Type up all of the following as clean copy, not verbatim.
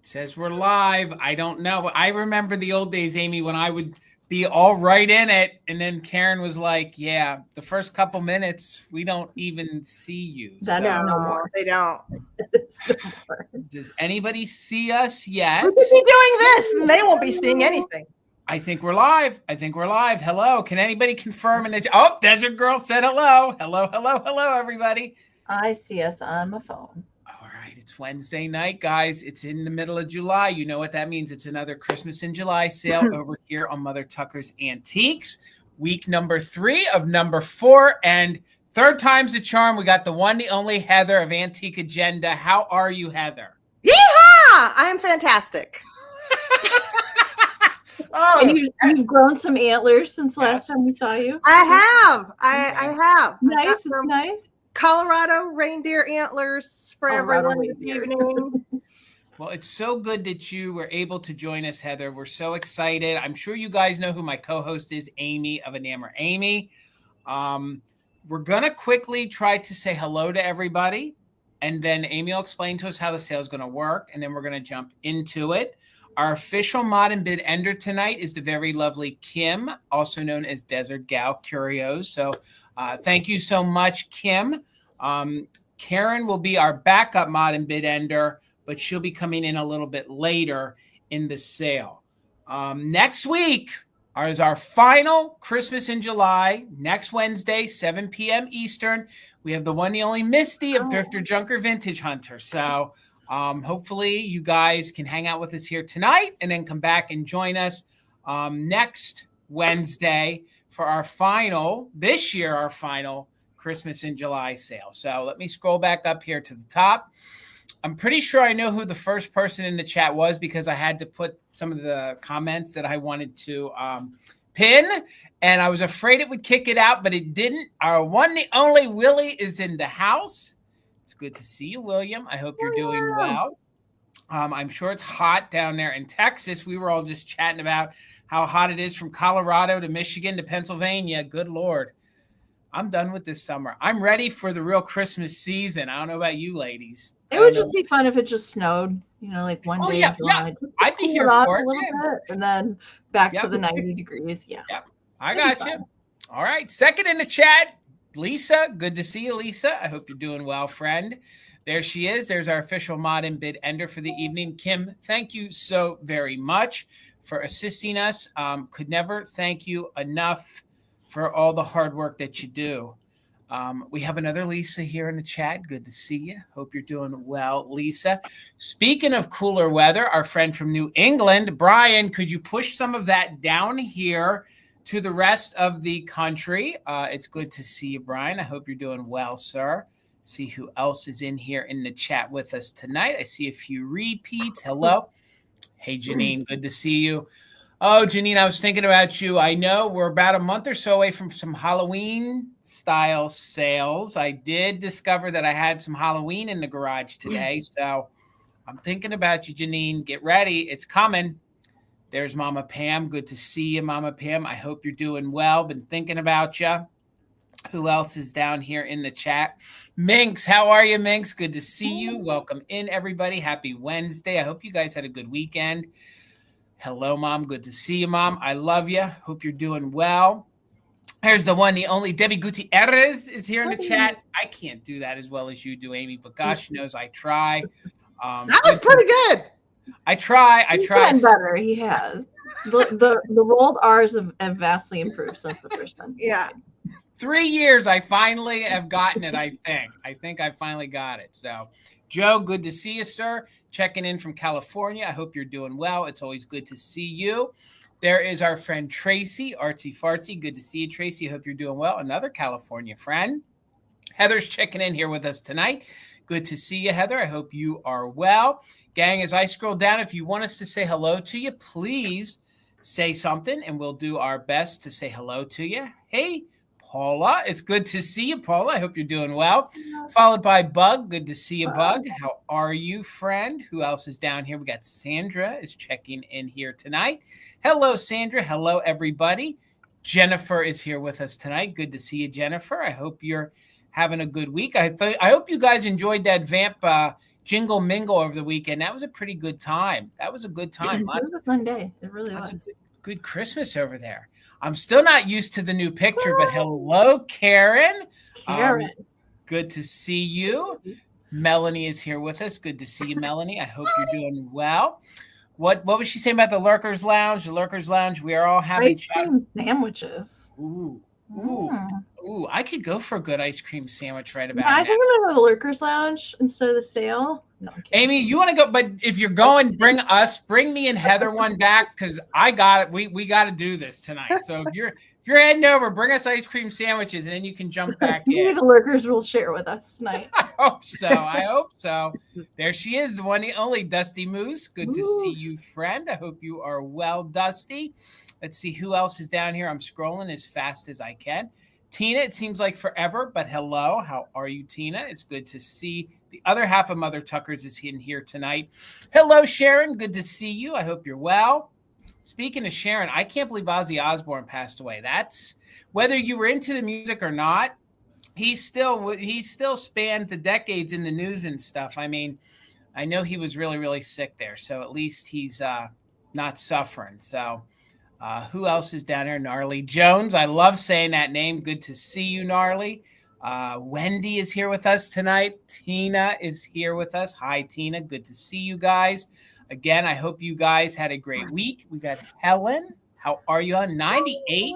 Says we're live. I don't know. I remember the old days, Amie, when I would be all right in it. And then Karen was like, yeah, the first couple minutes, we don't even see you. That's No, no more. they don't. Does anybody see us yet? We could be doing this and they won't be seeing anything. I think we're live. Hello. Can anybody confirm? Oh, Desert Girl said hello. Hello, everybody. I see us on my phone. All right. It's Wednesday night, guys. It's in the middle of July. You know what that means. It's another Christmas in July sale over here on Mother Tucker's Antiques. Week number 3 of number 4. And third time's the charm. We got the one, the only Heather of Antique Agenda. How are you, Heather? Yeehaw! I am fantastic. And you've grown some antlers since last time we saw you. I have. I have. Nice. It's nice. Colorado reindeer antlers for everyone this evening. Well, it's so good that you were able to join us, Heather. We're so excited. I'm sure you guys know who my co-host is, Amie of Enamor. Amie, we're going to quickly try to say hello to everybody, and then Amie will explain to us how the sale is going to work, and then we're going to jump into it. Our official mod and bid ender tonight is the very lovely Kim, also known as Desert Gal Curios. So thank you so much, Kim. Karen will be our backup mod and bid ender, but she'll be coming in a little bit later in the sale. Next week is our final Christmas in July. Next Wednesday, 7 p.m. Eastern. We have the one, the only Misty of Thrifter Junker Vintage Hunter. So hopefully you guys can hang out with us here tonight and then come back and join us next Wednesday for our final Christmas in July sale. So let me scroll back up here to the top. I'm pretty sure I know who the first person in the chat was because I had to put some of the comments that I wanted to pin, and I was afraid it would kick it out, but it didn't. Our one, the only Willie is in the house. It's good to see you, William. I hope you're doing well. I'm sure it's hot down there in Texas. We were all just chatting about how hot it is from Colorado to Michigan to Pennsylvania. Good Lord. I'm done with this summer. I'm ready for the real Christmas season. I don't know about you ladies. It would just be fun if it just snowed, like one day in July. Yeah. I'd be here for it. Bit, and then back to the 90 degrees. Yeah. Yep. I got you. All right. Second in the chat, Lisa. Good to see you, Lisa. I hope you're doing well, friend. There she is. There's our official mod and bid ender for the evening. Kim, thank you so very much for assisting us. Could never thank you enough for all the hard work that you do. We have another Lisa here in the chat. Good to see you. Hope you're doing well, Lisa. Speaking of cooler weather, our friend from New England, Brian, could you push some of that down here to the rest of the country? It's good to see you, Brian. I hope you're doing well, sir. See who else is in here in the chat with us tonight. I see a few repeats. Hello. Hey, Janine. Good to see you. Oh, Janine, I was thinking about you. I know we're about a month or so away from some Halloween-style sales. I did discover that I had some Halloween in the garage today, so I'm thinking about you, Janine. Get ready. It's coming. There's Mama Pam. Good to see you, Mama Pam. I hope you're doing well. Been thinking about you. Who else is down here in the chat? Minx, how are you, Minx? Good to see you. Welcome in, everybody. Happy Wednesday. I hope you guys had a good weekend. Hello, Mom. Good to see you, Mom. I love you. Hope you're doing well. Here's the one, the only Debbie Gutierrez is here in the chat. I can't do that as well as you do, Amie, but gosh knows I try. That was pretty good. I try. He's gotten better. He has. The rolled R's have vastly improved since the first time. Yeah. 3 years, I finally have gotten it, I think. I think I finally got it. So, Joe, good to see you, sir. Checking in from California. I hope you're doing well. It's always good to see you. There is our friend Tracy, Artsy Fartsy. Good to see you, Tracy. I hope you're doing well. Another California friend. Heather's checking in here with us tonight. Good to see you, Heather. I hope you are well. Gang, as I scroll down, if you want us to say hello to you, please say something, and we'll do our best to say hello to you. Hey, Paula. It's good to see you, Paula. I hope you're doing well. Followed by Bug. Good to see you, Bug. How are you, friend? Who else is down here? We got Sandra is checking in here tonight. Hello, Sandra. Hello, everybody. Jennifer is here with us tonight. Good to see you, Jennifer. I hope you're having a good week. I hope you guys enjoyed that Vamp jingle mingle over the weekend. That was a pretty good time. That was a good time. It was a fun day. It really was. Lots of good Christmas over there. I'm still not used to the new picture, but hello, Karen. Karen. Good to see you. Melanie is here with us. Good to see you, Melanie. I hope you're doing well. What was she saying about the Lurkers Lounge? The Lurkers Lounge, we are all having ice cream sandwiches. Ooh, I could go for a good ice cream sandwich right about I now. think I'm going to the Lurkers Lounge instead of the sale. No, Amie, you want to go? But if you're going, bring me and Heather one back, because I got it. We got to do this tonight. So if you're heading over, bring us ice cream sandwiches, and then you can jump back in. Maybe the Lurkers will share with us tonight. I hope so. There she is, the one and only Dusty Moose. Good to see you, friend. I hope you are well, Dusty. Let's see who else is down here. I'm scrolling as fast as I can. Tina, it seems like forever, but hello. How are you, Tina? It's good to see the other half of Mother Tuckers is in here tonight. Hello, Sharon. Good to see you. I hope you're well. Speaking of Sharon, I can't believe Ozzy Osbourne passed away. That's whether you were into the music or not. He still spanned the decades in the news and stuff. I mean, I know he was really, really sick there. So at least he's not suffering. So who else is down here? Gnarly Jones. I love saying that name. Good to see you, Gnarly. Wendy is here with us tonight. Tina is here with us. Hi, Tina. Good to see you guys. Again, I hope you guys had a great week. We got Helen. How are you on 98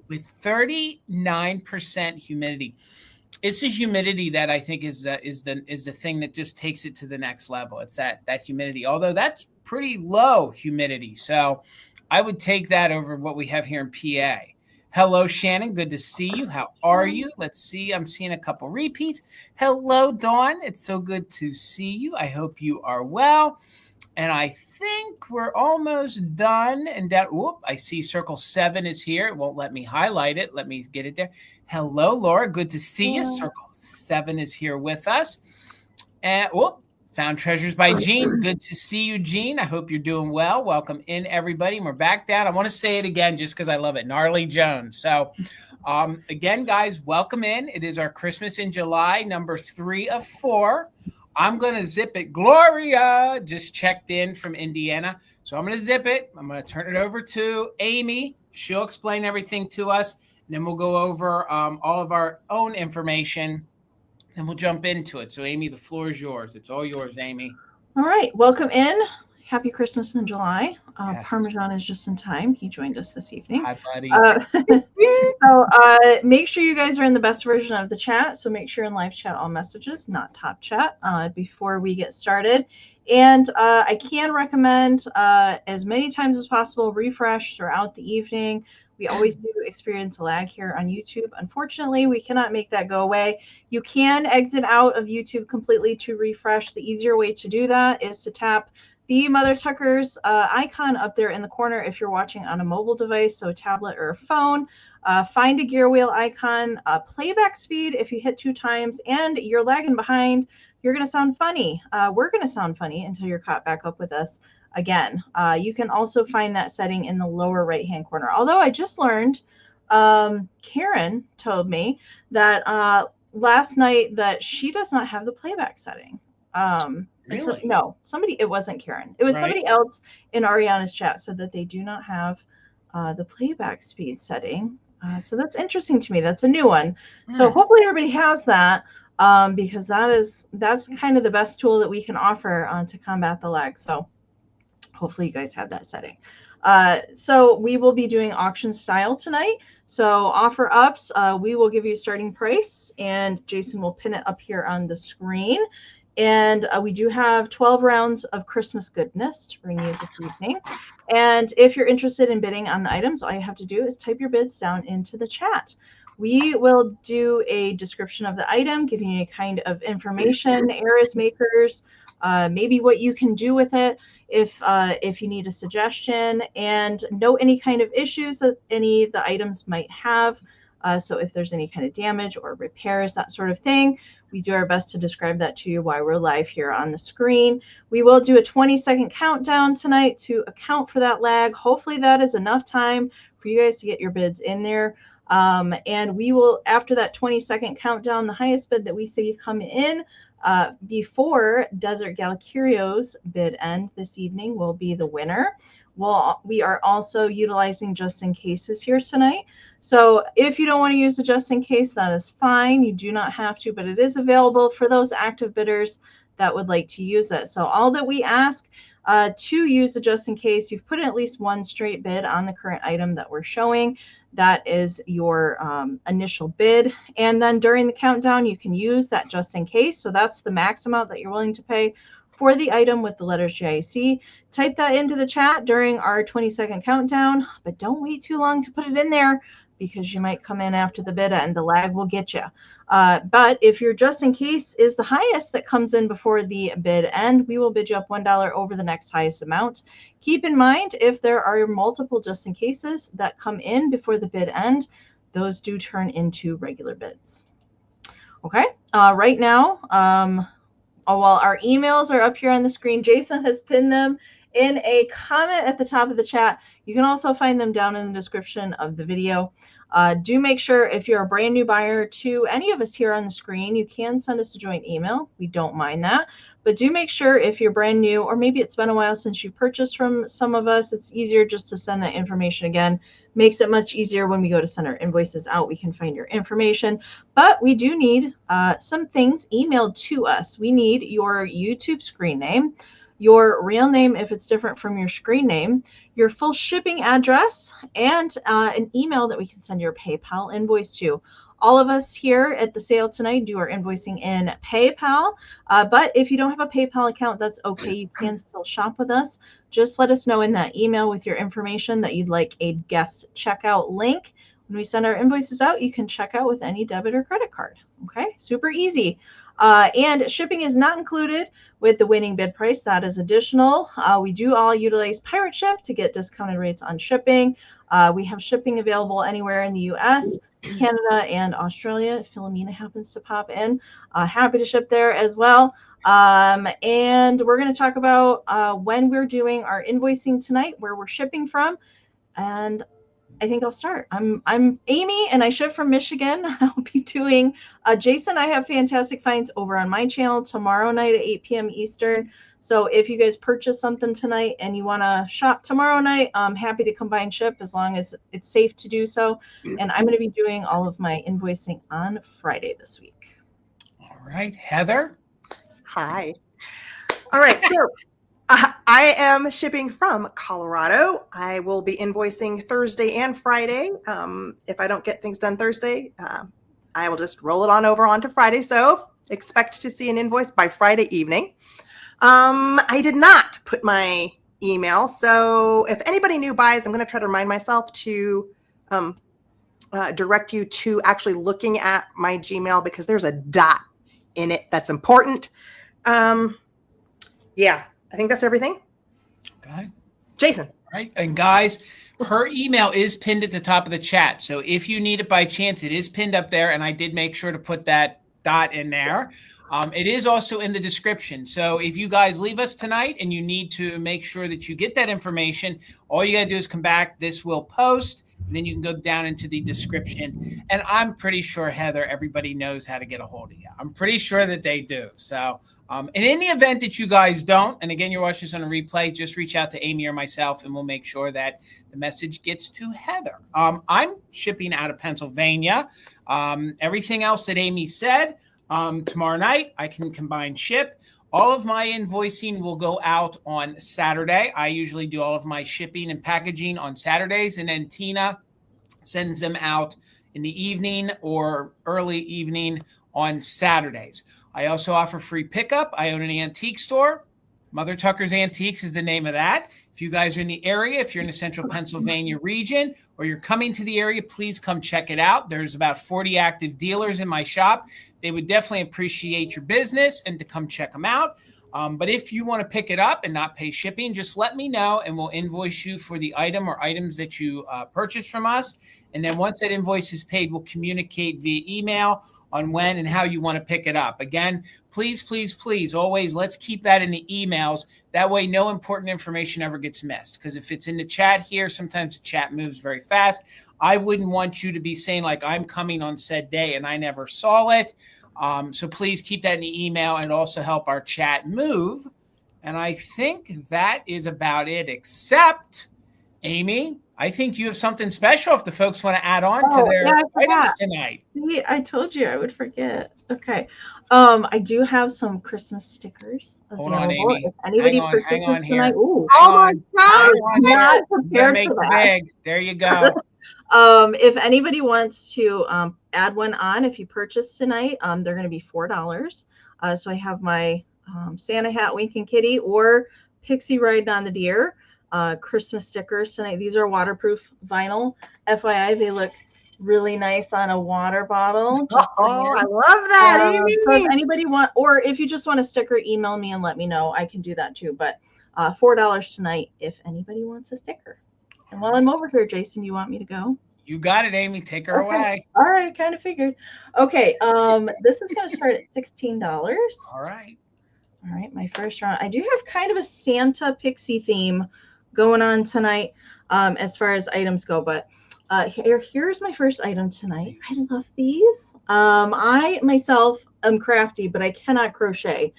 with 39% humidity? It's the humidity that I think is the thing that just takes it to the next level. It's that humidity, although that's pretty low humidity. So I would take that over what we have here in PA. Hello, Shannon. Good to see you. How are you? Let's see. I'm seeing a couple repeats. Hello, Dawn. It's so good to see you. I hope you are well. And I think we're almost done. And that, I see Circle 7 is here. It won't let me highlight it. Let me get it there. Hello, Laura. Good to see you. Circle 7 is here with us. And Found Treasures by Jean. Good to see you, Jean. I hope you're doing well. Welcome in, everybody. And we're back down. I want to say it again just because I love it. Gnarly Jones. So, again, guys, welcome in. It is our Christmas in July, number 3 of 4. I'm going to zip it. Gloria just checked in from Indiana. So I'm going to zip it. I'm going to turn it over to Amie. She'll explain everything to us. And then we'll go over all of our own information. And we'll jump into it. So, Amie, the floor is yours. It's all yours, Amie. All right. Welcome in. Happy Christmas in July. Parmesan is just in time. He joined us this evening. Hi, buddy. So make sure you guys are in the best version of the chat. So make sure in live chat all messages, not top chat, before we get started. And I can recommend as many times as possible refresh throughout the evening. We always do experience a lag here on YouTube. Unfortunately, we cannot make that go away. You can exit out of YouTube completely to refresh. The easier way to do that is to tap the Mother Tuckers icon up there in the corner if you're watching on a mobile device, so a tablet or a phone. Find a gear wheel icon, playback speed if you hit 2 times, and you're lagging behind. You're going to sound funny. We're going to sound funny until you're caught back up with us again. You can also find that setting in the lower right-hand corner. Although I just learned, Karen told me that last night that she does not have the playback setting. Really? No, it wasn't Karen. It was somebody else in Ariana's chat said that they do not have the playback speed setting. So that's interesting to me. That's a new one. So hopefully everybody has that because that's kind of the best tool that we can offer to combat the lag. So hopefully you guys have that setting. So we will be doing auction style tonight. So offer ups, we will give you a starting price and Jason will pin it up here on the screen. And we do have 12 rounds of Christmas goodness to bring you this evening. And if you're interested in bidding on the items, all you have to do is type your bids down into the chat. We will do a description of the item, giving you kind of information, errors makers, maybe what you can do with it if you need a suggestion, and know any kind of issues that any of the items might have. So if there's any kind of damage or repairs, that sort of thing, we do our best to describe that to you while we're live here on the screen. We will do a 20-second countdown tonight to account for that lag. Hopefully that is enough time for you guys to get your bids in there. And we will, after that 20-second countdown, the highest bid that we see come in, before Desert Gal Curio's bid end this evening will be the winner. We are also utilizing just in cases here tonight. So if you don't want to use the just in case, that is fine. You do not have to, but it is available for those active bidders that would like to use it. So all that we ask to use the just in case, you've put in at least one straight bid on the current item that we're showing. That is your initial bid. And then during the countdown, you can use that just in case. So that's the max amount that you're willing to pay for the item with the letters JIC. Type that into the chat during our 20-second countdown, but don't wait too long to put it in there because you might come in after the bid and the lag will get you. But if your just in case is the highest that comes in before the bid end, we will bid you up $1 over the next highest amount. Keep in mind, if there are multiple just in cases that come in before the bid end, those do turn into regular bids. Okay, right now, while our emails are up here on the screen, Jason has pinned them in a comment at the top of the chat. You can also find them down in the description of the video. Do make sure if you're a brand new buyer to any of us here on the screen, you can send us a joint email. We don't mind that. But do make sure if you're brand new, or maybe it's been a while since you purchased from some of us, it's easier just to send that information again. Makes it much easier when we go to send our invoices out. We can find your information. But we do need some things emailed to us. We need your YouTube screen name, your real name if it's different from your screen name, your full shipping address, and an email that we can send your PayPal invoice to. All of us here at the sale tonight do our invoicing in PayPal, but if you don't have a PayPal account, that's okay. You can still shop with us. Just let us know in that email with your information that you'd like a guest checkout link. When we send our invoices out, you can check out with any debit or credit card. Okay, super easy. And shipping is not included with the winning bid price. That is additional. We do all utilize Pirate Ship to get discounted rates on shipping. We have shipping available anywhere in the US, Canada, and Australia. If Philomena happens to pop in, happy to ship there as well. And we're going to talk about when we're doing our invoicing tonight, where we're shipping from. And I think I'll start. I'm Amie, and I ship from Michigan. I'll be doing Jason. I have fantastic finds over on my channel tomorrow night at 8 p.m. Eastern. So if you guys purchase something tonight and you want to shop tomorrow night, I'm happy to combine ship as long as it's safe to do so. And I'm going to be doing all of my invoicing on Friday this week. All right, Heather. Hi. All right. So I am shipping from Colorado. I will be invoicing Thursday and Friday. If I don't get things done Thursday, I will just roll it on over onto Friday. So expect to see an invoice by Friday evening. I did not put my email. So if anybody new buys, I'm going to try to remind myself to direct you to actually looking at my Gmail, because there's a dot in it that's important. Yeah. I think that's everything. Okay. Jason. All right. And guys, her email is pinned at the top of the chat. So if you need it by chance, it is pinned up there. And I did make sure to put that dot in there. It is also in the description. So if you guys leave us tonight and you need to make sure that you get that information, all you got to do is come back. This will post, and then you can go down into the description. And I'm pretty sure, Heather, everybody knows how to get a hold of you. I'm pretty sure that they do. So and in the event that you guys don't, and again, you're watching this on a replay, just reach out to Amie or myself, and we'll make sure that the message gets to Heather. I'm shipping out of Pennsylvania. Everything else that Amie said, tomorrow night, I can combine ship. All of my invoicing will go out on Saturday. I usually do all of my shipping and packaging on Saturdays, and then Tina sends them out in the evening or early evening on Saturdays. I also offer free pickup. I own an antique store. Mother Tucker's Antiques is the name of that. If you guys are in the area, if you're in the central Pennsylvania region, or you're coming to the area, please come check it out. There's about 40 active dealers in my shop. They would definitely appreciate your business and to come check them out. But if you want to pick it up and not pay shipping, just let me know and we'll invoice you for the item or items that you purchased from us. And then once that invoice is paid, we'll communicate via email on when and how you want to pick it up. Again, please, please, please, always let's keep that in the emails. That way, no important information ever gets missed. Because if it's in the chat here, sometimes the chat moves very fast. I wouldn't want you to be saying, like, I'm coming on said day and I never saw it. So please keep that in the email and also help our chat move. And I think that is about it, except, Amie, I think you have something special if the folks want to add on to their items tonight. See, I told you I would forget. Okay. I do have some Christmas stickers available. Hold on, Amie. If anybody Hang on here. tonight, ooh, oh my God! not prepared for that. Big. There you go. If anybody wants to add one on, if you purchase tonight, they're going to be $4. So I have my Santa hat, winking kitty, or Pixie riding on the deer. Christmas stickers tonight. These are waterproof vinyl. FYI, they look really nice on a water bottle. Oh, I love that, Amie. So if anybody or if you just want a sticker, email me and let me know. I can do that too. But $4 tonight if anybody wants a sticker. And while I'm over here, Jason, you want me to go? You got it, Amie. Take her away. All right, kind of figured. Okay, this is going to start at $16. All right. All right, my first round. I do have kind of a Santa Pixie theme going on tonight as far as items go, but here's my first item tonight. I love these. I myself am crafty, but I cannot crochet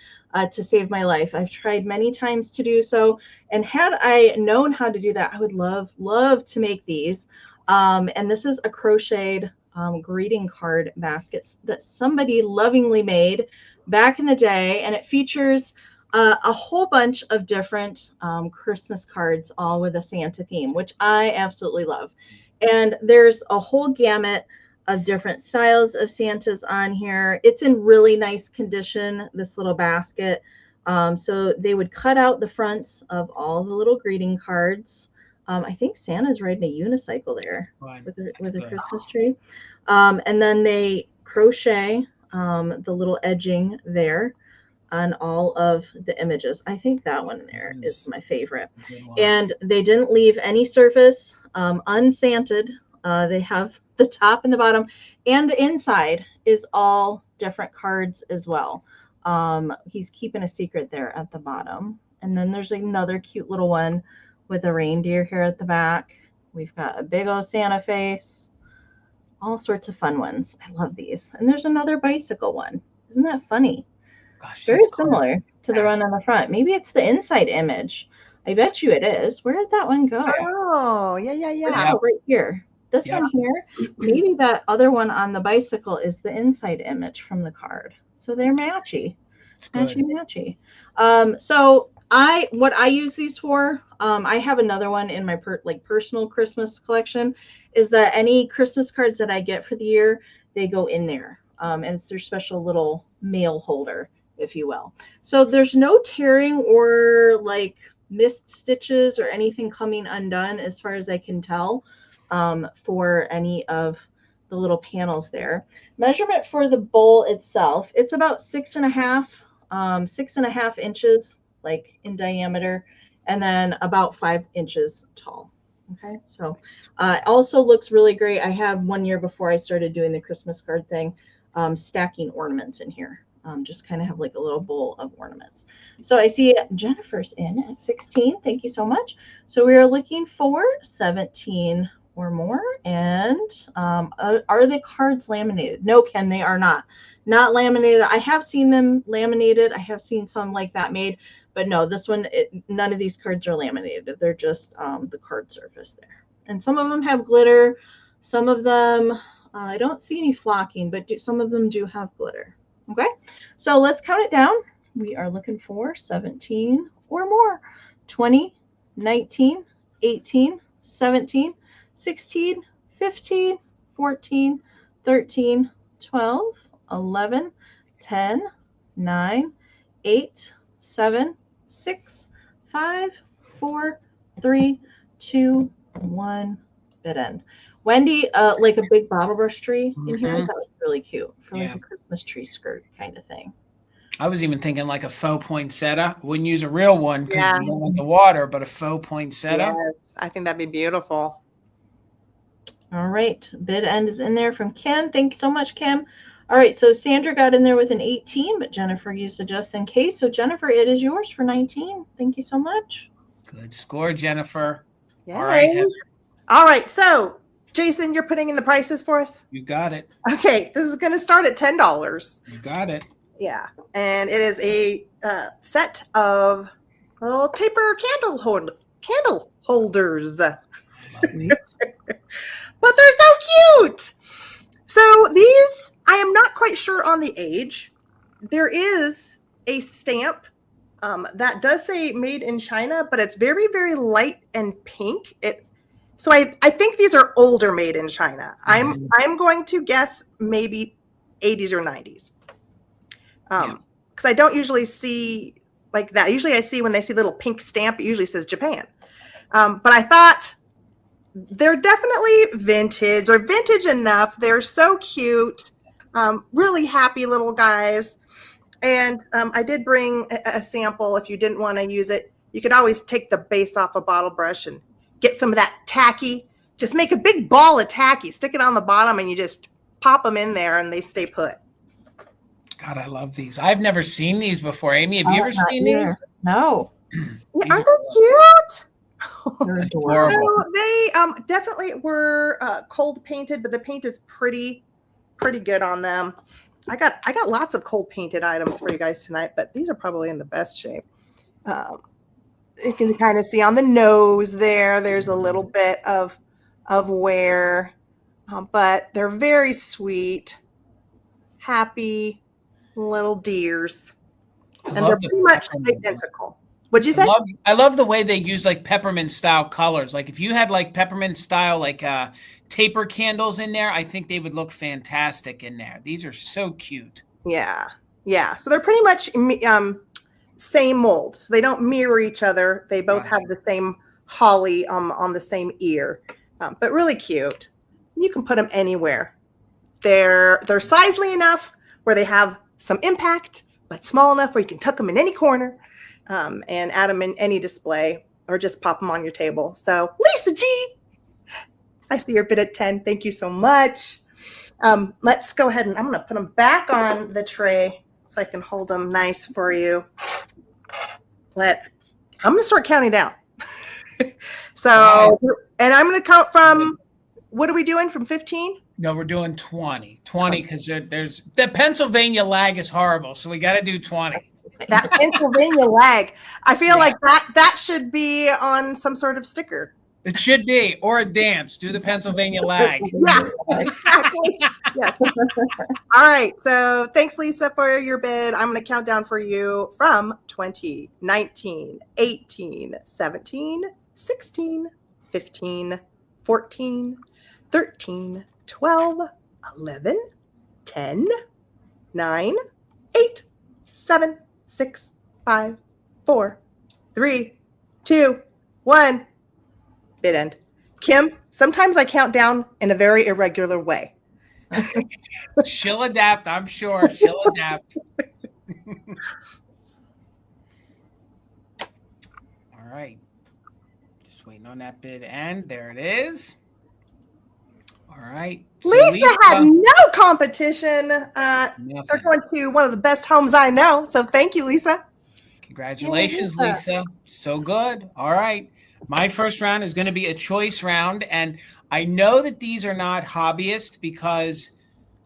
to save my life. I've tried many times to do so, and had I known how to do that, I would love to make these. And this is a crocheted greeting card basket that somebody lovingly made back in the day, and it features a whole bunch of different Christmas cards, all with a Santa theme, which I absolutely love. And there's a whole gamut of different styles of Santas on here. It's in really nice condition, this little basket. So they would cut out the fronts of all the little greeting cards. I think Santa's riding a unicycle there with a Christmas tree. And then they crochet the little edging there on all of the images. I think that one there is my favorite. And they didn't leave any surface unsanted. They have the top and the bottom, and the inside is all different cards as well. He's keeping a secret there at the bottom. And then there's another cute little one with a reindeer here at the back. We've got a big old Santa face, all sorts of fun ones. I love these. And there's another bicycle one. Isn't that funny? Gosh, very similar to the one on the front. Maybe it's the inside image. I bet you it is. Where did that one go? Oh, yeah. Right here. This one here. Maybe that other one on the bicycle is the inside image from the card. So they're matchy. Matchy. So what I use these for, I have another one in my personal Christmas collection, is that any Christmas cards that I get for the year, they go in there. And it's their special little mail holder, if you will. So there's no tearing or like missed stitches or anything coming undone as far as I can tell for any of the little panels there. Measurement for the bowl itself, it's about 6.5 inches like in diameter, and then about 5 inches tall. Okay, so it also looks really great. I have 1 year before I started doing the Christmas card thing, stacking ornaments in here. Just kind of have like a little bowl of ornaments. So I see Jennifer's in at 16. Thank you so much. So we are looking for 17 or more. And are the cards laminated? No, Ken, they are not. Not laminated. I have seen them laminated. I have seen some like that made, but no, this one, none of these cards are laminated. They're just the card surface there. And some of them have glitter. Some of them, I don't see any flocking, but some of them do have glitter. Okay, so let's count it down. We are looking for 17 or more. 20, 19, 18, 17, 16, 15, 14, 13, 12, 11, 10, 9, 8, 7, 6, 5, 4, 3, 2, 1, bid end. Wendy, like a big bottle brush tree in here. I thought it was really cute for like a Christmas tree skirt kind of thing. I was even thinking like a faux poinsettia. Wouldn't use a real one because you don't want the water, but a faux poinsettia. Yes, I think that'd be beautiful. All right, bid end is in there from Kim. Thank you so much, Kim. All right, so Sandra got in there with an 18, but Jennifer used a just in case. So Jennifer, it is yours for 19. Thank you so much. Good score, Jennifer. Yay. All right, Heather. All right, so Jason, you're putting in the prices for us? You got it. Okay, this is going to start at $10. You got it. Yeah, and it is a set of little taper candle holders. But they're so cute. So these, I am not quite sure on the age. There is a stamp that does say made in China, but it's very, very light and pink. So I think these are older made in China. I'm going to guess maybe 80s or 90s. Because I don't usually see like that. Usually I see when they see little pink stamp, it usually says Japan. But I thought they're definitely vintage or vintage enough. They're so cute. Really happy little guys. And I did bring a sample. If you didn't want to use it, you could always take the base off a bottle brush and get some of that tacky. Just make a big ball of tacky, stick it on the bottom, and you just pop them in there and they stay put. God, I love these. I've never seen these before. Amie, have you ever seen these? No. Aren't they cute? They're adorable. So they definitely were cold painted, but the paint is pretty good on them. I got lots of cold painted items for you guys tonight, but these are probably in the best shape. You can kind of see on the nose there's a little bit of wear, but they're very sweet, happy little deers, and they're pretty much identical. What'd you say? I love the way they use like peppermint style colors. Like if you had like peppermint style like taper candles in there, I think they would look fantastic in there. These are so cute. Yeah. So they're pretty much same mold. So they don't mirror each other. They both have the same holly on the same ear, but really cute. You can put them anywhere. They're sizely enough where they have some impact, but small enough where you can tuck them in any corner. And add them in any display or just pop them on your table. So Lisa G, I see your bid at 10. Thank you so much. Let's go ahead and I'm going to put them back on the tray so I can hold them nice for you. I'm going to start counting down. So, and I'm going to count from, what are we doing from 15? No, we're doing 20 because there's the Pennsylvania lag is horrible. So we got to do 20. That Pennsylvania lag. I feel like that should be on some sort of sticker. It should be, or a dance. Do the Pennsylvania lag. Yeah, exactly. Yeah. All right. So thanks, Lisa, for your bid. I'm going to count down for you from 20, 19, 18, 17, 16, 15, 14, 13, 12, 11, 10, 9, 8, 7, 6, 5, 4, 3, 2, 1. Bid end. Kim, sometimes I count down in a very irregular way. She'll adapt, I'm sure. She'll adapt. All right. Just waiting on that bid end. There it is. All right. So Lisa had no competition. They're going to one of the best homes I know. So thank you, Lisa. Congratulations, Lisa. So good. All right. My first round is going to be a choice round. And I know that these are not hobbyist because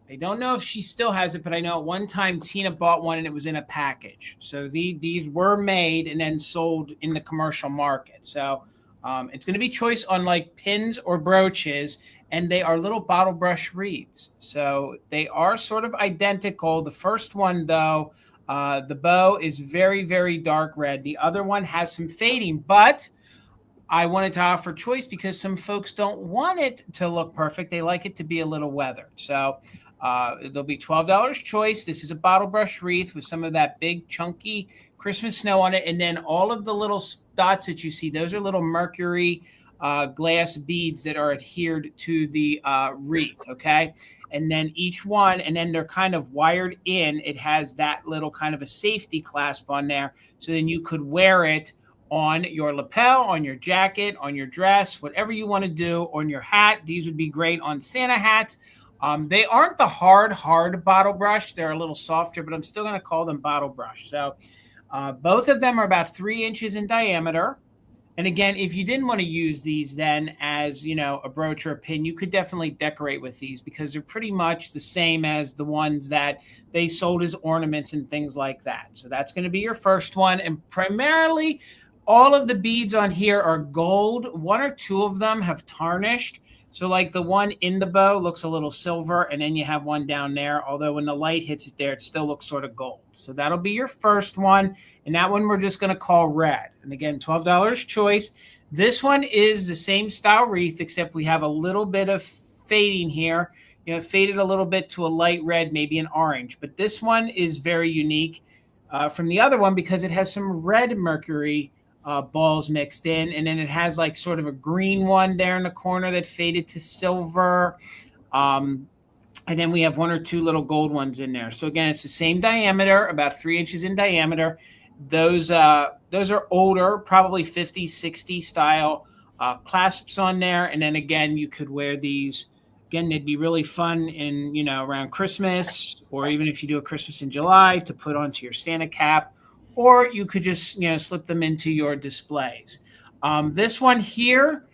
I don't know if she still has it, but I know at one time Tina bought one and it was in a package. So these were made and then sold in the commercial market. So it's going to be choice on like pins or brooches. And they are little bottle brush wreaths. So they are sort of identical. The first one, though, the bow is very, very dark red. The other one has some fading, but I wanted to offer choice because some folks don't want it to look perfect. They like it to be a little weathered. So there'll be $12 choice. This is a bottle brush wreath with some of that big chunky Christmas snow on it. And then all of the little dots that you see, those are little mercury glass beads that are adhered to the wreath, okay? And then each one, and then they're kind of wired in. It has that little kind of a safety clasp on there. So then you could wear it on your lapel, on your jacket, on your dress, whatever you want to do, on your hat. These would be great on Santa hats. They aren't the hard bottle brush. They're a little softer, but I'm still going to call them bottle brush. So both of them are about 3 inches in diameter. And again, if you didn't want to use these then as, you know, a brooch or a pin, you could definitely decorate with these because they're pretty much the same as the ones that they sold as ornaments and things like that. So that's going to be your first one. And primarily, all of the beads on here are gold. One or two of them have tarnished. So like the one in the bow looks a little silver, and then you have one down there. Although when the light hits it there, it still looks sort of gold. So that'll be your first one. And that one we're just going to call red. And again, $12 choice. This one is the same style wreath, except we have a little bit of fading here. You know, faded a little bit to a light red, maybe an orange. But this one is very unique from the other one because it has some red mercury balls mixed in, and then it has like sort of a green one there in the corner that faded to silver, and then we have one or two little gold ones in there. So again, it's the same diameter, about 3 inches in diameter. Those are older, probably 50s, 60s style clasps on there, and then again, you could wear these. Again, they'd be really fun in, you know, around Christmas, or even if you do a Christmas in July, to put onto your Santa cap. Or you could just, you know, slip them into your displays. This one here,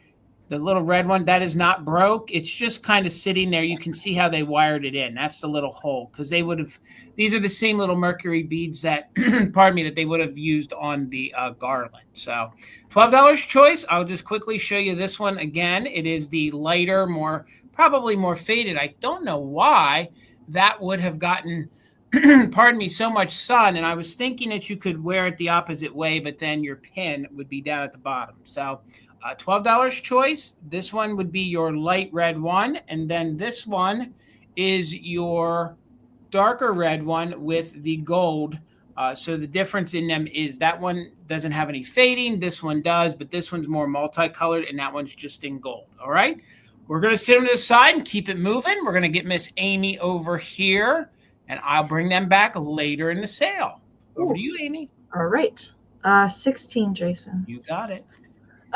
the little red one, that is not broke. It's just kind of sitting there. You can see how they wired it in. That's the little hole, because they would have, these are the same little mercury beads that, pardon me, that they would have used on the garland. So $12 choice. I'll just quickly show you this one again. It is the lighter, probably more faded. I don't know why that would have gotten pardon me, so much sun. And I was thinking that you could wear it the opposite way, but then your pin would be down at the bottom. So $12 choice. This one would be your light red one. And then this one is your darker red one with the gold. So the difference in them is that one doesn't have any fading. This one does, but this one's more multicolored and that one's just in gold. All right. We're going to sit on the side and keep it moving. We're going to get Miss Amie over here. And I'll bring them back later in the sale. Over to you, Amie. All right. 16, Jason. You got it.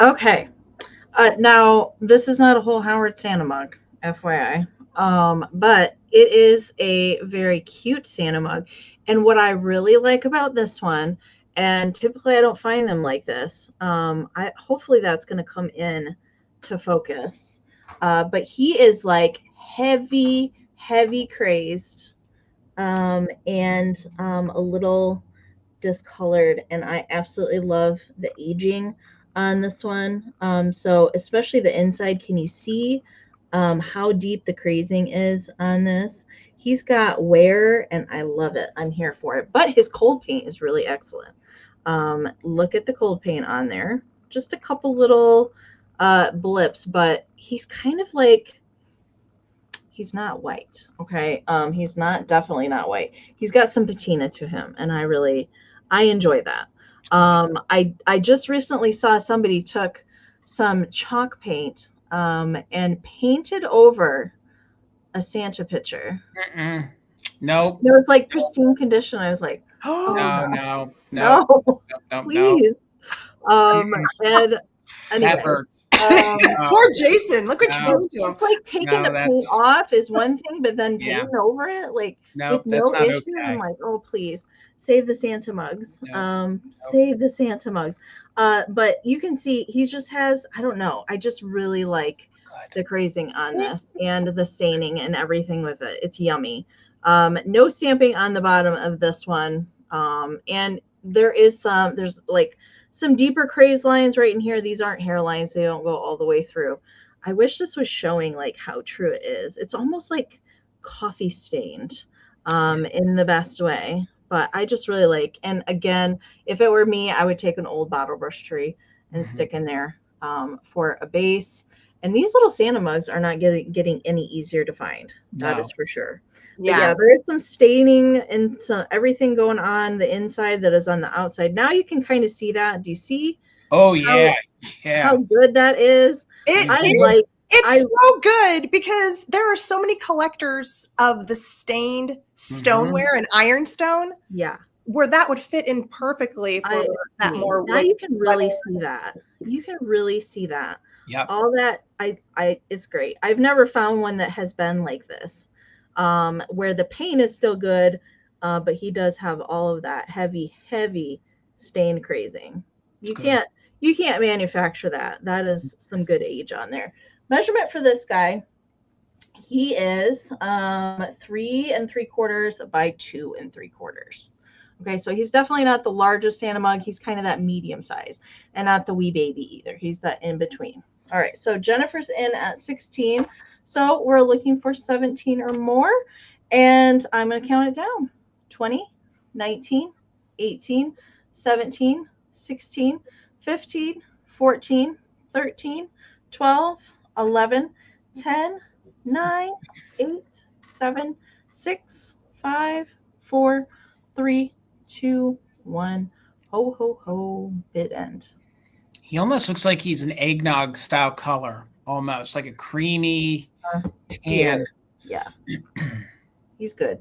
Okay. Now, this is not a Holt Howard Santa mug, FYI. But it is a very cute Santa mug. And what I really like about this one, and typically I don't find them like this. Hopefully that's going to come in to focus. But he is like heavy crazed. And a little discolored, and I absolutely love the aging on this one. So especially the inside, can you see how deep the crazing is on this? He's got wear, and I love it. I'm here for it. But his cold paint is really excellent. Look at the cold paint on there. Just a couple little blips, but he's kind of like, he's not white. Okay. He's definitely not white. He's got some patina to him. And I enjoy that. I just recently saw somebody took some chalk paint, and painted over a Santa picture. Nope. It was like pristine condition. I was like, no, please. And anyway. That hurts. Poor Jason. Look what you're doing to him. It's like taking the paint off is one thing, but then painting over it, like with no issue. Okay. I'm like, oh, please save the Santa mugs. Save the Santa mugs. But you can see he just has, I don't know. I just really like the crazing on this and the staining and everything with it. It's yummy. No stamping on the bottom of this one. And there's like some deeper craze lines right in here. These aren't hairlines. They don't go all the way through. I wish this was showing like how true it is. It's almost like coffee stained in the best way. But I just really like, and again, if it were me, I would take an old bottle brush tree and stick in there for a base. And these little Santa mugs are not getting any easier to find. That is for sure. Yeah, there is some staining and some everything going on the inside that is on the outside. Now you can kind of see that. Do you see? Oh yeah, how good that is. It's so good because there are so many collectors of the stained stoneware and ironstone. Yeah, where that would fit in perfectly for that more. Now you can really see that. You can really see that. Yeah, all that it's great. I've never found one that has been like this. Where the paint is still good, but he does have all of that heavy stained crazing. You You can't manufacture that. That is some good age on there. Measurement for this guy, he is 3 3/4 by 2 3/4. Okay, so he's definitely not the largest Santa mug. He's kind of that medium size, and not the wee baby either. He's that in between. All right, so Jennifer's in at 16. So we're looking for 17 or more, and I'm going to count it down. 20, 19, 18, 17, 16, 15, 14, 13, 12, 11, 10, 9, 8, 7, 6, 5, 4, 3, 2, 1. Ho, ho, ho, bid end. He almost looks like he's an eggnog style color, almost like a creamy tan. Yeah. He's good.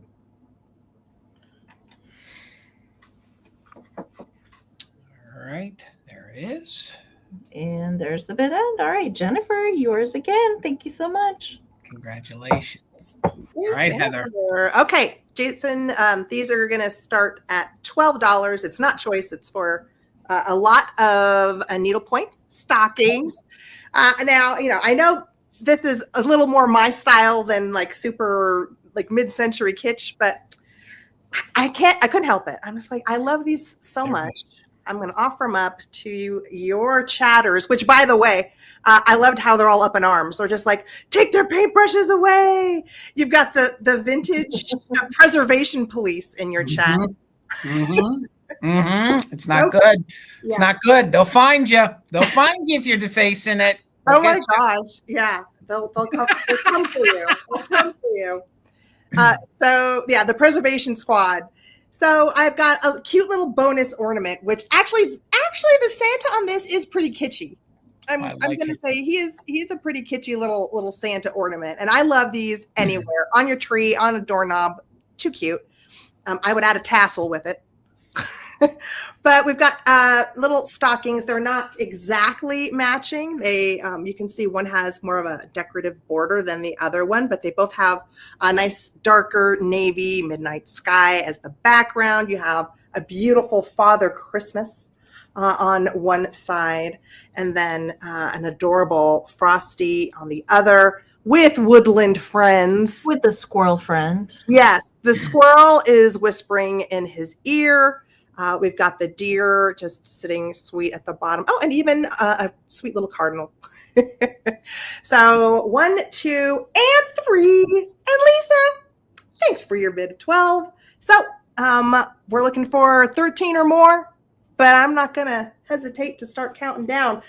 All right, there it is. And there's the bid end. All right, Jennifer, yours again. Thank you so much. Congratulations. All right, Heather. Okay, Jason, these are going to start at $12. It's not choice. It's for a lot of needlepoint stockings. Now, I know this is a little more my style than like super like mid-century kitsch, but I couldn't help it. I'm just like, I love these so much. I'm going to offer them up to your chatters, which, by the way, I loved how they're all up in arms. They're just like, take their paintbrushes away. You've got the vintage preservation police in your chat. It's not good. It's not good. They'll find you. They'll find you if you're defacing it. Oh my gosh. Yeah. They'll come for you. They'll come for you. So yeah, the preservation squad. So I've got a cute little bonus ornament, which actually the Santa on this is pretty kitschy. I'm going to say he's a pretty kitschy little Santa ornament, and I love these anywhere on your tree, on a doorknob. Too cute. I would add a tassel with it. But we've got little stockings. They're not exactly matching. They you can see one has more of a decorative border than the other one, but they both have a nice darker navy midnight sky as the background. You have a beautiful Father Christmas on one side, and then an adorable Frosty on the other with woodland friends. With the squirrel friend. Yes, the squirrel is whispering in his ear. We've got the deer just sitting sweet at the bottom. Oh, and even a sweet little cardinal. So 1, 2, and 3. And Lisa, thanks for your bid of 12. So we're looking for 13 or more, but I'm not going to hesitate to start counting down.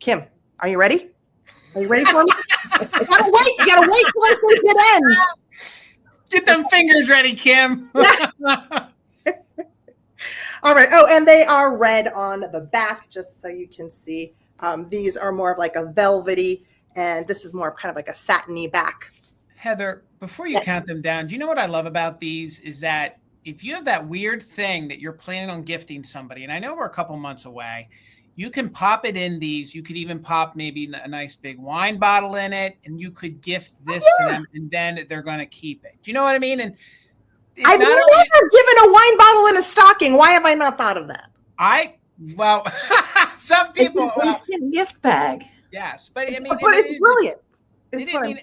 Kim, are you ready? Are you ready for me? You gotta wait till I say good end. Get them fingers ready, Kim. All right. Oh, and they are red on the back, just so you can see. These are more of like a velvety, and this is more of kind of like a satiny back. Heather, before you count them down, do you know what I love about these is that if you have that weird thing that you're planning on gifting somebody, and I know we're a couple months away, you can pop it in these. You could even pop maybe a nice big wine bottle in it, and you could gift this to them, and then they're going to keep it. Do you know what I mean? And I've never given a wine bottle in a stocking. Why have I not thought of that? Some people gift bag. Yes, but I mean, but it's brilliant.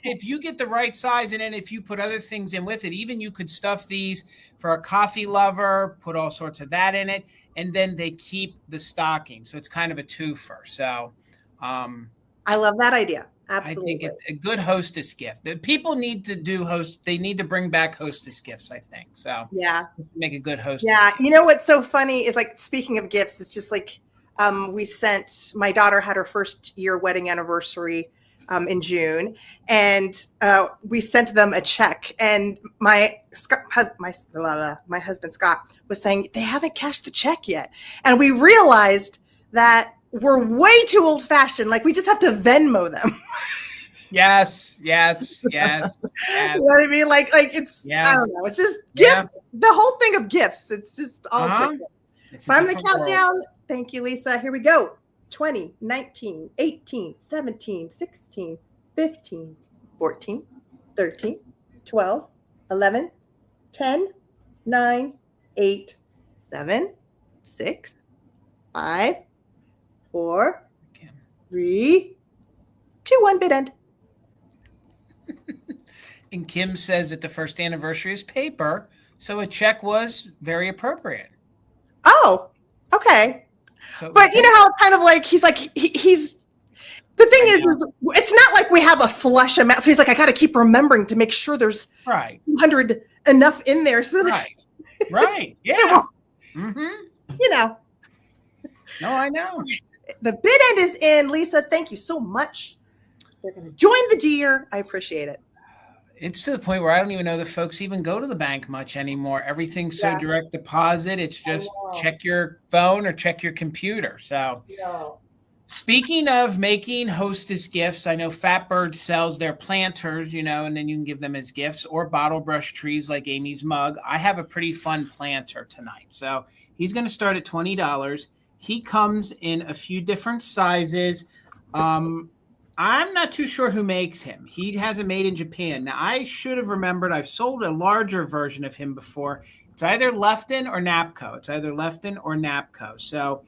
If you get the right size, and then if you put other things in with it, even you could stuff these for a coffee lover, put all sorts of that in it, and then they keep the stocking. So it's kind of a twofer. So I love that idea. Absolutely. I think it's a good hostess gift. The people need to they need to bring back hostess gifts, I think. So yeah, make a good hostess. Yeah. gift. You know what's so funny is, like, speaking of gifts, it's just like my daughter had her first year wedding anniversary in June, and we sent them a check, and my husband Scott was saying they haven't cashed the check yet, and we realized that we're way too old fashioned. Like, we just have to Venmo them. Yes. You know what I mean? Like it's, I don't know. It's just gifts. Yeah. The whole thing of gifts. It's just all different. But I'm going to count down. Thank you, Lisa. Here we go. 20, 19, 18, 17, 16, 15, 14, 13, 12, 11, 10, 9, 8, 7, 6, 5, 4, 3, 2, 1, bid end. And Kim says that the first anniversary is paper, so a check was very appropriate. Oh, okay. So but you know how it's kind of like he's the thing is it's not like we have a flush amount. So he's like, I got to keep remembering to make sure there's 200 enough in there. So right. Yeah. Mm-hmm. You know. No, I know. The bid end is in. Lisa, thank you so much. They're going to join the deer. I appreciate it. It's to the point where I don't even know that folks even go to the bank much anymore. Everything's so direct deposit. It's just check your phone or check your computer. So speaking of making hostess gifts, I know Fatbird sells their planters, and then you can give them as gifts, or bottle brush trees like Amy's mug. I have a pretty fun planter tonight. So he's going to start at $20. He comes in a few different sizes. I'm not too sure who makes him. He has it made in Japan. Now, I should have remembered I've sold a larger version of him before. It's either Lefton or Napco. So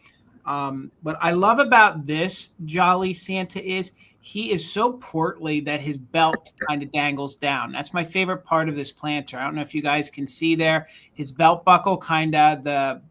what I love about this Jolly Santa is he is so portly that his belt kind of dangles down. That's my favorite part of this planter. I don't know if you guys can see there. His belt buckle kind of, the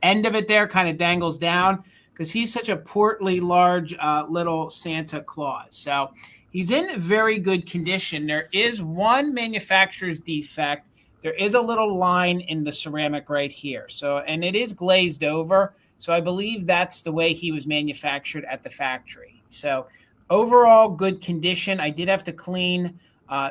end of it there kind of dangles down, because he's such a portly, large little Santa Claus. So he's in very good condition. There is one manufacturer's defect. There is a little line in the ceramic right here. So, and it is glazed over. So I believe that's the way he was manufactured at the factory. So overall, good condition. I did have to clean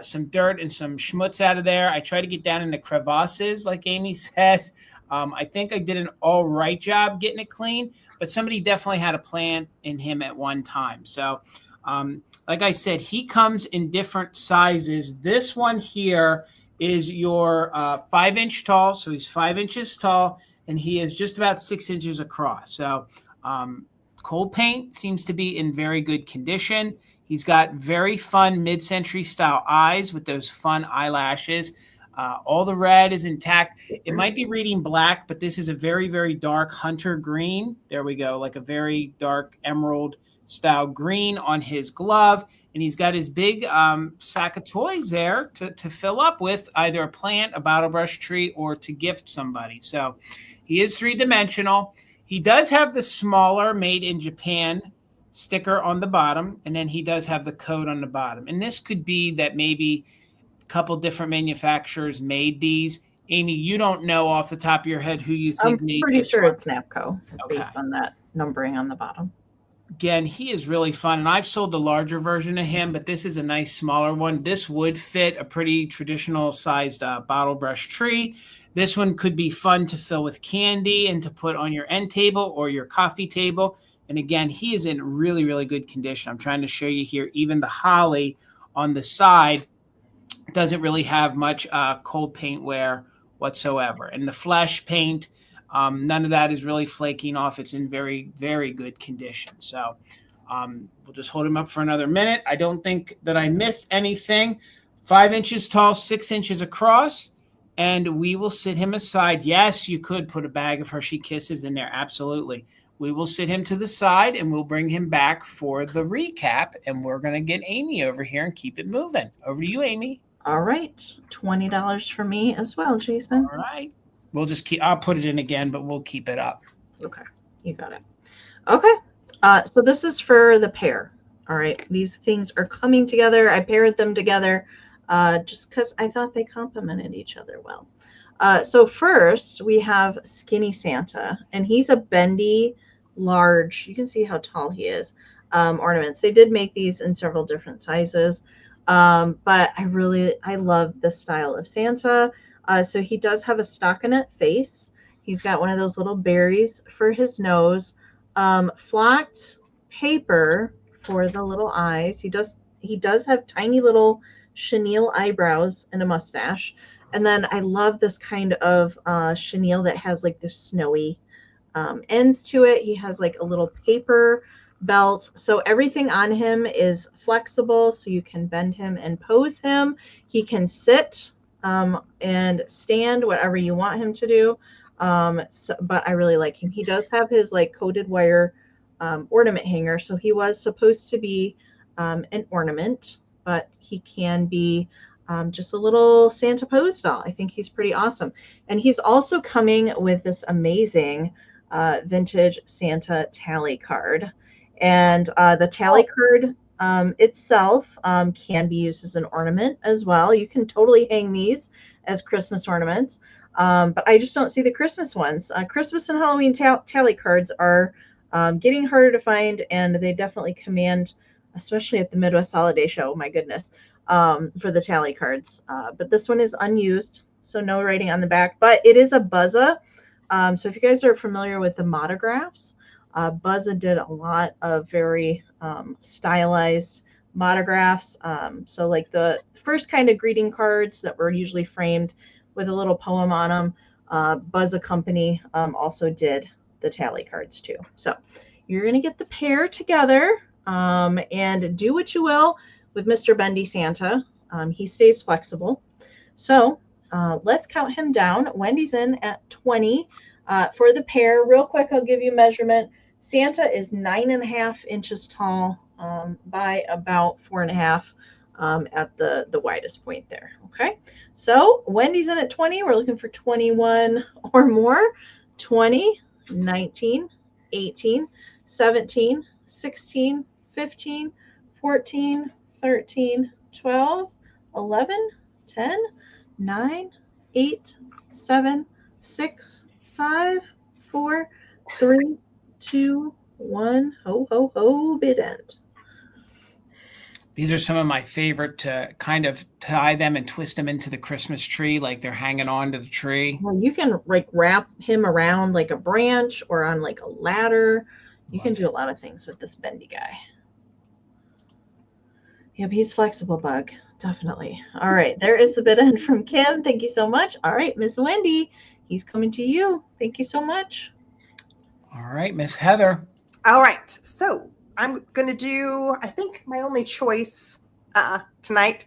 some dirt and some schmutz out of there. I tried to get down in the crevasses, like Amie says. I think I did an all right job getting it clean, but somebody definitely had a plant in him at one time. So, like I said, he comes in different sizes. This one here is your 5-inch tall. So he's 5 inches tall, and he is just about 6 inches across. So cold paint seems to be in very good condition. He's got very fun mid-century style eyes with those fun eyelashes. All the red is intact. It might be reading black, but this is a very, very dark hunter green. There we go, like a very dark emerald style green on his glove. And he's got his big sack of toys there to fill up with either a plant, a bottle brush tree, or to gift somebody. So he is 3-dimensional. He does have the smaller made in Japan sticker on the bottom, and then he does have the code on the bottom. And this could be that maybe couple different manufacturers made these. Amie, you don't know off the top of your head who you think made this. I'm pretty sure one? It's Napco, based on that numbering on the bottom. Again, he is really fun, and I've sold the larger version of him, but this is a nice smaller one. This would fit a pretty traditional sized bottle brush tree. This one could be fun to fill with candy and to put on your end table or your coffee table. And again, he is in really, really good condition. I'm trying to show you here, even the holly on the side doesn't really have much cold paint wear whatsoever. And the flesh paint, none of that is really flaking off. It's in very, very good condition. So we'll just hold him up for another minute. I don't think that I missed anything. 5 inches tall, 6 inches across, and we will sit him aside. Yes, you could put a bag of Hershey Kisses in there. Absolutely. We will sit him to the side, and we'll bring him back for the recap, and we're going to get Amie over here and keep it moving. Over to you, Amie. All right. $20 for me as well, Jason. All right. We'll just I'll put it in again, but we'll keep it up. Okay. You got it. Okay. So this is for the pair. All right. These things are coming together. I paired them together just because I thought they complemented each other well. So first we have Skinny Santa, and he's a bendy, large, you can see how tall he is, ornaments. They did make these in several different sizes. But I love this style of Santa. So he does have a stockinette face. He's got one of those little berries for his nose, flocked paper for the little eyes. He does have tiny little chenille eyebrows and a mustache. And then I love this kind of chenille that has like the snowy ends to it. He has like a little paper belt. So everything on him is flexible, so you can bend him and pose him. He can sit and stand, whatever you want him to do. But I really like him. He does have his like coated wire ornament hanger. So he was supposed to be an ornament, but he can be just a little Santa pose doll. I think he's pretty awesome. And he's also coming with this amazing vintage Santa tally card. And the tally card itself can be used as an ornament as well. You can totally hang these as Christmas ornaments. But I just don't see the Christmas ones. Christmas and Halloween tally cards are getting harder to find, and they definitely command, especially at the Midwest Holiday Show, my goodness, for the tally cards. But this one is unused, so no writing on the back, but it is a Buzza. So if you guys are familiar with the monographs, Buzza did a lot of very stylized monographs. So like the first kind of greeting cards that were usually framed with a little poem on them, Buzza Company also did the tally cards too. So you're going to get the pair together and do what you will with Mr. Bendy Santa. He stays flexible. So let's count him down. Wendy's in at 20 for the pair. Real quick, I'll give you a measurement. Santa is 9.5 inches tall by about 4.5 at the widest point there. Okay, so Wendy's in at 20. We're looking for 21 or more. 20, 19, 18, 17, 16, 15, 14, 13, 12, 11, 10, 9, 8, 7, 6, 5, 4, 3, 2, 1. Ho, ho, ho, bid end. These are some of my favorite to kind of tie them and twist them into the Christmas tree like they're hanging on to the tree. Well, you can like wrap him around like a branch or on like a ladder. You can do a lot of things with this Bendy guy. Yep, he's flexible, Bug. Definitely. All right, there is the bid end from Kim. Thank you so much. All right, Miss Wendy, he's coming to you. Thank you so much. All right, Miss Heather. All right, so I'm going to do, I think, my only choice tonight.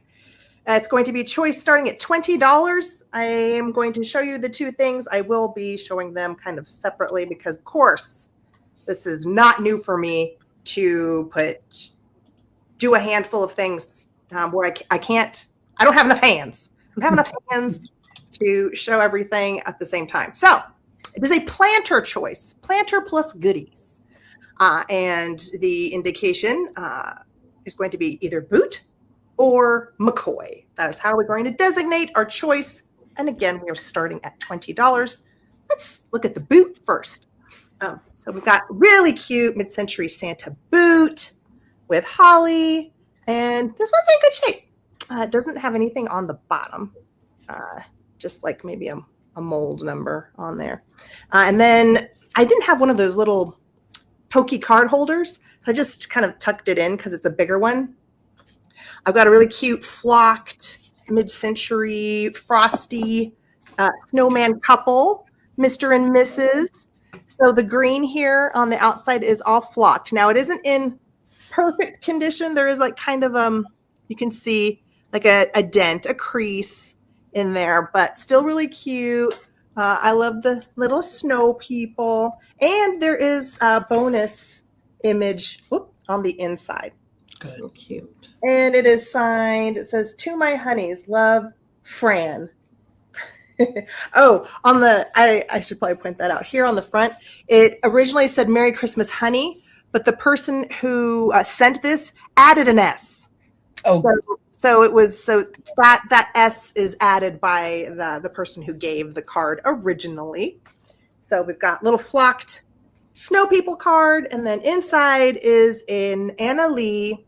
It's going to be a choice starting at $20. I am going to show you the two things. I will be showing them kind of separately because, of course, this is not new for me to do a handful of things where I don't have enough hands. I don't have enough hands to show everything at the same time. So it is a planter choice, planter plus goodies. And the indication is going to be either boot or McCoy. That is how we're going to designate our choice. And again, we are starting at $20. Let's look at the boot first. So we've got really cute mid-century Santa boot with holly. And this one's in good shape. It doesn't have anything on the bottom, just like maybe a mold number on there. And then I didn't have one of those little pokey card holders, so I just kind of tucked it in because it's a bigger one. I've got a really cute flocked mid-century frosty snowman couple, Mr. and Mrs. So the green here on the outside is all flocked. Now it isn't in perfect condition. There is like kind of you can see like a dent, a crease in there, but still really cute. I love the little snow people. And there is a bonus image on the inside. Good. So cute. And it is signed. It says, "To my honeys, love, Fran." Oh, on the, I should probably point that out. Here on the front, it originally said "Merry Christmas, honey," but the person who sent this added an S. Oh. So it was, so that S is added by the person who gave the card originally. So we've got little flocked snow people card, and then inside is an Anna Lee.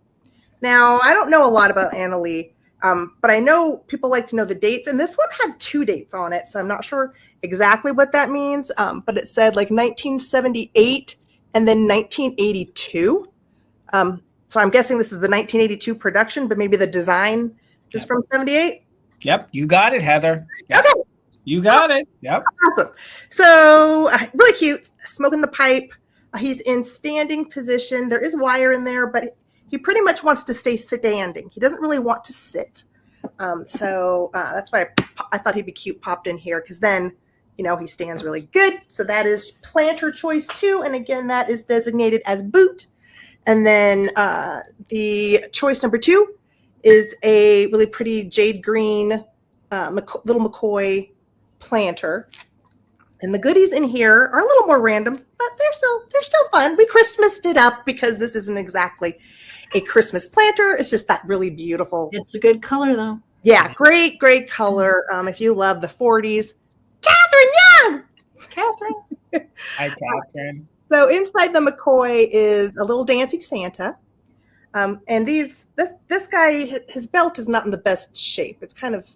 Now, I don't know a lot about Anna Lee, but I know people like to know the dates, and this one had 2 dates on it, so I'm not sure exactly what that means, but it said like 1978 and then 1982. So I'm guessing this is the 1982 production, but maybe the design is from 78. Yep, you got it, Heather. Yep. Okay. You got it. Yep. Awesome. So really cute, smoking the pipe. He's in standing position. There is wire in there, but he pretty much wants to stay standing. He doesn't really want to sit. So that's why I thought he'd be cute popped in here, because then he stands really good. So that is planter choice 2. And again, that is designated as boot. And then the choice number 2 is a really pretty jade green little McCoy planter. And the goodies in here are a little more random, but they're still fun. We Christmased it up because this isn't exactly a Christmas planter. It's just that really beautiful. It's a good color though. Yeah, great color. If you love the 40s. Catherine Young! Catherine. Hi, Catherine. So inside the McCoy is a little dancing Santa. And this guy, his belt is not in the best shape. It's kind of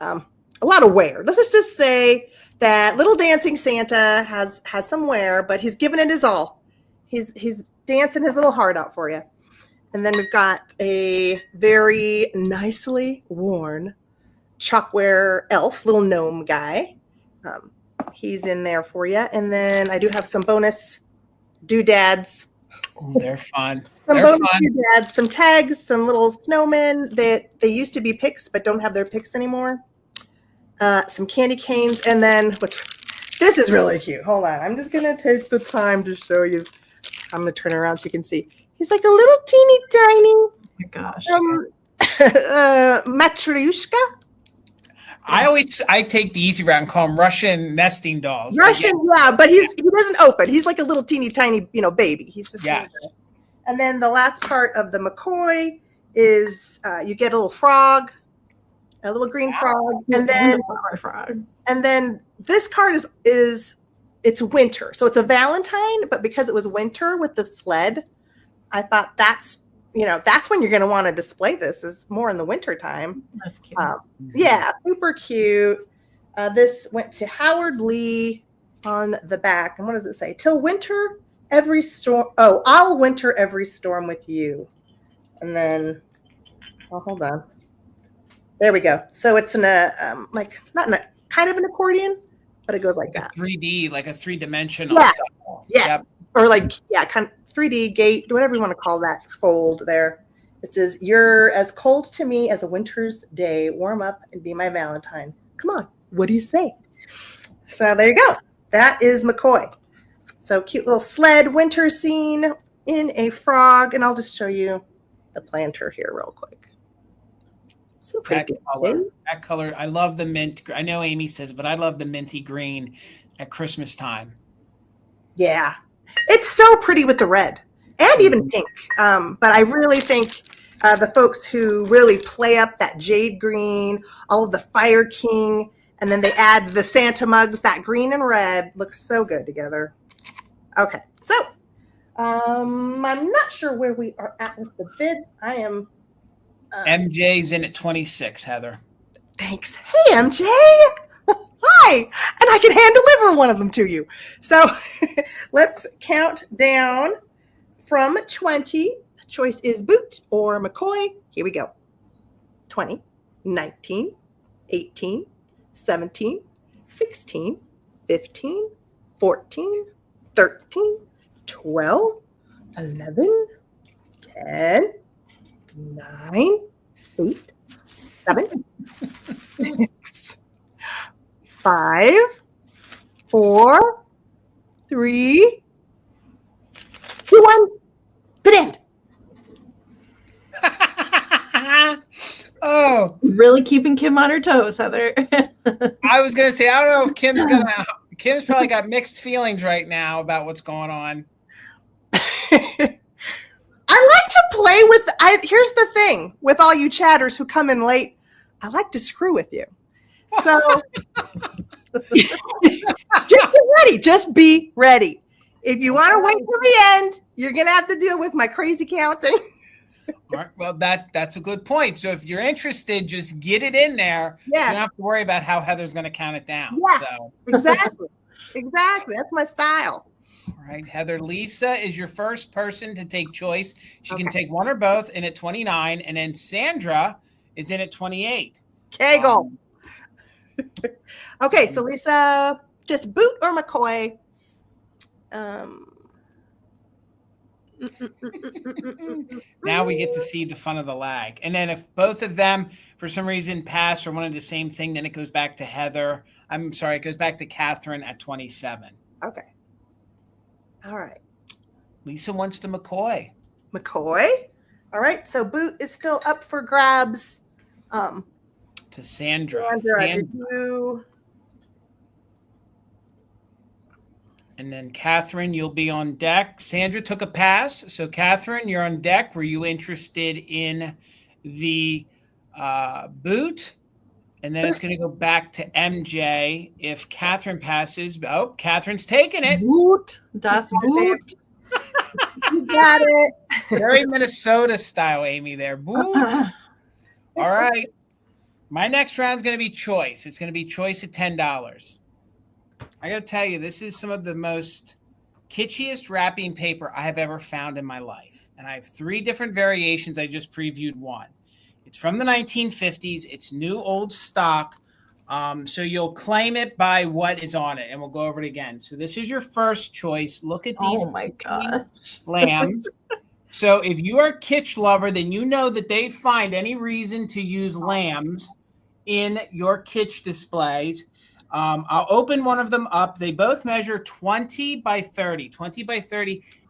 a lot of wear. Let's just say that little dancing Santa has some wear, but he's giving it his all. He's dancing his little heart out for you. And then we've got a very nicely worn chalkware elf, little gnome guy. He's in there for you. And then I do have some bonus doodads. Oh, they're fun. Doodads, some tags, some little snowmen that they used to be picks but don't have their picks anymore. Some candy canes, and then this is really cute. Hold on, I'm just gonna take the time to show you. I'm gonna turn around so you can see. He's like a little teeny tiny. Oh my gosh. Matryoshka. I take the easy route and call them Russian nesting dolls. But he doesn't open. He's like a little teeny tiny, baby. He's just And then the last part of the McCoy is you get a little frog, a little green frog, and then this card is it's winter, so it's a Valentine, but because it was winter with the sled, I thought that's when you're going to want to display this is more in the winter time. That's cute. Yeah, super cute. This went to Howard Lee on the back. And what does it say? Till winter, every storm. Oh, I'll winter every storm with you. And then, hold on. There we go. So it's in a, not in a, kind of an accordion, but it goes like that. 3D, like a 3-dimensional style. Yes. Yep. Or kind of 3D gate, whatever you want to call that fold there. It says, you're as cold to me as a winter's day. Warm up and be my Valentine. Come on. What do you say? So there you go. That is McCoy. So cute little sled winter scene in a frog. And I'll just show you the planter here real quick. Some pretty that color. I love the mint. I know Amie says it, but I love the minty green at Christmas time. Yeah. It's so pretty with the red and even pink. But I really think the folks who really play up that jade green, all of the Fire King, and then they add the Santa mugs, that green and red looks so good together. Okay, so I'm not sure where we are at with the bids. I am. MJ's in at 26, Heather. Thanks. Hey, MJ. Hi. And I can hand deliver one of them to you. So let's count down from 20. The choice is boot or McCoy. Here we go. 20, 19, 18, 17, 16, 15, 14, 13, 12, 11, 10, 9, 8, 7, 6, 5, 4, 3, 2, 1. Good end. Oh, really keeping Kim on her toes, Heather. I was gonna say, I don't know if Kim's probably got mixed feelings right now about what's going on. I like to play with. Here's the thing with all you chatters who come in late. I like to screw with you. So just be ready. Just be ready. If you want to wait till the end, you're gonna have to deal with my crazy counting. All right. Well, that's a good point. So if you're interested, just get it in there. Yeah. You don't have to worry about how Heather's going to count it down. Yeah. So. Exactly. That's my style. All right, Heather. Lisa is your first person to take choice. She can take one or both in at 29, and then Sandra is in at 28. Kegel. Okay, so Lisa, just boot or McCoy? Now we get to see the fun of the lag. And then if both of them, for some reason, pass or wanted the same thing, then it goes back to Heather. I'm sorry, it goes back to Catherine at 27. Okay. All right. Lisa wants the McCoy. McCoy. All right. So boot is still up for grabs. To Sandra. Did you... And then Catherine, you'll be on deck. Sandra took a pass. So Catherine, you're on deck. Were you interested in the boot? And then it's going to go back to MJ. If Catherine passes, oh, Catherine's taking it. Boot. Das Boot. You got it. Very Minnesota style, Amie, there. Boot. All right. My next round is going to be choice. It's going to be choice at $10. I got to tell you, this is some of the most kitschiest wrapping paper I have ever found in my life. And I have 3 different variations. I just previewed one. It's from the 1950s. It's new old stock. So you'll claim it by what is on it. And we'll go over it again. So this is your first choice. Look at these lambs. So if you are a kitsch lover, then you know that they find any reason to use lambs in your kitsch displays. I'll open one of them up. They both measure 20 by 30.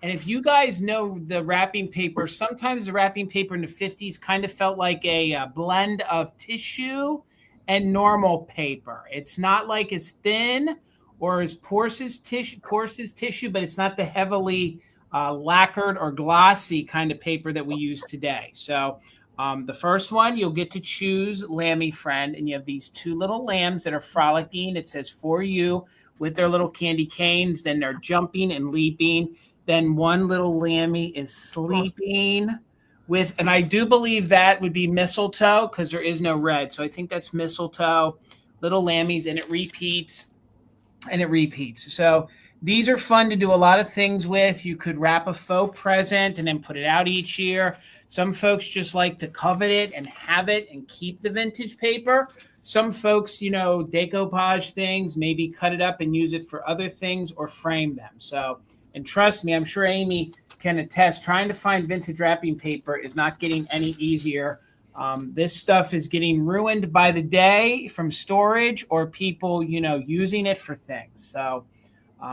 And if you guys know the wrapping paper, sometimes the wrapping paper in the 50s kind of felt like a blend of tissue and normal paper. It's not like as thin or as coarse as tissue, but it's not the heavily lacquered or glossy kind of paper that we use today. So the first one, you'll get to choose Lammy Friend, and you have these 2 little lambs that are frolicking. It says for you with their little candy canes. Then they're jumping and leaping. Then one little lammy is sleeping with, and I do believe that would be mistletoe because there is no red. So I think that's mistletoe, little lammies, and it repeats and it repeats. So these are fun to do a lot of things with. You could wrap a faux present and then put it out each year. Some folks just like to covet it and have it and keep the vintage paper. Some folks, decoupage things, maybe cut it up and use it for other things or frame them. So, and trust me, I'm sure Amie can attest, trying to find vintage wrapping paper is not getting any easier. This stuff is getting ruined by the day from storage or people, using it for things. So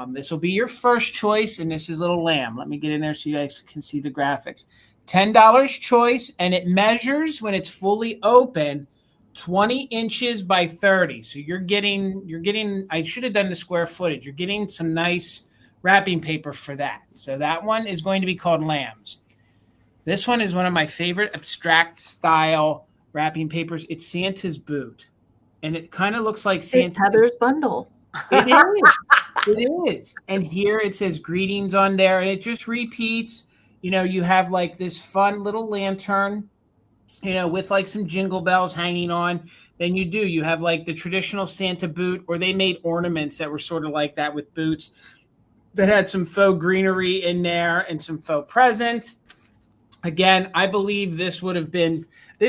this will be your first choice, and this is little lamb. Let me get in there so you guys can see the graphics. $10 choice, and it measures when it's fully open 20 inches by 30. So you're getting, I should have done the square footage. You're getting some nice wrapping paper for that. So that one is going to be called Lambs. This one is one of my favorite abstract style wrapping papers. It's Santa's boot. And it kind of looks like Santa. It's Heather's bundle. It is. It is. And here it says greetings on there, and it just repeats. You have like this fun little lantern, with like some jingle bells hanging on. Then you have like the traditional Santa boot, or they made ornaments that were sort of like that with boots that had some faux greenery in there and some faux presents. Again, I believe this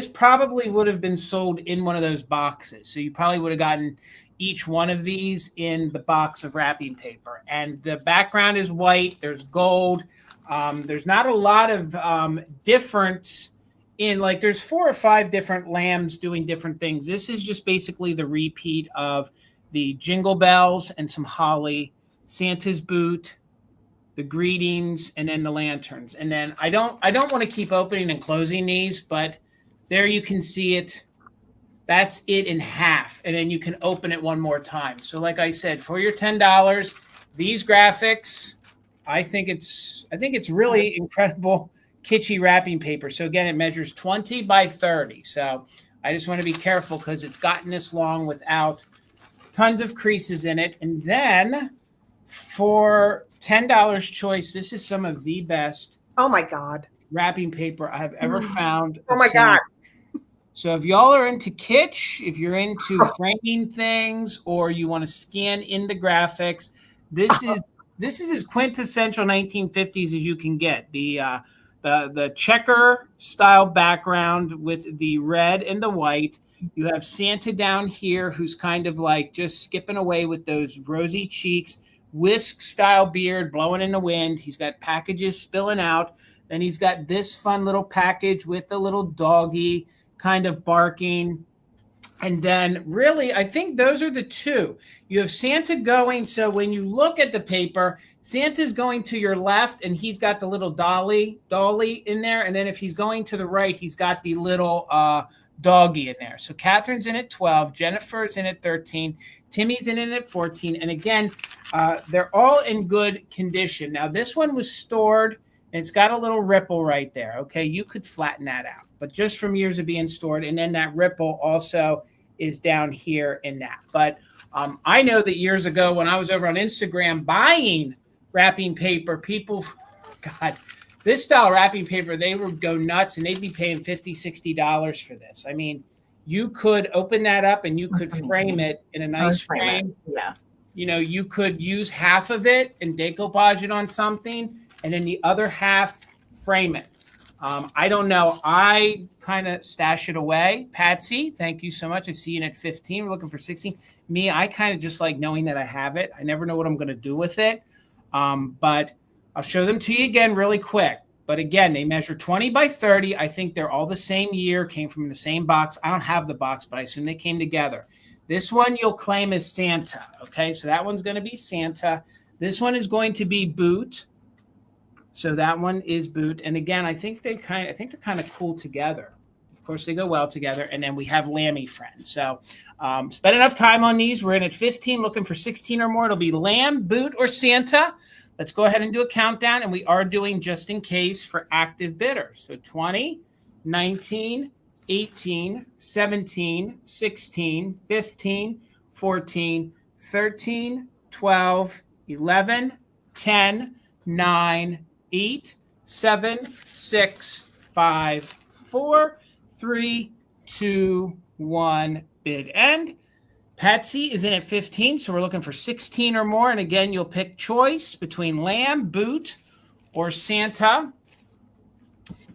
probably would have been sold in one of those boxes. So you probably would have gotten each one of these in the box of wrapping paper. And the background is white. There's gold. There's not a lot of difference in, like, there's 4 or 5 different lambs doing different things. This is just basically the repeat of the jingle bells and some holly, Santa's boot, the greetings, and then the lanterns. And then I don't want to keep opening and closing these, but there you can see it. That's it in half. And then you can open it one more time. So like I said, for your $10, these graphics, I think it's really incredible kitschy wrapping paper. So again, it measures 20 by 30. So I just want to be careful because it's gotten this long without tons of creases in it. And then for $10 choice, this is some of the best. Oh my God. Wrapping paper I have ever found. Oh my God. So if y'all are into kitsch, if you're into framing things, or you want to scan in the graphics, this is as quintessential 1950s as you can get. The checker style background with the red and the white. You have Santa down here who's kind of like just skipping away with those rosy cheeks whisk style beard blowing in the wind. He's got packages spilling out. Then he's got this fun little package with the little doggy kind of barking. And then really, I think those are the two. You have Santa going. So when you look at the paper, Santa's going to your left and he's got the little dolly in there. And then if he's going to the right, he's got the little doggy in there. So Catherine's in at 12, Jennifer's in at 13, Timmy's in at 14. And again, they're all in good condition. Now this one was stored and it's got a little ripple right there. Okay, you could flatten that out, but just from years of being stored. And then that ripple also is down here in that. But I know that years ago when I was over on Instagram buying wrapping paper, people, God, this style wrapping paper, they would go nuts and they'd be paying $50, $60 for this. I mean, you could open that up and you could frame it in a nice frame. Yeah. You know, you could use half of it and decoupage it on something and then the other half frame it. I don't know. I kind of stash it away. Patsy, thank you so much. I see you at 15. We're looking for 16. Me, I kind of just like knowing that I have it. I never know what I'm going to do with it. But I'll show them to you again really quick. But again, they measure 20 by 30. I think they're all the same year, came from the same box. I don't have the box, but I assume they came together. This one you'll claim is Santa. Okay, so that one's going to be Santa. This one is going to be Boot. So that one is Boot. And again, I think they're kind of cool together. Of course, they go well together. And then we have Lammy Friend. So spend enough time on these. We're in at 15, looking for 16 or more. It'll be Lamb, Boot, or Santa. Let's go ahead and do a countdown. And we are doing just in case for active bidders. So 20, 19, 18, 17, 16, 15, 14, 13, 12, 11, 10, 9, 8, 7, 6, 5, 4, 3, 2, 1. Bid end. Patsy is in at 15, so we're looking for 16 or more. And again, you'll pick choice between Lamb, Boot, or Santa.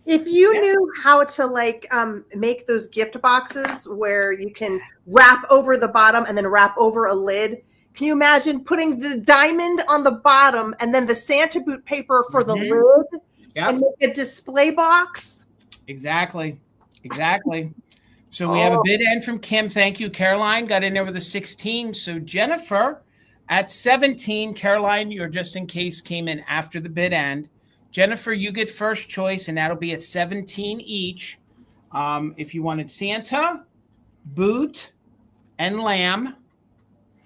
If you knew how to like make those gift boxes where you can wrap over the bottom and then wrap over a lid, can you imagine putting the diamond on the bottom and then the Santa boot paper for the lid and make a display box? Exactly. So we have a bid end from Kim. Thank you. Caroline got in there with a 16. So Jennifer at 17. Caroline, you're just in case came in after the bid end. Jennifer, you get first choice, and that'll be at 17 each. If you wanted Santa, Boot, and Lamb.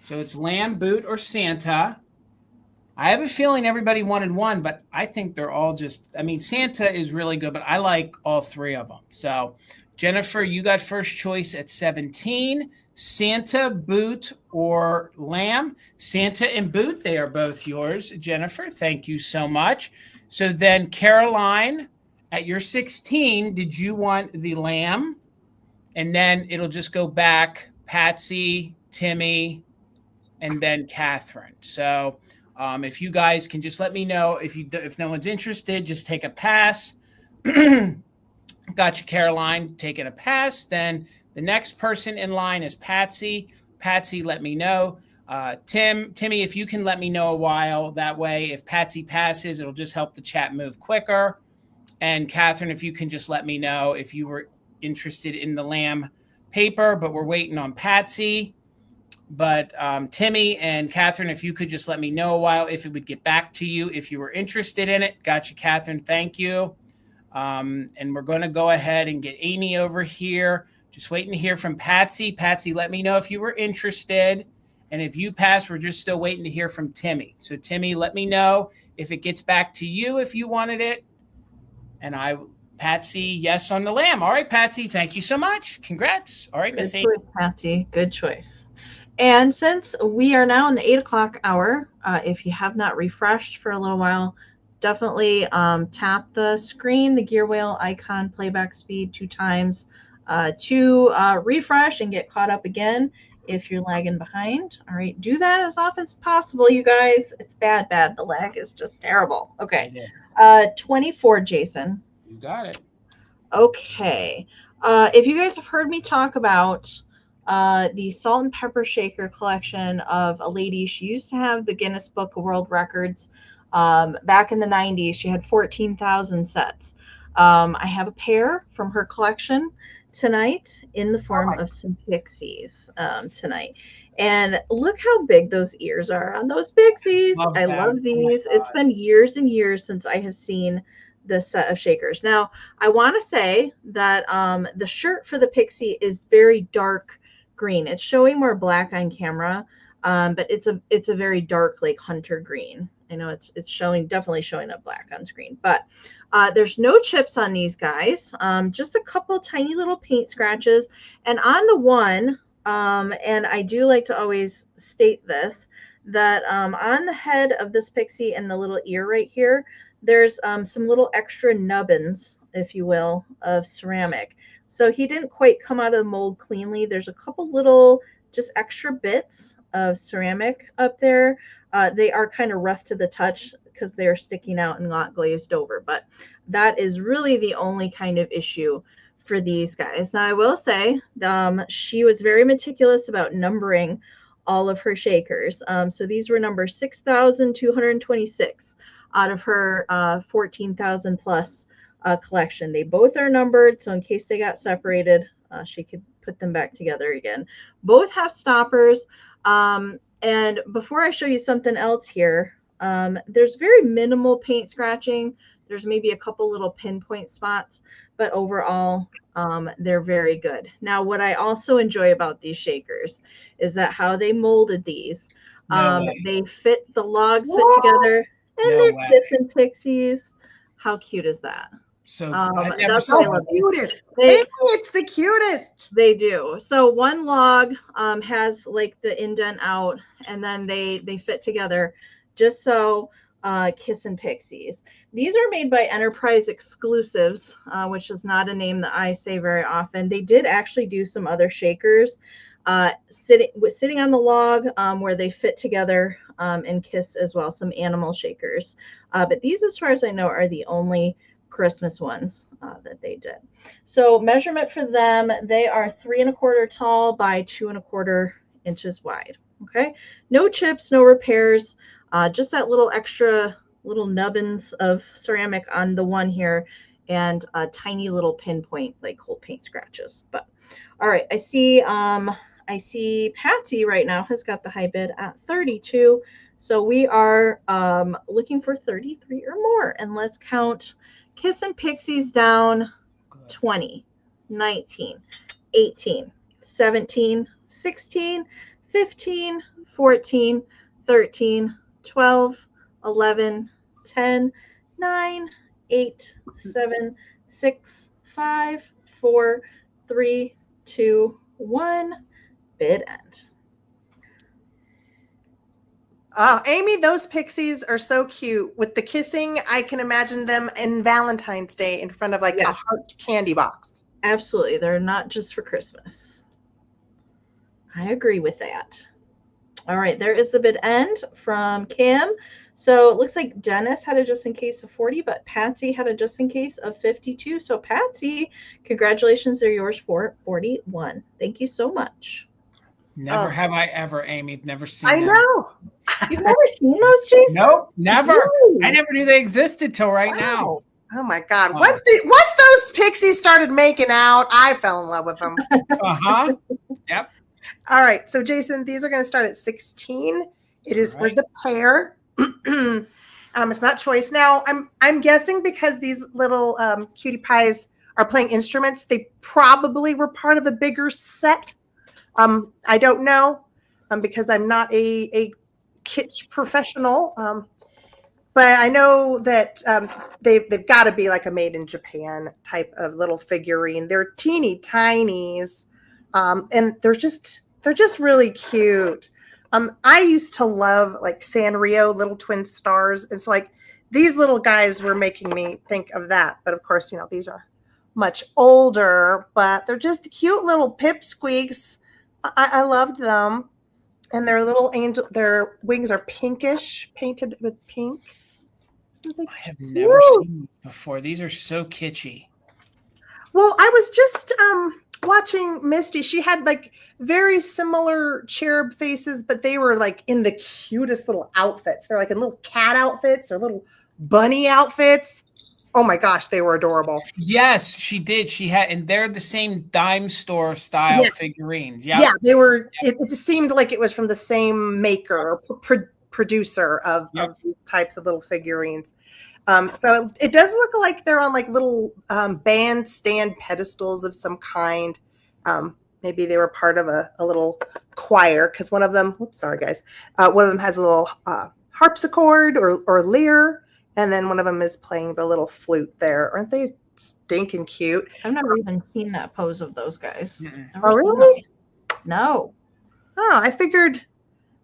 So it's Lamb, Boot, or Santa. I have a feeling everybody wanted one, but I think they're all just, I mean, Santa is really good, but I like all three of them. So Jennifer, you got first choice at 17. Santa, Boot, or Lamb. Santa and Boot, they are both yours. Jennifer, thank you so much. So then Caroline, at your 16, did you want the Lamb? And then it'll just go back Patsy, Timmy, and then Catherine. So if you guys can just let me know if no one's interested, just take a pass. Got you, Caroline, taking a pass. Then the next person in line is Patsy. Patsy, let me know. Timmy, if you can let me know a while, that way if Patsy passes, it'll just help the chat move quicker. And Catherine, if you can just let me know if you were interested in the Lamb paper, but we're waiting on Patsy. But Timmy and Catherine, if you could just let me know a while if it would get back to you if you were interested in it. Gotcha, Catherine. Thank you. And we're going to go ahead and get Amie over here. Just waiting to hear from Patsy. Patsy, let me know if you were interested. And if you pass, we're just still waiting to hear from Timmy. So Timmy, let me know if it gets back to you if you wanted it. And Patsy, yes on the Lamb. All right, Patsy, thank you so much. Congrats. All right, Miss Amie. Good choice, Patsy. Good choice. And since we are now in the 8 o'clock hour, if you have not refreshed for a little while, definitely tap the screen, the gear wheel icon, playback speed 2 times to refresh and get caught up again if you're lagging behind. All right, do that as often as possible, you guys. It's bad. The lag is just terrible. Okay, 24, Jason. You got it. Okay. If you guys have heard me talk about the salt and pepper shaker collection of a lady. She used to have the Guinness Book of World Records. Back in the 90s, she had 14,000 sets. I have a pair from her collection tonight in the form of some pixies tonight. And look how big those ears are on those pixies. I love these. It's been years and years since I have seen this set of shakers. Now, I want to say that the shirt for the pixie is very dark green. It's showing more black on camera, but it's a very dark, like hunter green. I know it's definitely showing up black on screen, but there's no chips on these guys. Just a couple tiny little paint scratches. And on the one, and I do like to always state this, that on the head of this pixie and the little ear right here, there's some little extra nubbins, if you will, of ceramic. So he didn't quite come out of the mold cleanly. There's a couple little just extra bits of ceramic up there. They are kind of rough to the touch because they're sticking out and not glazed over. But that is really the only kind of issue for these guys. Now, I will say she was very meticulous about numbering all of her shakers. So these were number 6,226 out of her 14,000 plus collection. They both are numbered, so in case they got separated, she could put them back together again. Both have stoppers. And before I show you something else here, there's very minimal paint scratching. There's maybe a couple little pinpoint spots, but overall, they're very good. Now, what I also enjoy about these shakers is that how they molded these. They fit, the logs fit together, and they're kissing pixies. How cute is that? So that's what I love. Cutest. It's the cutest. They do. So one log has like the indent out, and then they fit together just so kissing pixies. These are made by Enterprise Exclusives, which is not a name that I say very often. They did actually do some other shakers sitting on the log where they fit together and kiss as well, some animal shakers. But these, as far as I know, are the only Christmas ones that they did. So measurement for them, they are 3 1/4 tall by 2 1/4 inches wide. Okay, no chips, no repairs, just that little extra little nubbins of ceramic on the one here, and a tiny little pinpoint like cold paint scratches. But all right, I see Patsy right now has got the high bid at 32. So we are looking for 33 or more, and let's count Kissing Pixies down. 20, 19, 18, 17, 16, 15, 14, 13, 12, 11, 10, 9, 8, 7, 6, 5, 4, 3, 2, 1. Bid end. Amie, those pixies are so cute. With the kissing, I can imagine them in Valentine's Day in front of a heart candy box. Absolutely. They're not just for Christmas. I agree with that. All right. There is the bid end from Kim. So it looks like Dennis had a just in case of 40, but Patsy had a just in case of 52. So Patsy, congratulations. They're yours for 41. Thank you so much. Never have I ever, Amie. Never seen I them. know. You've never seen those, Jason? Nope, never. Really? I never knew they existed till right now. Oh my God. Once those pixies started making out, I fell in love with them. Uh-huh. Yep. All right. So Jason, these are going to start at 16. It is for the pair. It's not choice. Now I'm guessing because these little cutie pies are playing instruments, they probably were part of a bigger set. I don't know because I'm not a kitsch professional. But I know that they've got to be like a made in Japan type of little figurine. They're teeny tinies, and they're just really cute. I used to love like Sanrio little twin stars, and so like these little guys were making me think of that. But of course, these are much older, but they're just cute little pipsqueaks. I loved them. And their little angel, their wings are pinkish, painted with pink. I have never seen these before. These are so kitschy. Well, I was just watching Misty, she had like very similar cherub faces, but they were like in the cutest little outfits. They're like in little cat outfits or little bunny outfits. Oh my gosh, they were adorable. Yes, she did. She had, and they're the same dime store style figurines. Yep. Yeah, they were. It just seemed like it was from the same maker or producer of these types of little figurines. So it does look like they're on like little bandstand pedestals of some kind. Maybe they were part of a little choir, because one of them, oops, sorry guys, one of them has a little harpsichord or lyre, and then one of them is playing the little flute there. Aren't they stinking cute? I've never even seen that pose of those guys. Oh, really? No. Oh, I figured.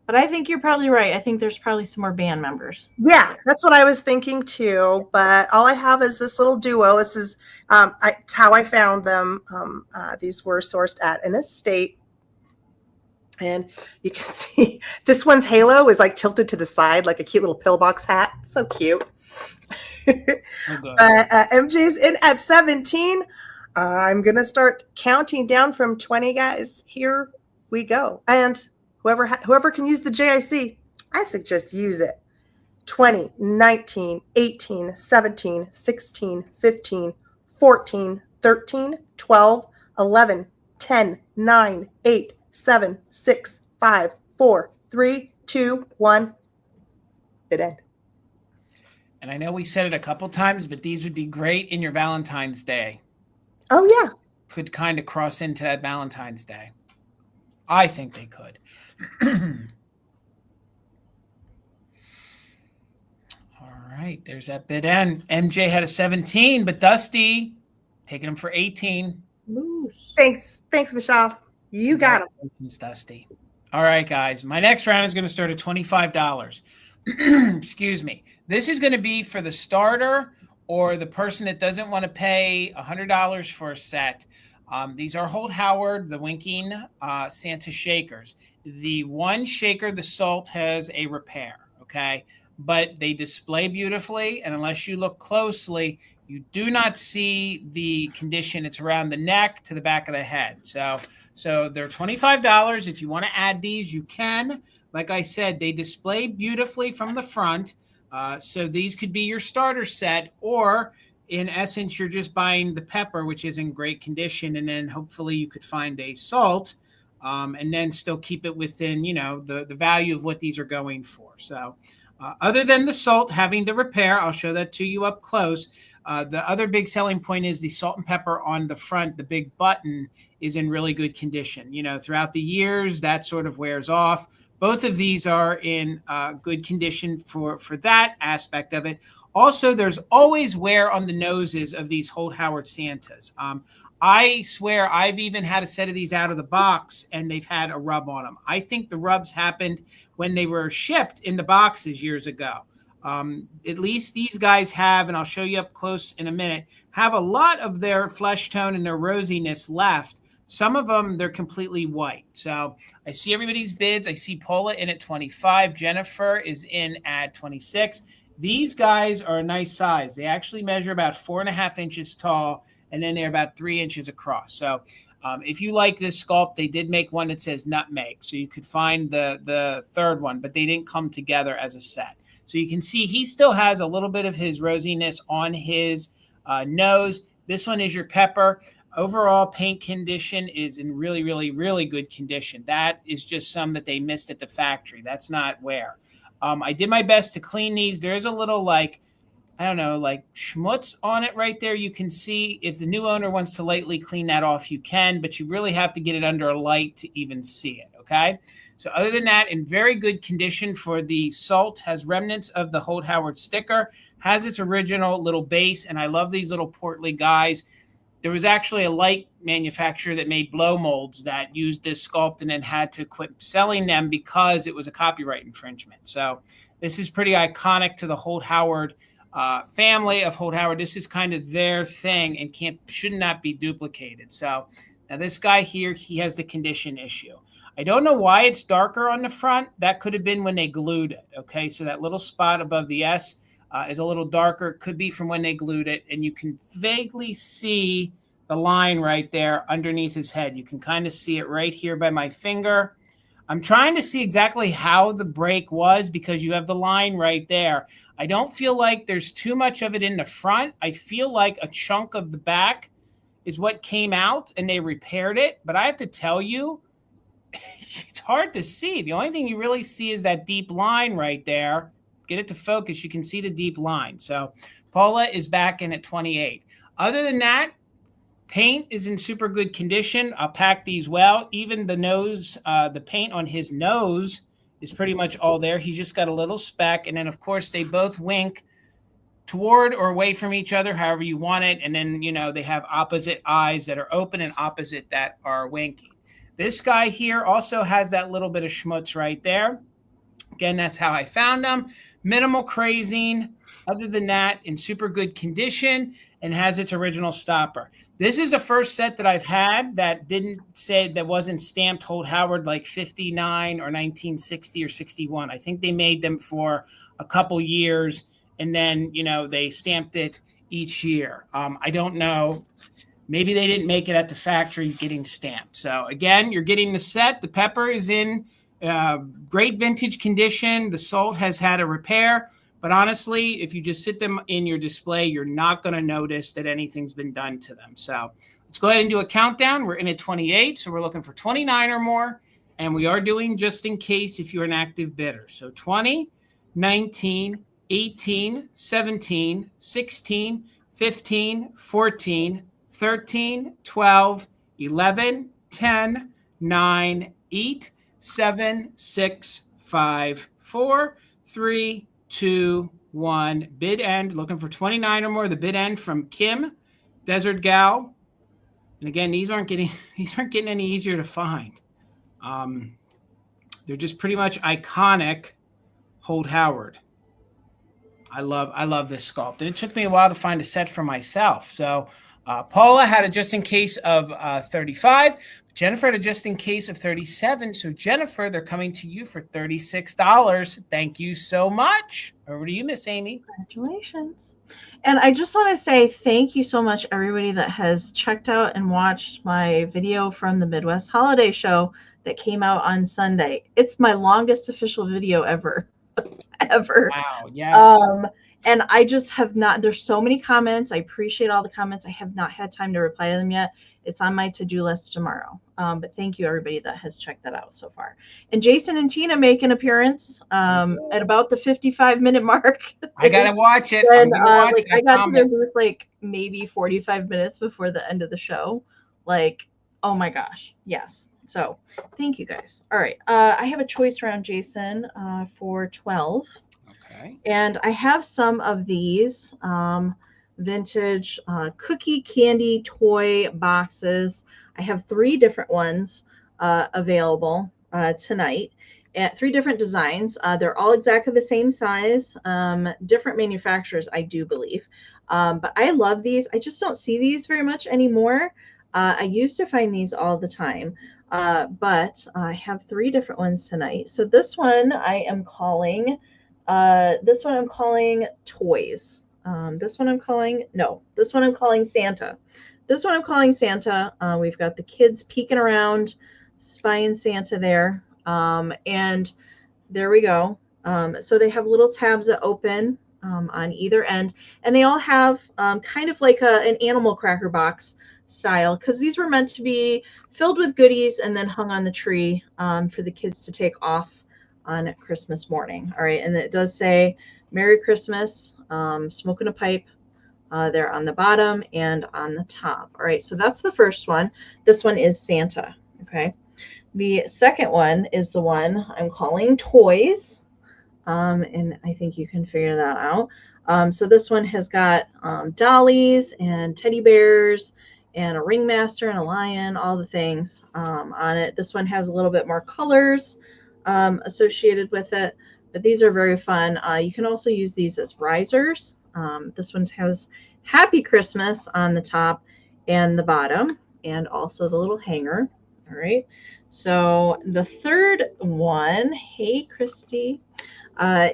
But I think you're probably right. I think there's probably some more band members. Yeah, that's what I was thinking too. But all I have is this little duo. This is it's how I found them. These were sourced at an estate. And you can see this one's halo is like tilted to the side like a cute little pillbox hat. So cute. MJ's in at 17. I'm going to start counting down from 20, guys. Here we go. And whoever can use the JIC, I suggest use it. 20, 19, 18, 17, 16, 15, 14, 13, 12, 11, 10, 9, 8, 7, 6, 5, 4, 3, 2, 1. It end. And I know we said it a couple times, but these would be great in your Valentine's Day. Oh, yeah. Could kind of cross into that Valentine's Day. I think they could. All right, there's that bid end. MJ had a 17, but Dusty taking him for 18. Thanks, Michelle. You got him. Dusty. All right, guys. My next round is going to start at $25. Excuse me. This is going to be for the starter or the person that doesn't want to pay $100 for a set. These are Holt Howard, the winking Santa shakers. The one shaker, the salt, has a repair, okay? But they display beautifully, and unless you look closely, you do not see the condition. It's around the neck to the back of the head. So they're $25. If you want to add these, you can. Like I said, they display beautifully from the front. So these could be your starter set, or in essence, you're just buying the pepper, which is in great condition, and then hopefully you could find a salt, and then still keep it within, the value of what these are going for. So other than the salt having the repair, I'll show that to you up close. The other big selling point is the salt and pepper on the front. The big button is in really good condition. Throughout the years, that sort of wears off. Both of these are in good condition for that aspect of it. Also, there's always wear on the noses of these Holt Howard Santas. I swear I've even had a set of these out of the box and they've had a rub on them. I think the rubs happened when they were shipped in the boxes years ago. At least these guys have, and I'll show you up close in a minute, have a lot of their flesh tone and their rosiness left. Some of them, they're completely white. So I see everybody's bids. I see Paula in at 25. Jennifer is in at 26. These guys are a nice size. They actually measure about 4.5 inches tall, and then they're about 3 inches across. So if you like this sculpt, they did make one that says nutmeg. So you could find the third one, but they didn't come together as a set. So you can see he still has a little bit of his rosiness on his nose. This one is your pepper. Overall paint condition is in really, really, really good condition. That is just some that they missed at the factory. That's not wear. I did my best to clean these. There's a little schmutz on it right there. You can see if the new owner wants to lightly clean that off, you can, but you really have to get it under a light to even see it, okay? So other than that, in very good condition for the salt, has remnants of the Holt Howard sticker, has its original little base, and I love these little portly guys. There was actually a light manufacturer that made blow molds that used this sculpt and then had to quit selling them because it was a copyright infringement. So this is pretty iconic to the Holt Howard family of Holt Howard. This is kind of their thing and should not be duplicated. So now this guy here, he has the condition issue. I don't know why it's darker on the front. That could have been when they glued it. Okay, so that little spot above the S is a little darker. It could be from when they glued it, and you can vaguely see the line right there underneath his head. You can kind of see it right here by my finger. I'm trying to see exactly how the break was because you have the line right there. I don't feel like there's too much of it in the front. I feel like a chunk of the back is what came out and they repaired it. But I have to tell you, it's hard to see. The only thing you really see is that deep line right there. Get it to focus. You can see the deep line. So Paula is back in at 28. Other than that, paint is in super good condition. I'll pack these well. Even the nose, the paint on his nose is pretty much all there. He's just got a little speck. And then, of course, they both wink toward or away from each other, however you want it. And then, you know, they have opposite eyes that are open and opposite that are winking. This guy here also has that little bit of schmutz right there. Again, that's how I found them. Minimal crazing. Other than that, in super good condition and has its original stopper. This is the first set that I've had that didn't say that wasn't stamped Holt Howard like 59 or 1960 or 61. I think they made them for a couple years and then, you know, they stamped it each year. I don't know. Maybe they didn't make it at the factory getting stamped. So again, you're getting the set. The pepper is in great vintage condition. The salt has had a repair. But honestly, if you just sit them in your display, you're not going to notice that anything's been done to them. So let's go ahead and do a countdown. We're in at 28, so we're looking for 29 or more. And we are doing just in case if you're an active bidder. So 20, 19, 18, 17, 16, 15, 14, 13, 12, 11, 10, 9, 8, 7, 6, 5, 4, 3, 2, 1. Bid end. Looking for 29 or more. The bid end from Kim, Desert Gal. And again, these aren't getting any easier to find. They're just pretty much iconic Holt Howard. I love this sculpt. And it took me a while to find a set for myself. So Paula had a just in case of 35. Jennifer had a just in case of 37. So Jennifer, they're coming to you for $36. Thank you so much. Over to you, Miss Amie. Congratulations. And I just want to say thank you so much, everybody that has checked out and watched my video from the Midwest Holiday Show that came out on Sunday. It's my longest official video ever. Wow, yes. And I just have not, there's so many comments. I appreciate all the comments. I have not had time to reply to them yet. It's on my to-do list tomorrow. But thank you, everybody that has checked that out so far. And Jason and Tina make an appearance at about the 55-minute mark. I got to watch it. And, I got to their booth like maybe 45 minutes before the end of the show. Like, oh my gosh. Yes. So thank you guys. All right. I have a choice around Jason for 12. Okay. And I have some of these vintage cookie candy toy boxes. I have 3 different ones available tonight at 3 different designs. They're all exactly the same size, different manufacturers, I do believe. But I love these. I just don't see these very much anymore. I used to find these all the time. But I have 3 different ones tonight. So this one I am calling toys. This one I'm calling Santa. This one I'm calling Santa. We've got the kids peeking around, spying Santa there. And there we go. So they have little tabs that open on either end. And they all have kind of like an animal cracker box style, because these were meant to be filled with goodies and then hung on the tree for the kids to take off on Christmas morning. All right. And it does say Merry Christmas, smoking a pipe there on the bottom and on the top. All right. So that's the first one. This one is Santa. Okay. The second one is the one I'm calling Toys. And I think you can figure that out. So this one has got dollies and teddy bears and a ringmaster and a lion, all the things on it. This one has a little bit more colors associated with it, but these are very fun. You can also use these as risers. This one has Happy Christmas on the top and the bottom, and also the little hanger. All right. So the third one, hey, Christy,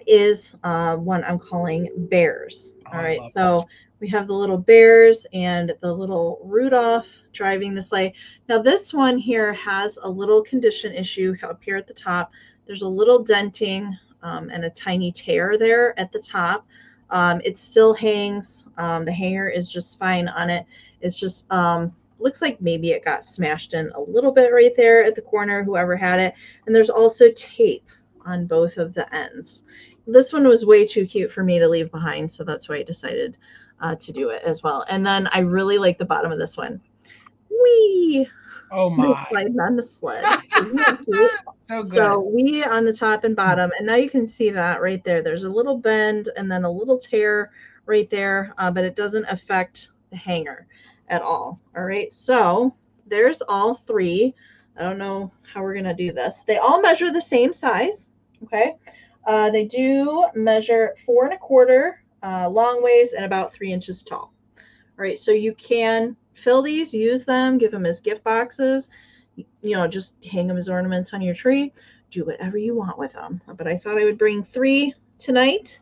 is one I'm calling Bears. All right. So We have the little bears and the little Rudolph driving the sleigh. Now this one here has a little condition issue up here at the top. There's a little denting and a tiny tear there at the top. It still hangs. The hanger is just fine on it. It's just looks like maybe it got smashed in a little bit right there at the corner, whoever had it. And there's also tape on both of the ends. This one was way too cute for me to leave behind, so that's why I decided to do it as well. And then I really like the bottom of this one. Whee! Oh my! Sliding on the sled. So good. So we on the top and bottom, and now you can see that right there. There's a little bend and then a little tear right there, but it doesn't affect the hanger at all. All right, so there's all three. I don't know how we're gonna do this. They all measure the same size. Okay, they do measure 4 1/4 long ways and about 3 inches tall. All right, so you can fill these, use them, give them as gift boxes, you know, just hang them as ornaments on your tree, do whatever you want with them. But I thought I would bring 3 tonight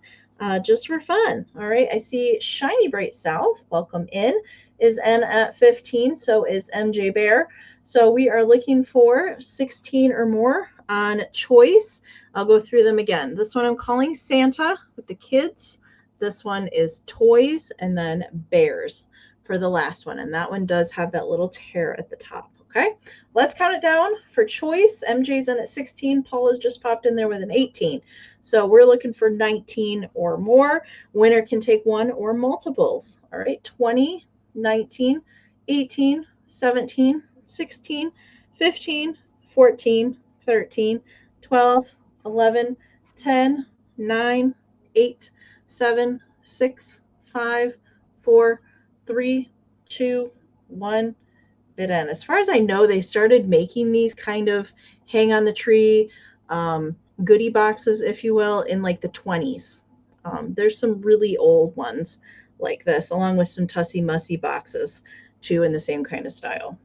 just for fun. All right, I see Shiny Bright South, welcome in, is N at 15, so is MJ Bear. So we are looking for 16 or more on choice. I'll go through them again. This one I'm calling Santa with the kids. This one is toys, and then bears for the last one. And that one does have that little tear at the top. Okay, let's count it down for choice. MJ's in at 16. Paula's just popped in there with an 18. So we're looking for 19 or more. Winner can take one or multiples. All right, 20, 19, 18, 17, 16, 15, 14, 13, 12, 11, 10, 9, 8, 7, 6, 5, 4, 3, 2, 1. Bid end. As far as I know, they started making these kind of hang on the tree goodie boxes, if you will, in like the 20s. There's some really old ones like this, along with some Tussy Mussy boxes too in the same kind of style.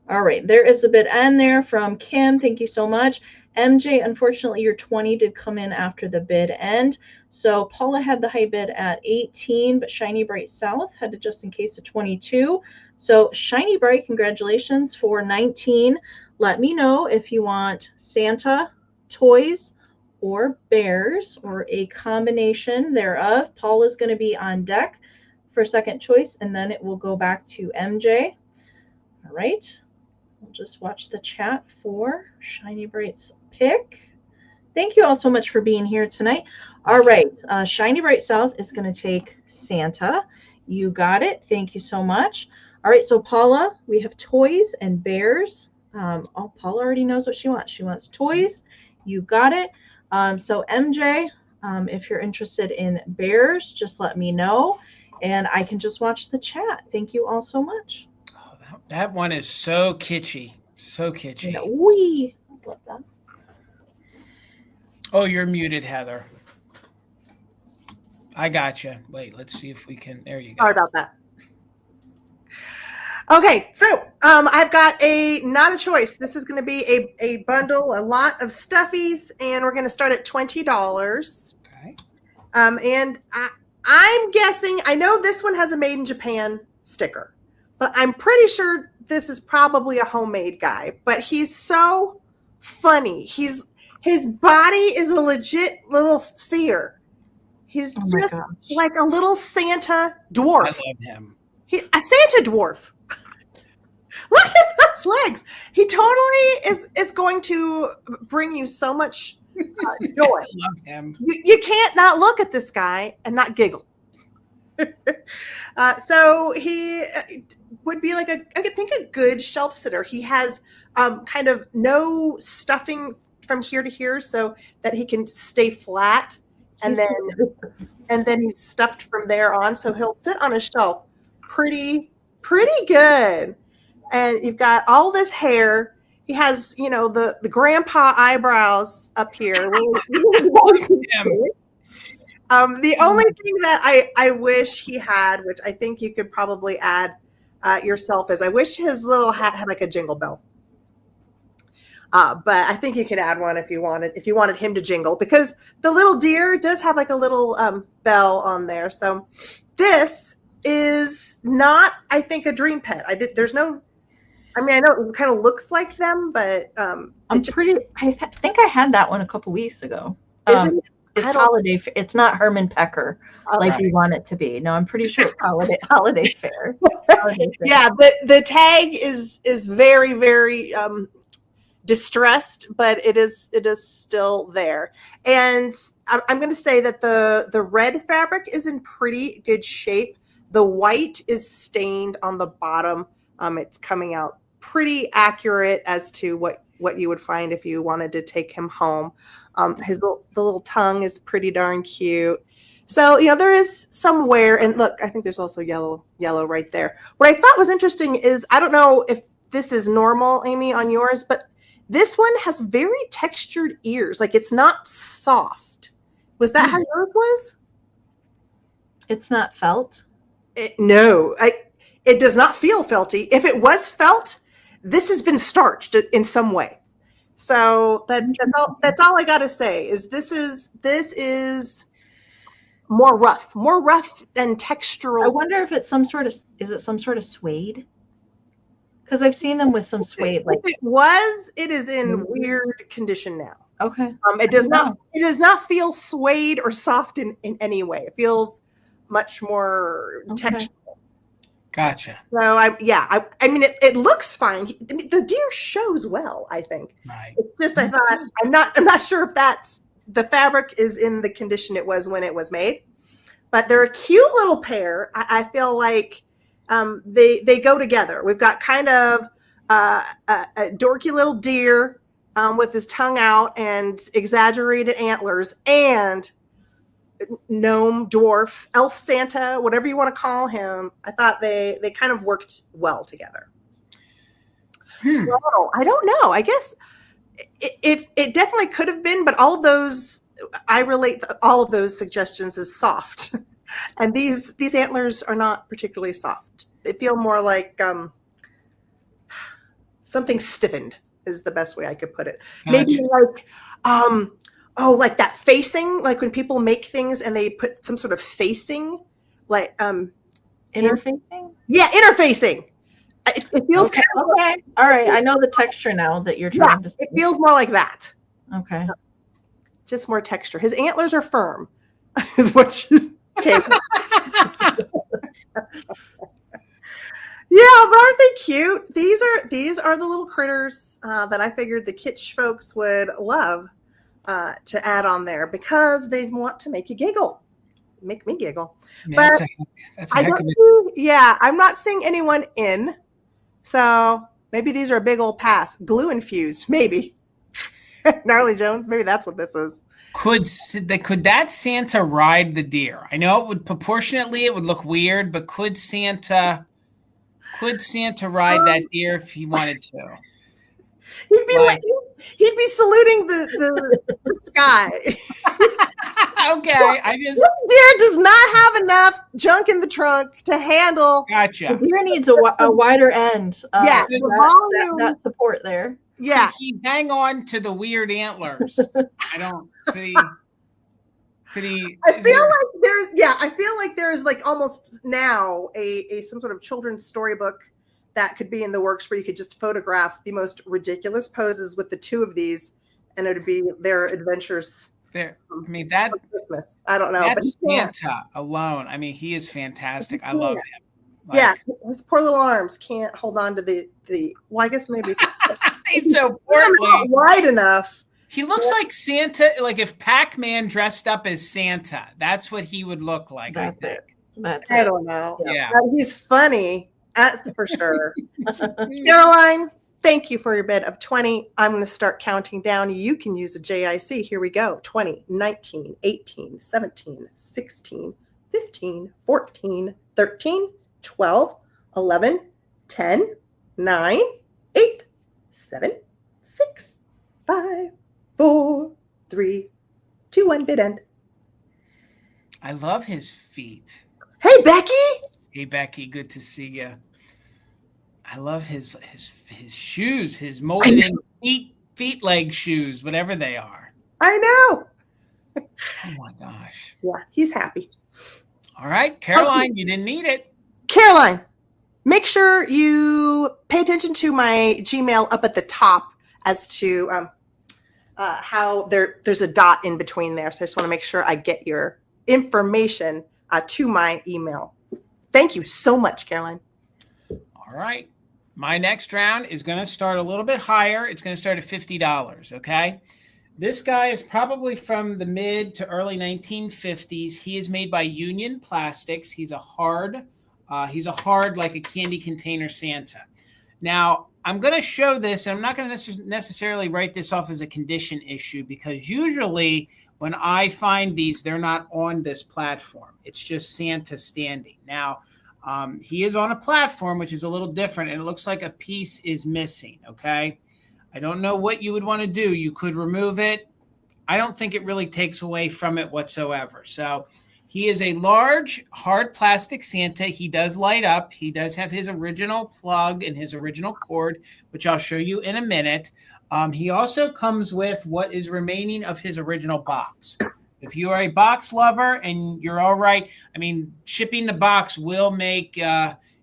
All right, there is a bid end there from Kim. Thank you so much. MJ, unfortunately, your 20 did come in after the bid end. So Paula had the high bid at 18, but Shiny Bright South had to just in case of 22. So Shiny Bright, congratulations for 19. Let me know if you want Santa, toys, or bears, or a combination thereof. Paula's going to be on deck for second choice, and then it will go back to MJ. All right. We'll just watch the chat for Shiny Bright's pick. Thank you all so much for being here tonight. All right, Shiny Bright South is going to take Santa. You got it. Thank you so much. All right, so Paula, we have toys and bears. Oh, Paula already knows what she wants. She wants toys. You got it. So MJ, if you're interested in bears, just let me know, and I can just watch the chat. Thank you all so much. That one is so kitschy. So kitschy. Yeah, wee. I love that. Oh, you're muted, Heather. I got you. Wait, let's see if we can. There you go. Sorry about that. Okay, so I've got not a choice. This is going to be a bundle, a lot of stuffies, and we're going to start at $20. Okay. And I'm guessing, I know this one has a Made in Japan sticker, but I'm pretty sure this is probably a homemade guy. But he's so funny. His body is a legit little sphere. He's just like a little Santa dwarf. I love him. A Santa dwarf. Look at those legs. He totally is going to bring you so much joy. I love him. You can't not look at this guy and not giggle. So he would be like I think a good shelf sitter. He has kind of no stuffing from here to here so that he can stay flat, and then he's stuffed from there on. So he'll sit on a shelf pretty good. And you've got all this hair. He has, the grandpa eyebrows up here. The only thing that I wish he had, which I think you could probably add yourself, is I wish his little hat had like a jingle bell. But I think you could add one if you wanted him to jingle, because the little deer does have like a little bell on there. So this is not, I think, a dream pet. I know it kind of looks like them, but I think I had that one a couple weeks ago. It's holiday. It's not Herman Pecker like we want it to be. No, I'm pretty sure it's holiday fair. Yeah, the tag is very, very distressed, but it is still there. And I'm going to say that the red fabric is in pretty good shape. The white is stained on the bottom. It's coming out pretty accurate as to what you would find if you wanted to take him home. The little tongue is pretty darn cute. So, there is some wear, and look, I think there's also yellow right there. What I thought was interesting is, I don't know if this is normal, Amie, on yours, but this one has very textured ears. Like, it's not soft. Was that how yours was? It's not felt? No, it does not feel felty. If it was felt, this has been starched in some way. So that's all I got to say is this is more rough than textural. I wonder if it's some sort of suede? Because I've seen them with some suede. It is in weird condition now. Okay. It does not feel suede or soft in any way. It feels much more textural. Gotcha. So I mean, it looks fine. The deer shows well, I think. Right. It's just, I thought, I'm not sure if that's the fabric is in the condition it was when it was made, but they're a cute little pair. I feel like they go together. We've got kind of a dorky little deer with his tongue out and exaggerated antlers, and gnome, dwarf, elf Santa, whatever you want to call him. I thought they kind of worked well together. So, I don't know. I guess it definitely could have been, but all of those, I relate all of those suggestions as soft. And these antlers are not particularly soft. They feel more like something stiffened is the best way I could put it. Gotcha. Maybe like like that facing, like when people make things and they put some sort of facing, like interfacing. Interfacing. It feels okay. Okay. All right. I know the texture now that you're trying to. It feels more like that. Okay. Just more texture. His antlers are firm, is what she's. Okay. Yeah, but aren't they cute? These are the little critters that I figured the kitsch folks would love to add on there because they want to make you giggle. Make me giggle. Yeah, but I'm not seeing anyone in. So maybe these are a big old pass. Glue infused, maybe. Gnarly Jones, maybe that's what this is. Could that Santa ride the deer? I know it would proportionately, it would look weird, but could Santa ride that deer if he wanted to? He'd be saluting the sky. Okay, this deer does not have enough junk in the trunk to handle. Gotcha. The deer needs a wider end. That support there. Yeah, he hang on to the weird antlers. I don't see. I feel like there's like almost now a some sort of children's storybook that could be in the works where you could just photograph the most ridiculous poses with the two of these, and it would be their adventures. There, I mean that. Christmas. I don't know. That's Santa alone. I mean, he is fantastic. I love him. His poor little arms can't hold on to the. Well, I guess maybe he's so not wide enough. He looks like Santa. Like if Pac-Man dressed up as Santa, that's what he would look like. I think. I don't know. Yeah, he's funny. That's for sure. Caroline, thank you for your bid of 20. I'm going to start counting down. You can use a JIC. Here we go. 20, 19, 18, 17, 16, 15, 14, 13, 12, 11, 10, 9, 8, 7, 6, 5, 4, 3, 2, 1. Bid end. I love his feet. Hey, Becky. Hey, Becky. Good to see you. I love his shoes, his molded feet feet leg shoes, whatever they are. I know. Oh my gosh. Yeah, he's happy. All right, Caroline, you didn't need it. Caroline, make sure you pay attention to my Gmail up at the top as to how there's a dot in between there. So I just want to make sure I get your information to my email. Thank you so much, Caroline. All right. My next round is going to start a little bit higher. It's going to start at $50, okay? This guy is probably from the mid to early 1950s. He is made by Union Plastics. He's a hard like a candy container Santa. Now, I'm going to show this, and I'm not going to necessarily write this off as a condition issue, because usually when I find these, they're not on this platform. It's just Santa standing. Now, he is on a platform, which is a little different, and it looks like a piece is missing, okay? I don't know what you would want to do. You could remove it. I don't think it really takes away from it whatsoever. So he is a large, hard plastic Santa. He does light up. He does have his original plug and his original cord, which I'll show you in a minute. He also comes with what is remaining of his original box. If you are a box lover and you're all right, I mean, shipping the box will make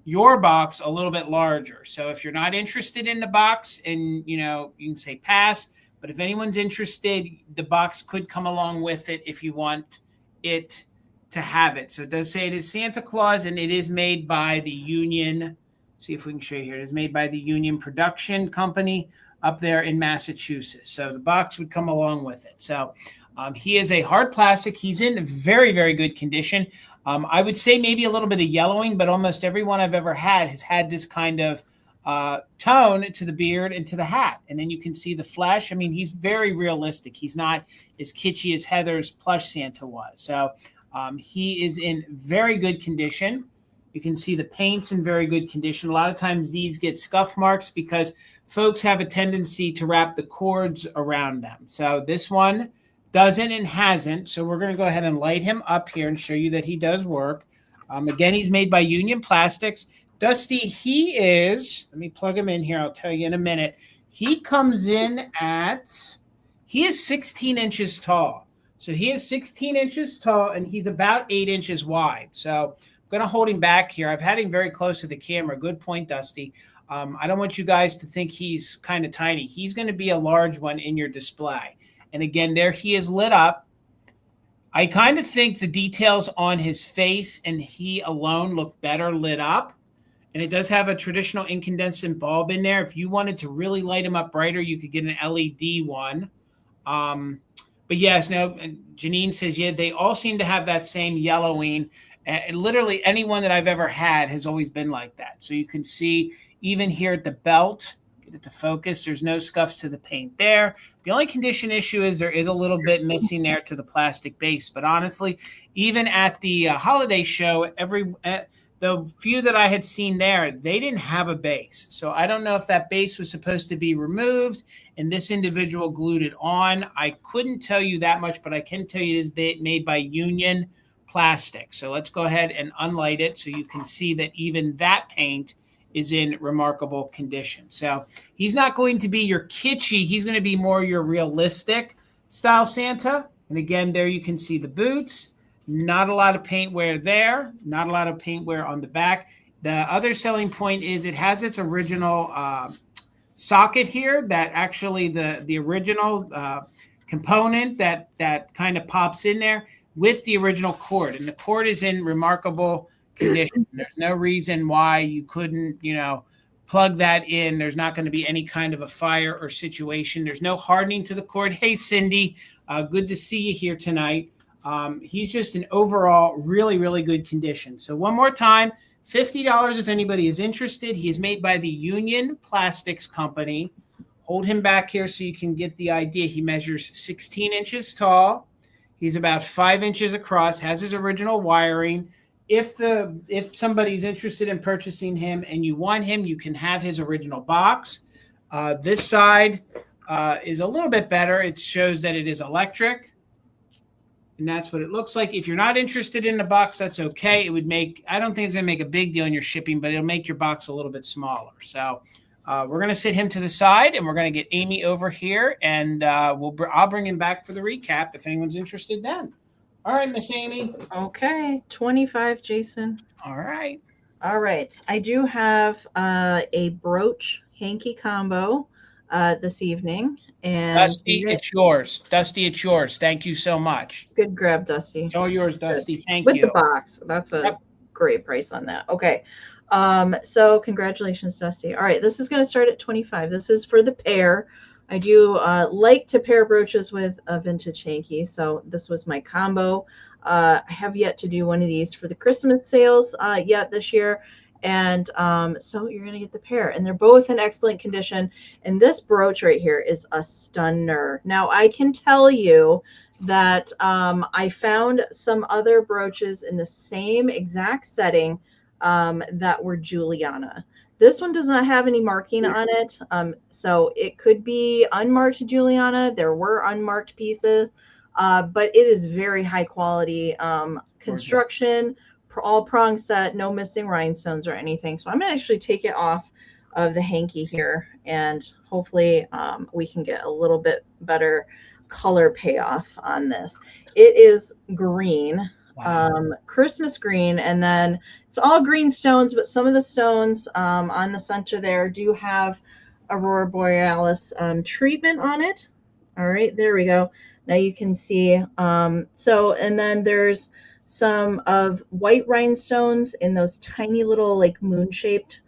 your box a little bit larger. So if you're not interested in the box, and you can say pass, but if anyone's interested, the box could come along with it if you want it to have it. So it does say it is Santa Claus, and it is made by the Union. See if we can show you here. It is made by the Union Production Company up there in Massachusetts. So the box would come along with it. So he is a hard plastic. He's in very, very good condition. I would say maybe a little bit of yellowing, but almost everyone I've ever had has had this kind of tone to the beard and to the hat. And then you can see the flesh. I mean, he's very realistic. He's not as kitschy as Heather's plush Santa was. So he is in very good condition. You can see the paint's in very good condition. A lot of times these get scuff marks because folks have a tendency to wrap the cords around them. So this one doesn't and hasn't. So we're going to go ahead and light him up here and show you that he does work. Again, he's made by Union Plastics. Dusty, he is, let me plug him in here. I'll tell you in a minute. He comes in he is 16 inches tall. So he is 16 inches tall, and he's about 8 inches wide. So I'm going to hold him back here. I've had him very close to the camera. Good point, Dusty. I don't want you guys to think he's kind of tiny. He's going to be a large one in your display. And again, there he is lit up. I kind of think the details on his face and he alone look better lit up. And it does have a traditional incandescent bulb in there. If you wanted to really light him up brighter, you could get an LED one. But yes, no, Janine says, yeah, they all seem to have that same yellowing. And literally anyone that I've ever had has always been like that. So you can see even here at the belt, get it to focus, there's no scuffs to the paint there. The only condition issue is there is a little bit missing there to the plastic base. But honestly, even at the holiday show, the few that I had seen there, they didn't have a base. So I don't know if that base was supposed to be removed and this individual glued it on. I couldn't tell you that much, but I can tell you it is made by Union Plastic. So let's go ahead and unlight it so you can see that even that paint is in remarkable condition. So he's not going to be your kitschy. He's going to be more your realistic style Santa. And again, there you can see the boots. Not a lot of paint wear there. Not a lot of paint wear on the back. The other selling point is it has its original socket here that actually the original component that kind of pops in there with the original cord. And the cord is in remarkable condition. There's no reason why you couldn't, plug that in. There's not going to be any kind of a fire or situation. There's no hardening to the cord. Hey, Cindy, good to see you here tonight. He's just in overall really, really good condition. So one more time, $50 if anybody is interested. He is made by the Union Plastics Company. Hold him back here so you can get the idea. He measures 16 inches tall. He's about 5 inches across, has his original wiring. If somebody's interested in purchasing him and you want him, you can have his original box. This side is a little bit better. It shows that it is electric. And that's what it looks like. If you're not interested in the box, that's okay. I don't think it's going to make a big deal in your shipping, but it'll make your box a little bit smaller. So We're going to sit him to the side, and we're going to get Amie over here, and I'll bring him back for the recap if anyone's interested then. All right, Miss Amie. Okay, 25, Jason. All right. All right. I do have a brooch hanky combo this evening. And Dusty, it's yours. Dusty, it's yours. Thank you so much. Good grab, Dusty. It's all yours, Dusty. Good. Thank With you. the box. That's a great price on that. Okay. So congratulations, Dusty. All right. This is going to start at 25. This is for the pair. I do like to pair brooches with a vintage hanky. So this was my combo. I have yet to do one of these for the Christmas sales yet this year. And so you're going to get the pair. And they're both in excellent condition. And this brooch right here is a stunner. Now, I can tell you that I found some other brooches in the same exact setting that were Juliana. This one does not have any marking on it. So it could be unmarked Juliana. There were unmarked pieces. But it is very high quality construction, all prong set, no missing rhinestones or anything. So I'm going to actually take it off of the hanky here, and hopefully we can get a little bit better color payoff on this. It is green, Christmas green, and then it's all green stones, but some of the stones on the center there do have Aurora Borealis treatment on it. All right, there we go. Now you can see, and then there's some of white rhinestones in those tiny little like moon-shaped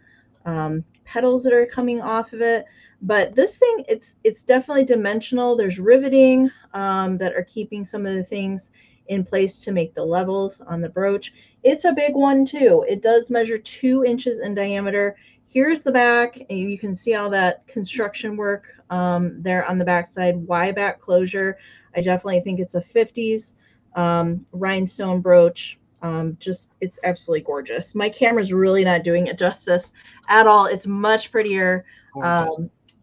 petals that are coming off of it. But this thing, it's definitely dimensional. There's riveting that are keeping some of the things in place to make the levels on the brooch. It's a big one too. It does measure 2 inches in diameter. Here's the back, and you can see all that construction work there on the back side. Y back closure. I definitely think it's a 50s rhinestone brooch. It's absolutely gorgeous. My camera's really not doing it justice at all. It's much prettier.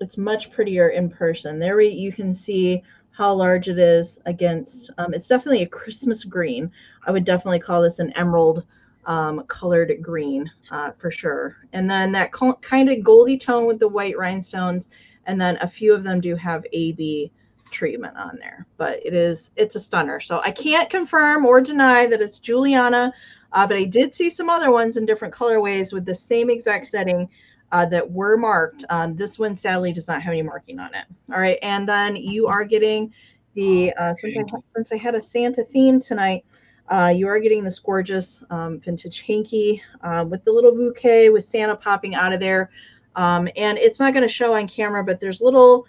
It's much prettier in person. There you can see how large it is against. It's definitely a Christmas green. I would definitely call this an emerald colored green for sure. And then that kind of goldy tone with the white rhinestones, and then a few of them do have AB treatment on there, but it's a stunner. So I can't confirm or deny that it's Juliana, but I did see some other ones in different colorways with the same exact setting that were marked. This one sadly does not have any marking on it. All right, and then you are getting the since I had a Santa theme tonight, you are getting this gorgeous vintage hanky with the little bouquet with Santa popping out of there. And it's not going to show on camera, but there's little,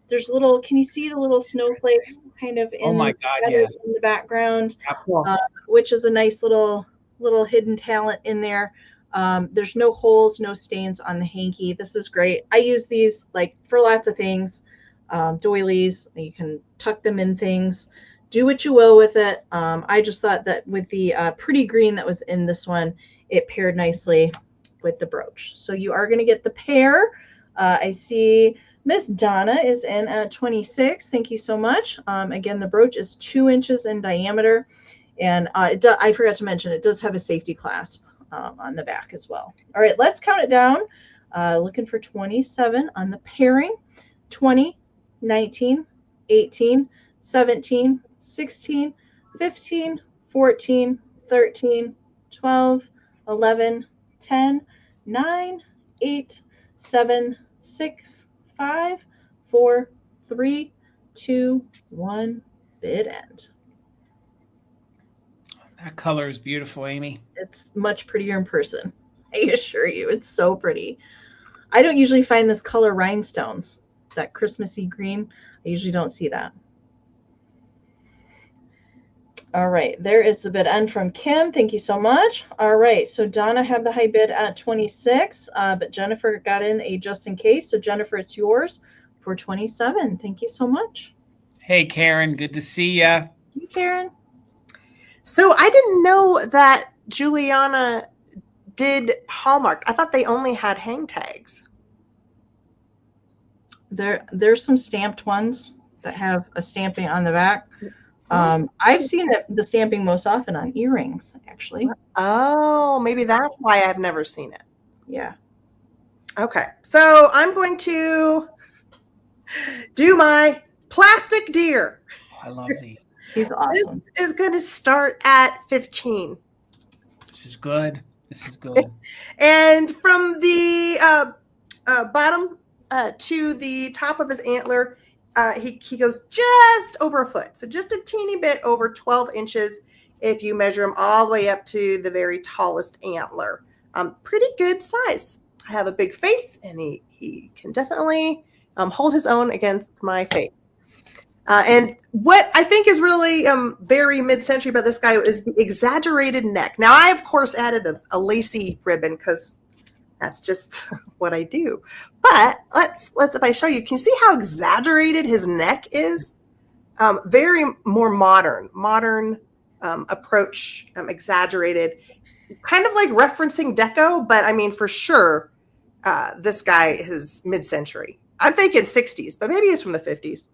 can you see the little snowflakes kind of in the background, which is a nice little hidden talent in there. There's no holes, no stains on the hanky. This is great. I use these like for lots of things, doilies. You can tuck them in things, do what you will with it. I just thought that with the pretty green that was in this one, it paired nicely with the brooch. So you are going to get the pair. I see Miss Donna is in at 26. Thank you so much. Again, the brooch is 2 inches in diameter, and I forgot to mention it does have a safety clasp on the back as well. All right, let's count it down. Looking for 27 on the pairing. 20, 19, 18, 17, 16, 15, 14, 13, 12, 11, 10, 9, 8, 7, 6, 5, 4, 3, 2, 1, bid end. That color is beautiful, Amie. It's much prettier in person. I assure you, it's so pretty. I don't usually find this color rhinestones, that Christmassy green. I usually don't see that. All right, there is the bid end from Kim. Thank you so much. All right, so Donna had the high bid at 26, but Jennifer got in a just in case. So Jennifer, it's yours for 27. Thank you so much. Hey, Karen, good to see ya. Hey, Karen. So I didn't know that Juliana did Hallmark. I thought they only had hang tags. There's some stamped ones that have a stamping on the back. I've seen the stamping most often on earrings, actually. Oh, maybe that's why I've never seen it. Yeah. Okay, so I'm going to do my plastic deer. I love these. He's awesome. This is going to start at 15. This is good. This is good. And from the bottom to the top of his antler, he goes just over a foot. So just a teeny bit over 12 inches if you measure him all the way up to the very tallest antler. Pretty good size. I have a big face, and he can definitely hold his own against my face. And what I think is really very mid-century about this guy is the exaggerated neck. Now, I, of course, added a lacy ribbon because that's just what I do. But let's if I show you, can you see how exaggerated his neck is? Very more modern approach, exaggerated, kind of like referencing deco, but I mean, for sure, this guy is mid-century. I'm thinking 60s, but maybe he's from the 50s.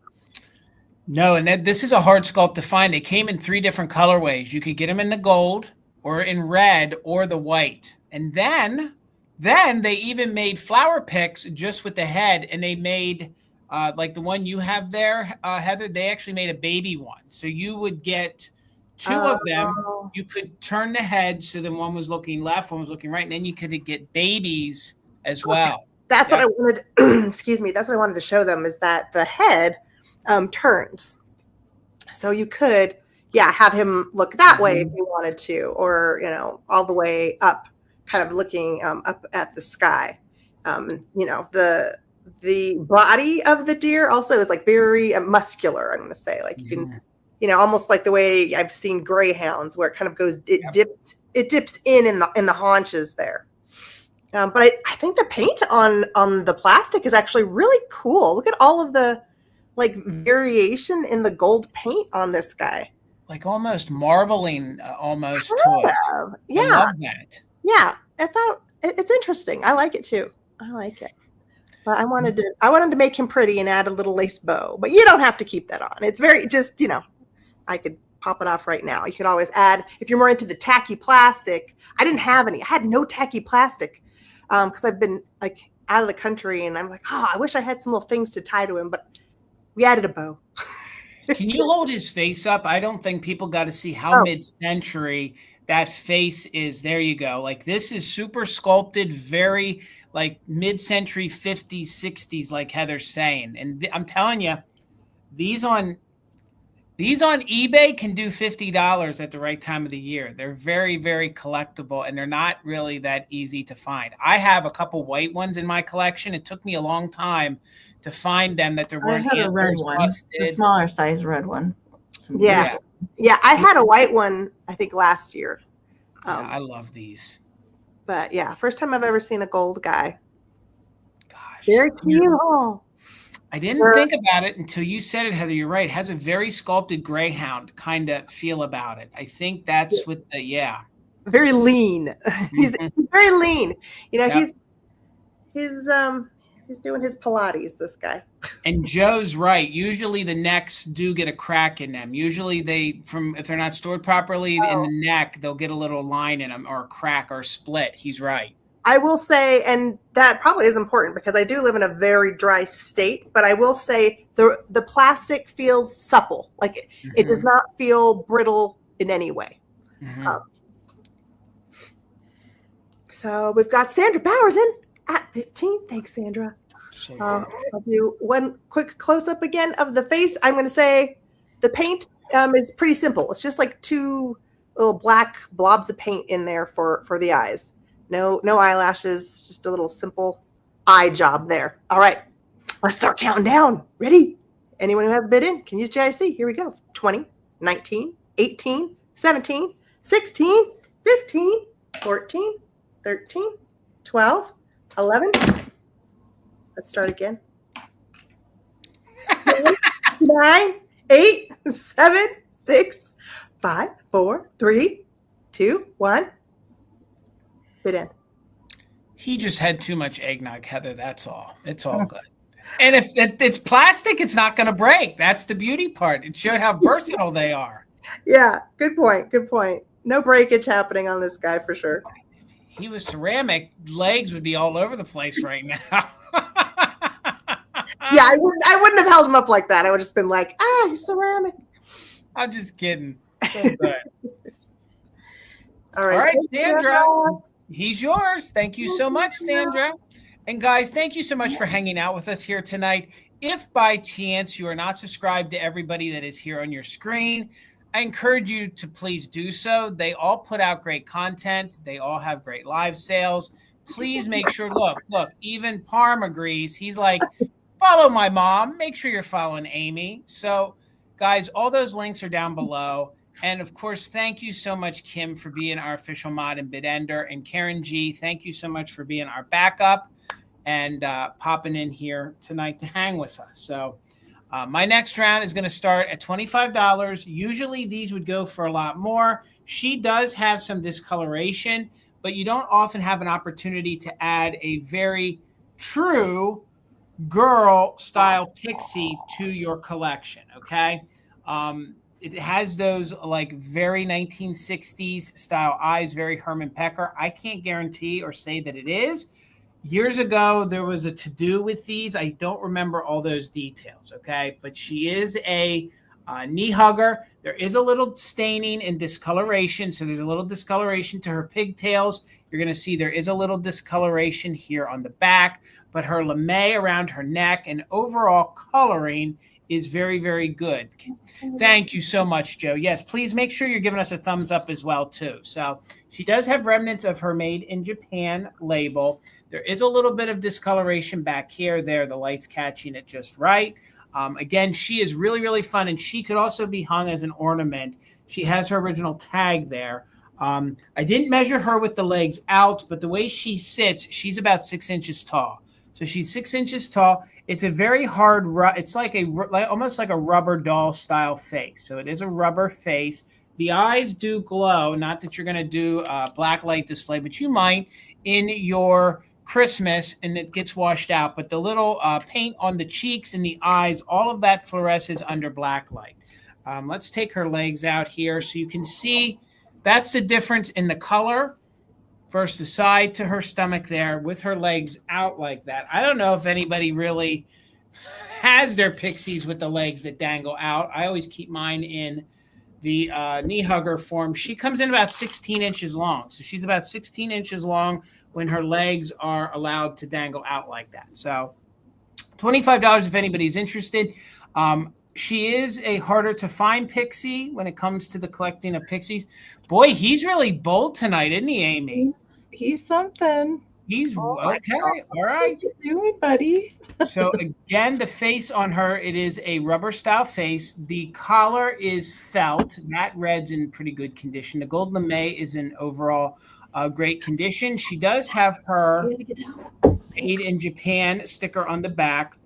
No, and this is a hard sculpt to find. They came in 3 different colorways. You could get them in the gold or in red or the white. And then they even made flower picks just with the head, and they made like the one you have there, Heather, they actually made a baby one. So you would get 2 of them. You could turn the head so then one was looking left, one was looking right, and then you could get babies as well. That's what I wanted. Excuse me. That's what I wanted to show them, is that the head turns. So you could, have him look that way if you wanted to, or, all the way up, kind of looking up at the sky. The body of the deer also is like very muscular, I'm going to say. Like you can, almost like the way I've seen greyhounds, where it kind of goes, it dips in the haunches there. But I think the paint on the plastic is actually really cool. Look at all of the variation in the gold paint on this guy. Like almost marbling almost to it. Yeah. I love that. Yeah. I thought it's interesting. I like it too. I like it. But I wanted to make him pretty and add a little lace bow. But you don't have to keep that on. It's very just, I could pop it off right now. You could always add, if you're more into the tacky plastic. I didn't have any. I had no tacky plastic because I've been out of the country, and I'm like, I wish I had some little things to tie to him, but we added a bow. Can you hold his face up? I don't think people got to see how mid-century that face is. There you go. Like, this is super sculpted, very mid-century 50s, 60s, like Heather's saying. And I'm telling you, these on eBay can do $50 at the right time of the year. They're very, very collectible, and they're not really that easy to find. I have a couple white ones in my collection. It took me a long time to find them that there weren't. I had a red one, the smaller size red one. Yeah, I had a white one, I think, last year. I love these. But yeah, first time I've ever seen a gold guy. Gosh, very cute. I didn't think about it until you said it, Heather. You're right. It has a very sculpted greyhound kind of feel about it. I think that's what very lean. He's very lean. He's doing his Pilates, this guy. And Joe's right. Usually the necks do get a crack in them. Usually if they're not stored properly in the neck, they'll get a little line in them, or a crack or split. He's right. I will say, and that probably is important because I do live in a very dry state, but I will say the plastic feels supple. Like it does not feel brittle in any way. So we've got Sandra Bowers in at 15. Thanks, Sandra. So I'll do one quick close-up again of the face. I'm going to say the paint is pretty simple. It's just like 2 little black blobs of paint in there for the eyes. No eyelashes, just a little simple eye job there. All right, let's start counting down. Ready? Anyone who has a bid in can use JIC. Here we go. 20, 19, 18, 17, 16, 15, 14, 13, 12, 11. Let's start again. 9, 8, 7, 6, 5, 4, 3, 2, 1. Bid in. He just had too much eggnog, Heather. That's all. It's all good. And if it's plastic, it's not going to break. That's the beauty part. It showed how versatile they are. Yeah, good point. Good point. No breakage happening on this guy for sure. he was ceramic, legs would be all over the place right now. Yeah, I wouldn't have held him up like that. I would have just been like, he's ceramic. I'm just kidding. So good. All right, Sandra. He's yours. Thank you so much, Sandra. And guys, thank you so much for hanging out with us here tonight. If by chance you are not subscribed to everybody that is here on your screen, I encourage you to please do so. They all put out great content. They all have great live sales. Please make sure, look, even Parm agrees. He's like, follow my mom. Make sure you're following Amie. So, guys, all those links are down below. And, of course, thank you so much, Kim, for being our official mod and bid ender. And Karen G., thank you so much for being our backup and popping in here tonight to hang with us. So my next round is going to start at $25. Usually these would go for a lot more. She does have some discoloration, but you don't often have an opportunity to add a very true girl style Pixie to your collection, okay? It has those like very 1960s style eyes, very Herman Pecker. I can't guarantee or say that it is. Years ago, there was a to-do with these. I don't remember all those details, okay? But she is a knee hugger. There is a little staining and discoloration. So there's a little discoloration to her pigtails. You're going to see there is a little discoloration here on the back. But her lame around her neck and overall coloring is very, very good. Thank you so much, Joe. Yes, please make sure you're giving us a thumbs up as well, too. So she does have remnants of her Made in Japan label. There is a little bit of discoloration back here. There, the light's catching it just right. Again, she is really, really fun, and she could also be hung as an ornament. She has her original tag there. I didn't measure her with the legs out, but the way she sits, she's about 6 inches tall. So she's 6 inches tall. It's a very hard, it's like almost like a rubber doll style face. So it is a rubber face. The eyes do glow. Not that you're going to do a black light display, but you might in your Christmas and it gets washed out. But the little paint on the cheeks and the eyes, all of that fluoresces under black light. Let's take her legs out here so you can see that's the difference in the color versus the side to her stomach there with her legs out like that. I don't know if anybody really has their Pixies with the legs that dangle out. I always keep mine in the knee hugger form. She comes in about 16 inches long. So she's about 16 inches long when her legs are allowed to dangle out like that. So $25 if anybody's interested. She is a harder to find Pixie when it comes to the collecting of Pixies. Boy, he's really bold tonight, isn't he, Amie? He's something. He's okay. All right. What you doing, buddy? So again, the face on her, it is a rubber style face. The collar is felt. That red's in pretty good condition. The gold lame is in overall great condition. She does have her Made in Japan sticker on the back.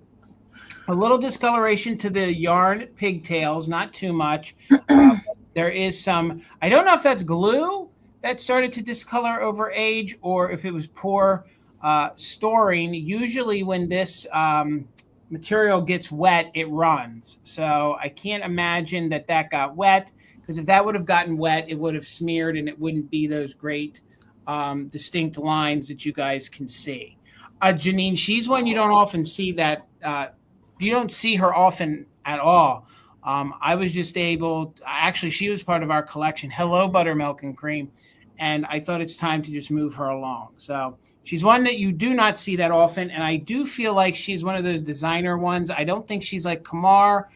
A little discoloration to the yarn pigtails, not too much. There is some, I don't know if that's glue that started to discolor over age or if it was poor storing. Usually when this material gets wet, it runs. So I can't imagine that got wet, because if that would have gotten wet, it would have smeared and it wouldn't be those great distinct lines that you guys can see. Janine, she's one you don't often see that. You don't see her often at all. I was just actually, she was part of our collection. Hello, Buttermilk and Cream. And I thought it's time to just move her along. So she's one that you do not see that often. And I do feel like she's one of those designer ones. I don't think she's like Kamar.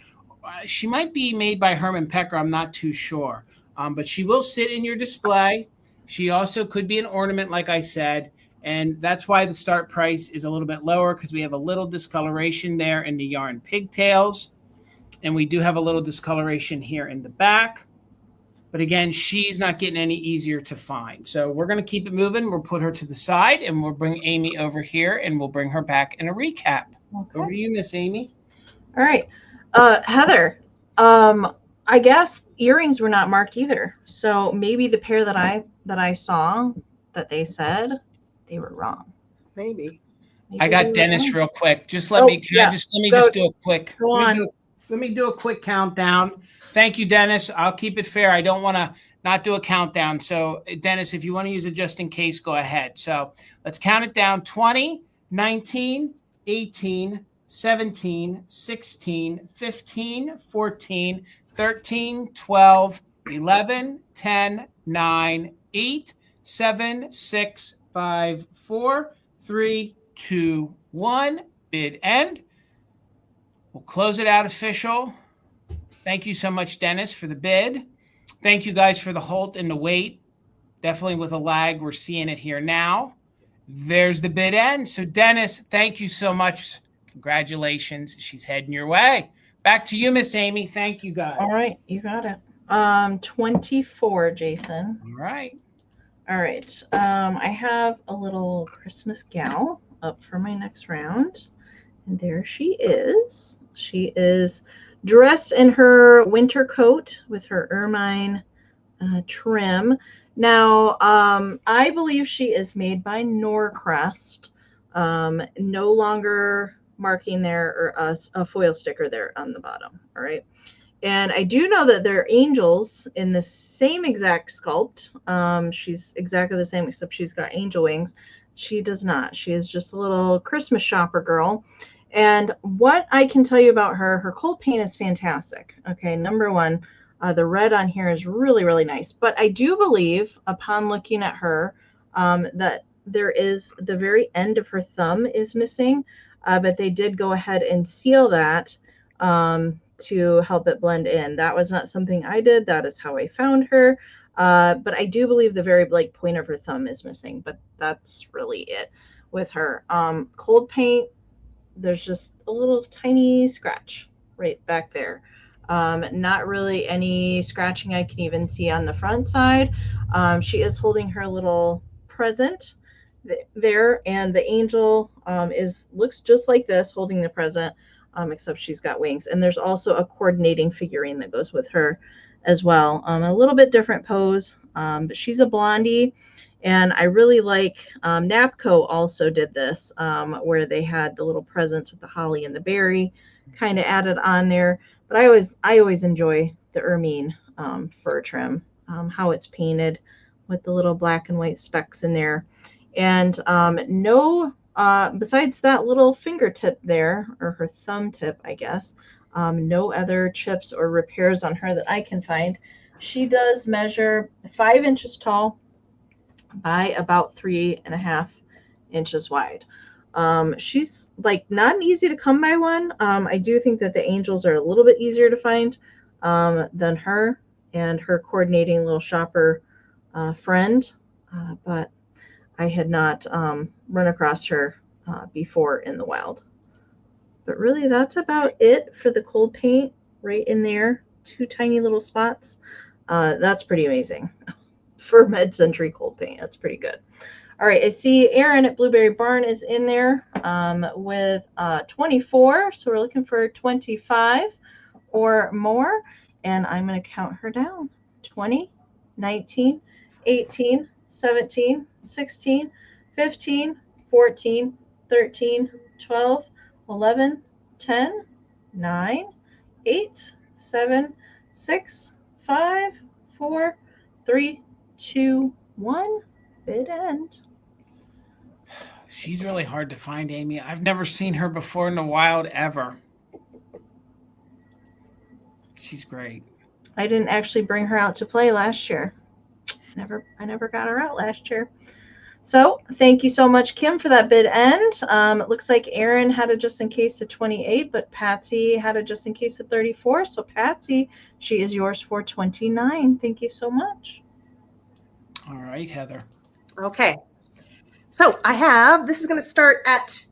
She might be made by Herman Pecker. I'm not too sure. But she will sit in your display. She also could be an ornament, like I said. And that's why the start price is a little bit lower, because we have a little discoloration there in the yarn pigtails. And we do have a little discoloration here in the back. But again, she's not getting any easier to find. So we're going to keep it moving. We'll put her to the side and we'll bring Amie over here and we'll bring her back in a recap. Okay. Over to you, Miss Amie. All right. Heather, I guess earrings were not marked either. So maybe the pair that I saw that they said, they were wrong. Maybe I got Dennis real quick. Just let me do a quick. Go on. Let me do a quick countdown. Thank you, Dennis. I'll keep it fair. I don't want to not do a countdown. So Dennis, if you want to use it just in case, go ahead. So let's count it down. 20, 19, 18, 17, 16, 15, 14, 13, 12, 11, 10, 9, 8, 7, 6, 5, 4, 3, 2, 1. Bid end. We'll close it out official. Thank you so much, Dennis, for the bid. Thank you guys for the Holt and the wait. Definitely with a lag, we're seeing it here now. There's the bid end. So Dennis, thank you so much. Congratulations. She's heading your way. Back to you, Miss Amie. Thank you, guys. All right, you got it. 24, Jason. All right. All right. I have a little Christmas gal up for my next round. And there she is. She is dressed in her winter coat with her ermine trim. Now, I believe she is made by Norcrest. No longer marking there or a foil sticker there on the bottom. All right. And I do know that there are angels in the same exact sculpt. She's exactly the same, except she's got angel wings. She does not. She is just a little Christmas shopper girl. And what I can tell you about her cold paint is fantastic. Okay, number one, the red on here is really, really nice. But I do believe, upon looking at her, that there is the very end of her thumb is missing. But they did go ahead and seal that to help it blend in. That was not something I did. That is how I found her. But I do believe the very point of her thumb is missing. But that's really it with her. Cold paint. There's just a little tiny scratch right back there. Not really any scratching I can even see on the front side. She is holding her little present there, and the angel looks just like this, holding the present, except she's got wings. And there's also a coordinating figurine that goes with her as well. A little bit different pose, but she's a blondie. And I really like Napco also did this, where they had the little presents with the holly and the berry kind of added on there. But I always enjoy the ermine fur trim, how it's painted with the little black and white specks in there. And besides that little fingertip there, or her thumb tip, I guess, no other chips or repairs on her that I can find. She does measure 5 inches tall by about 3.5 inches wide. She's like not an easy to come by one. I do think that the angels are a little bit easier to find than her and her coordinating little shopper friend, but I had not run across her before in the wild. But really, that's about it for the cold paint right in there. 2 tiny little spots. That's pretty amazing. For mid-century cold paint. That's pretty good. All right, I see Aaron at Blueberry Barn is in there with 24. So we're looking for 25 or more. And I'm going to count her down. 20, 19, 18, 17, 16, 15, 14, 13, 12, 11, 10, 9, 8, 7, 6, 5, 4, 3, 2, 1. Bid end. She's really hard to find, Amie. I've never seen her before in the wild ever. She's great. I didn't actually bring her out to play last year. I never got her out last year. So thank you so much, Kim, for that bid end. It looks like Aaron had a just in case of 28, but Patsy had a just in case of 34. So Patsy, she is yours for 29. Thank you so much. All right, Heather. Okay. So this is going to start at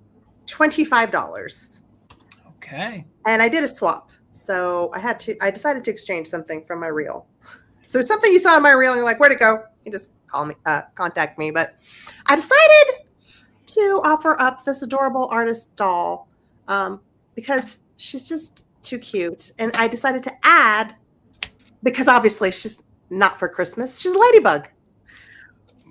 $25. Okay. And I did a swap. So I decided to exchange something from my reel. If there's something you saw in my reel and you're like, where'd it go? You just contact me. But I decided to offer up this adorable artist doll because she's just too cute. And I decided to add, because obviously she's not for Christmas, she's a ladybug.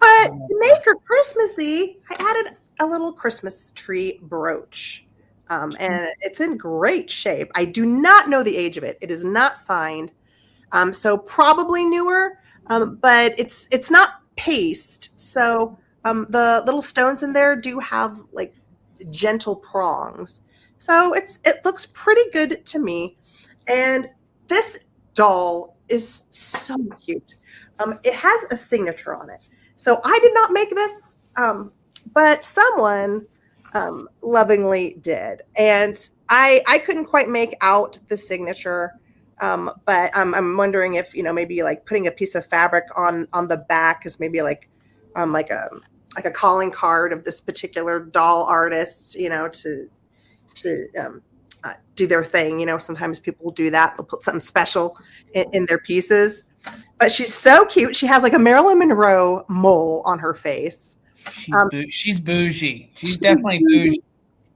But to make her Christmassy, I added a little Christmas tree brooch. And it's in great shape. I do not know the age of it. It is not signed. So probably newer. but it's not paste. So the little stones in there do have like gentle prongs. So it looks pretty good to me. And this doll is so cute. It has a signature on it. So I did not make this, but someone lovingly did. And I couldn't quite make out the signature, but I'm wondering if, maybe like putting a piece of fabric on the back is maybe like a calling card of this particular doll artist, to do their thing. Sometimes people do that. They'll put something special in their pieces. But she's so cute. She has like a Marilyn Monroe mole on her face. She's bougie. She's definitely bougie.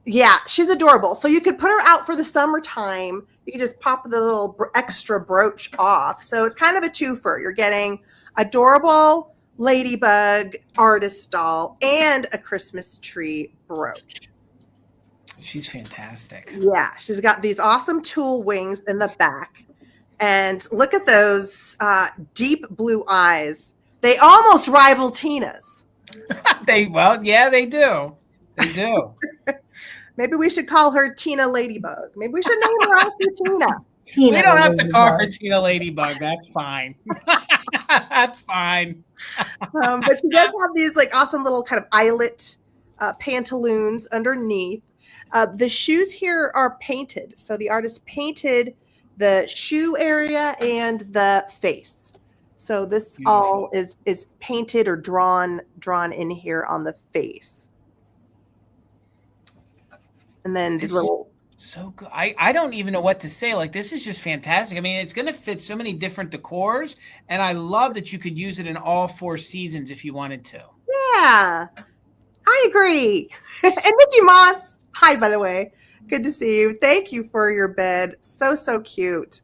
Yeah, she's adorable. So you could put her out for the summertime. You can just pop the little extra brooch off. So it's kind of a twofer. You're getting adorable ladybug artist doll and a Christmas tree brooch. She's fantastic. Yeah, she's got these awesome tulle wings in the back. And look at those deep blue eyes. They almost rival Tina's. They do. They do. Maybe we should call her Tina Ladybug. Maybe we should name her after Tina. We don't have to call her Tina Ladybug. That's fine. That's fine. But she does have these like awesome little kind of eyelet pantaloons underneath. The shoes here are painted. So the artist painted the shoe area and the face. So this all is painted or drawn in here on the face. And then the little... So good. I don't even know what to say. Like, this is just fantastic. I mean, it's going to fit so many different decors. And I love that you could use it in all 4 seasons if you wanted to. Yeah, I agree. And Mickey Moss, hi, by the way. Good to see you. Thank you for your bed. So cute.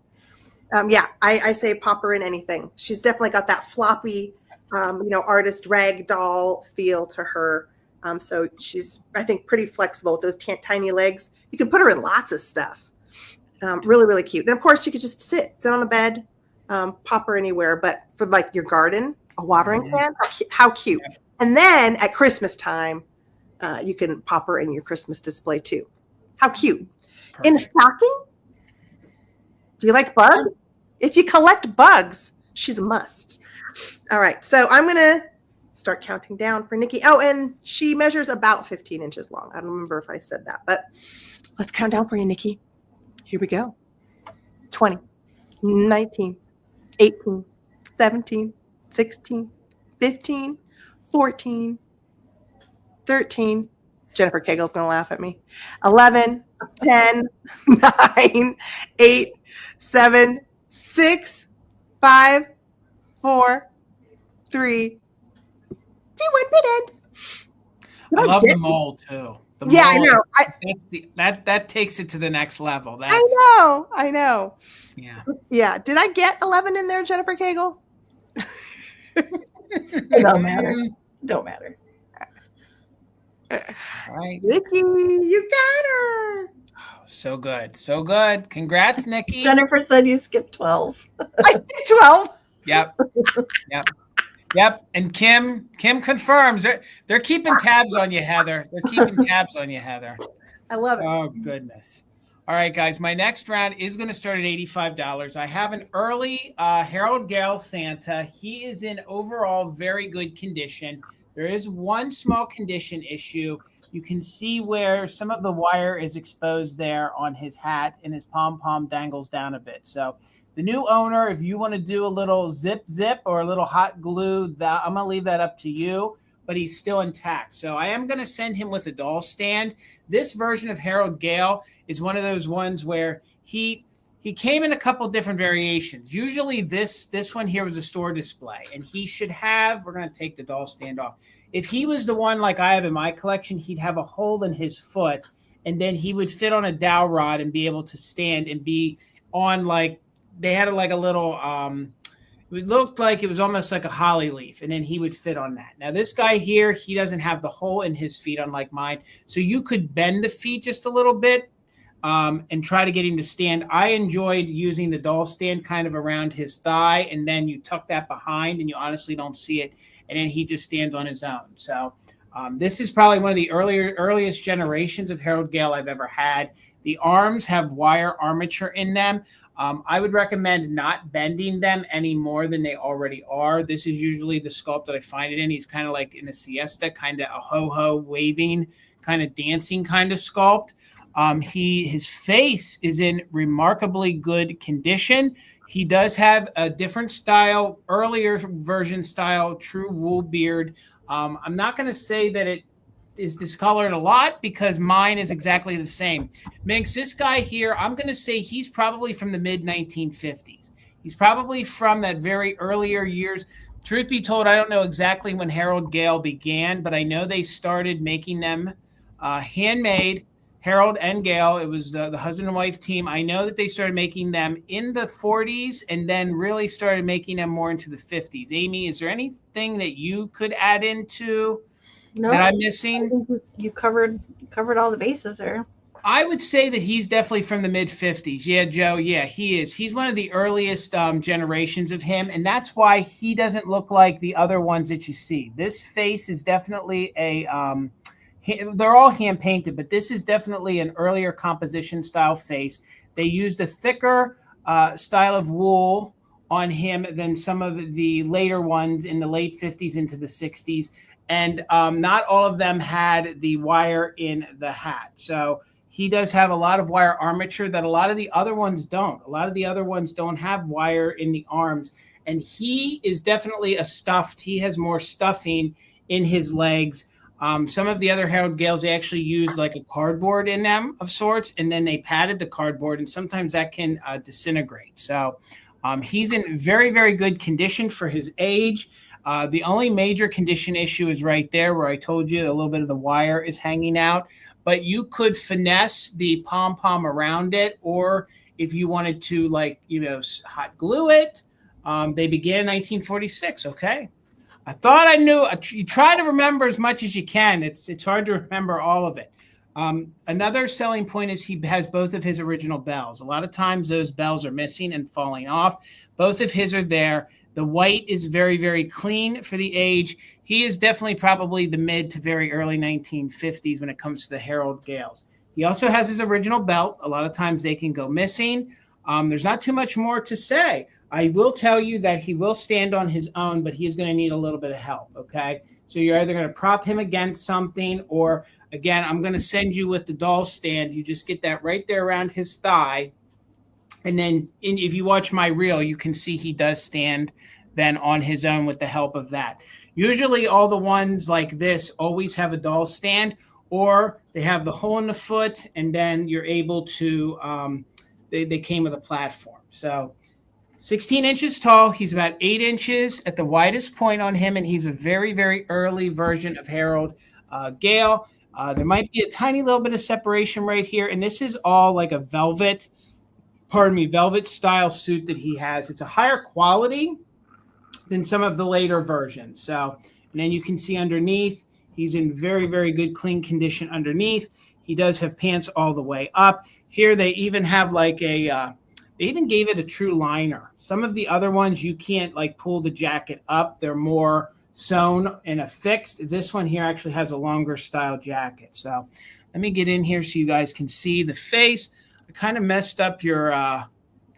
Yeah, I say pop her in anything. She's definitely got that floppy, artist rag doll feel to her. So she's, I think, pretty flexible with those tiny legs. You can put her in lots of stuff. Really cute. And of course, you could just sit on a bed, pop her anywhere. But for like your garden, a watering can, how cute. Yeah. And then at Christmas time, you can pop her in your Christmas display too. How cute. Perfect. In a stocking? Do you like bugs? If you collect bugs, she's a must. All right. So I'm going to start counting down for Nikki. Oh, and she measures about 15 inches long. I don't remember if I said that, but let's count down for you, Nikki. Here we go. 20, 19, 18, 17, 16, 15, 14, 13. Jennifer Kegel's going to laugh at me. 11, 10, 9, 8, 7, 6, 5, 4, 3, 2, 1, bit end. I love the mole too. The mole, I know. That takes it to the next level. I know. Yeah. Did I get 11 in there, Jennifer Kegel? It don't matter. All right. Nikki, you got her. Oh, so good. Congrats, Nikki. Jennifer said you skipped 12. I skipped 12. Yep. And Kim confirms they're keeping tabs on you, Heather. I love it. Oh, goodness. All right, guys. My next round is going to start at $85. I have an early Gale Santa. He is in overall very good condition. There is one small condition issue. You can see where some of the wire is exposed there on his hat, and his pom-pom dangles down a bit. So the new owner, if you want to do a little zip or a little hot glue, I'm going to leave that up to you, but he's still intact. So I am going to send him with a doll stand. This version of Gale is one of those ones where he came in a couple different variations. Usually this one here was a store display, and he should have, we're going to take the doll stand off. If he was the one like I have in my collection, he'd have a hole in his foot, and then he would fit on a dowel rod and be able to stand and be on like, they had like a little, it looked like it was almost like a holly leaf, and then he would fit on that. Now this guy here, he doesn't have the hole in his feet unlike mine. So you could bend the feet just a little bit. and try to get him to stand. I enjoyed using the doll stand kind of around his thigh, and then you tuck that behind and you honestly don't see it. And then he just stands on his own. So this is probably one of the earliest generations of Harold Gale I've ever had. The arms have wire armature in them. I would recommend not bending them any more than they already are. This is usually the sculpt that I find it in. He's kind of like in a siesta, kind of a ho-ho waving, kind of dancing kind of sculpt. His face is in remarkably good condition. He does have a different style, earlier version style, true wool beard. I'm not going to say that it is discolored a lot because mine is exactly the same. Minx, this guy here, I'm going to say he's probably from the mid 1950s. He's probably from that very earlier years. Truth be told, I don't know exactly when Harold Gale began, but I know they started making them handmade. Harold and Gale, it was the husband and wife team. I know that they started making them in the 40s and then really started making them more into the 50s. Amie, is there anything that you could add into that I'm missing? I think you covered all the bases there. I would say that he's definitely from the mid 50s. Yeah, Joe. Yeah, he is. He's one of the earliest generations of him. And that's why he doesn't look like the other ones that you see. This face is definitely they're all hand painted, but this is definitely an earlier composition style face. They used a thicker style of wool on him than some of the later ones in the late 50s into the 60s. And not all of them had the wire in the hat. So he does have a lot of wire armature that a lot of the other ones don't. A lot of the other ones don't have wire in the arms. And he is definitely a stuffed. He has more stuffing in his legs. Some of the other Harold Gales, they actually use like a cardboard in them of sorts, and then they padded the cardboard, and sometimes that can disintegrate. So he's in very, very good condition for his age. The only major condition issue is right there where I told you a little bit of the wire is hanging out, but you could finesse the pom-pom around it, or if you wanted to hot glue it. They began in 1946, okay? I thought I knew. You try to remember as much as you can. It's hard to remember all of it. Another selling point is he has both of his original bells. A lot of times those bells are missing and falling off. Both of his are there. The white is very, very clean for the age. He is definitely probably the mid to very early 1950s when it comes to the Harold Gales. He also has his original belt. A lot of times they can go missing. There's not too much more to say. I will tell you that he will stand on his own, but he is going to need a little bit of help, okay? So you're either going to prop him against something, or, again, I'm going to send you with the doll stand. You just get that right there around his thigh. And then if you watch my reel, you can see he does stand then on his own with the help of that. Usually all the ones like this always have a doll stand, or they have the hole in the foot, and then you're able to they came with a platform. So 16 inches tall. He's about 8 inches at the widest point on him, and he's a very, very early version of Harold Gale. There might be a tiny little bit of separation right here, and this is all like a velvet style suit that he has. It's a higher quality than some of the later versions. So, and then you can see underneath, he's in very, very good, clean condition underneath. He does have pants all the way up. Here they even have like they even gave it a true liner. Some of the other ones, you can't like pull the jacket up. They're more sewn and affixed. This one here actually has a longer style jacket. So let me get in here so you guys can see the face. I kind of messed up your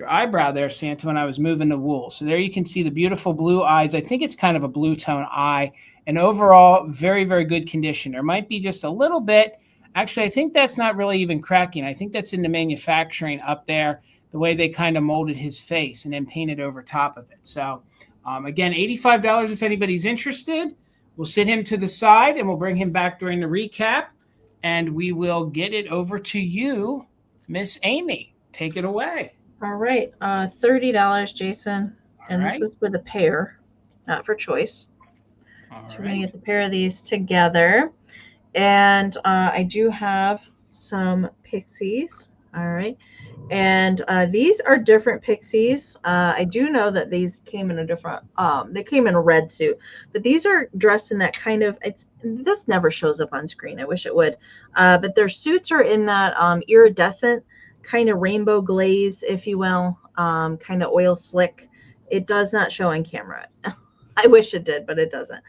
eyebrow there, Santa, when I was moving the wool. So there you can see the beautiful blue eyes. I think it's kind of a blue tone eye, and overall very, very good condition. There might be just a little bit. Actually, I think that's not really even cracking. I think that's in the manufacturing up there, the way they kind of molded his face and then painted over top of it. So again, $85 if anybody's interested. We'll sit him to the side and we'll bring him back during the recap, and we will get it over to you, Miss Amie. Take it away. All right, $30, Jason, and this is for the pair, not for choice. So we're going to get the pair of these together, and I do have some Pixies. All right, and these are different Pixies. I do know that these came in a different. They came in a red suit, but these are dressed in that kind of. This never shows up on screen. I wish it would, but their suits are in that iridescent kind of rainbow glaze, if you will, kind of oil slick. It does not show on camera. I wish it did, but it doesn't.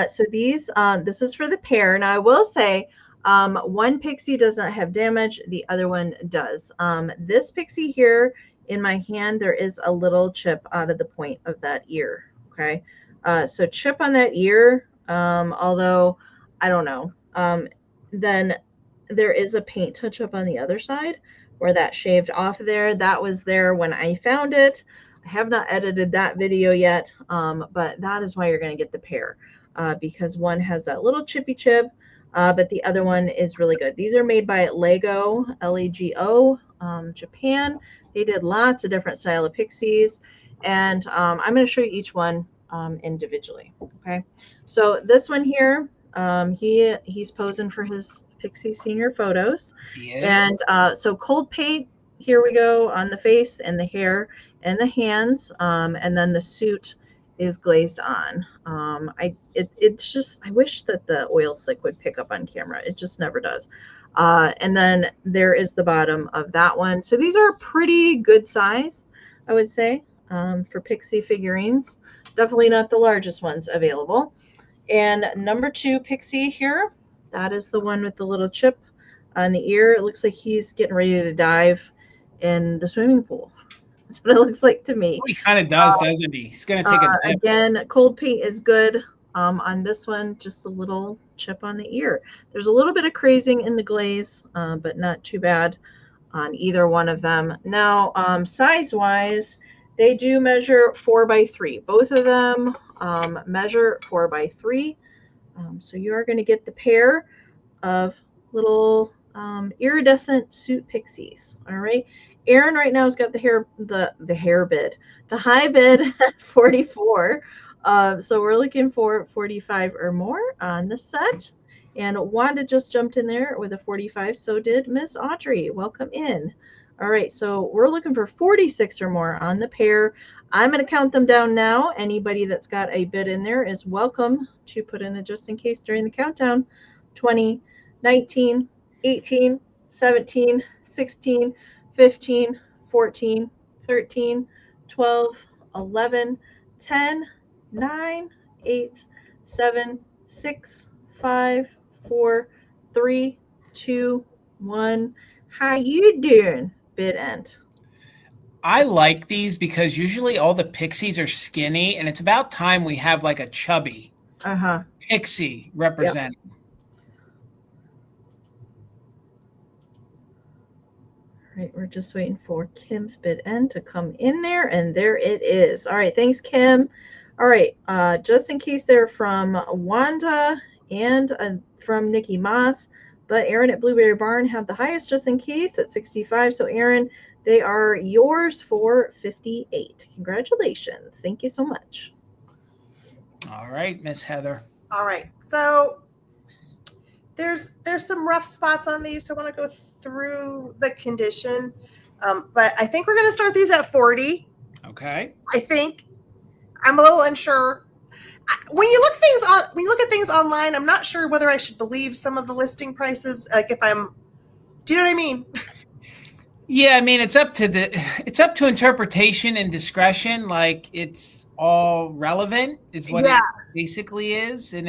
So these, this is for the pair. Now I will say, one Pixie does not have damage. The other one does. This Pixie here in my hand, there is a little chip out of the point of that ear. Okay. So chip on that ear, although I don't know. Then there is a paint touch up on the other side where that shaved off there. That was there when I found it. I have not edited that video yet, but that is why you're going to get the pair, because one has that little chippy chip, but the other one is really good. These are made by Lego, L-E-G-O, Japan. They did lots of different style of Pixies, and I'm going to show you each one individually. Okay, so this one here, he's posing for his Pixie senior photos. Yes. And so cold paint, here we go on the face and the hair and the hands, and then the suit is glazed on. It's just, I wish that the oil slick would pick up on camera. It just never does. And then there is the bottom of that one. So these are pretty good size, I would say, for Pixie figurines. Definitely not the largest ones available. And number 2 Pixie here, that is the one with the little chip on the ear. It looks like he's getting ready to dive in the swimming pool. That's what it looks like to me. He kind of does, doesn't he? He's going to take a dip. Again, cold paint is good on this one, just the little chip on the ear. There's a little bit of crazing in the glaze, but not too bad on either one of them. Now, size-wise, they do measure 4x3. Both of them measure 4x3. So you are going to get the pair of little iridescent suit Pixies. All right. Aaron right now has got the high bid at 44. So we're looking for 45 or more on the set. And Wanda just jumped in there with a 45. So did Miss Audrey. Welcome in. All right. So we're looking for 46 or more on the pair. I'm going to count them down now. Anybody that's got a bid in there is welcome to put in a just in case during the countdown. 20, 19, 18, 17, 16, 15, 14, 13, 12, 11, 10, 9, 8, 7, 6, 5, 4, 3, 2, 1. How you doing, bid end? I like these because usually all the Pixies are skinny, and it's about time we have like a chubby Pixie represented. Yep. All right, we're just waiting for Kim's bid end to come in there, and there it is. All right, thanks, Kim. All right, just in case they're from Wanda and from Nikki Moss, but Aaron at Blueberry Barn had the highest just in case at 65. So Aaron, they are yours for 58. Congratulations. Thank you so much. All right, Miss Heather. All right. So there's some rough spots on these. So I want to go through the condition. But I think we're going to start these at 40. Okay. I think. I'm a little unsure. When you look at things online, I'm not sure whether I should believe some of the listing prices. Like do you know what I mean? Yeah, I mean it's up to interpretation and discretion. Like it's all relevant is what it basically is, and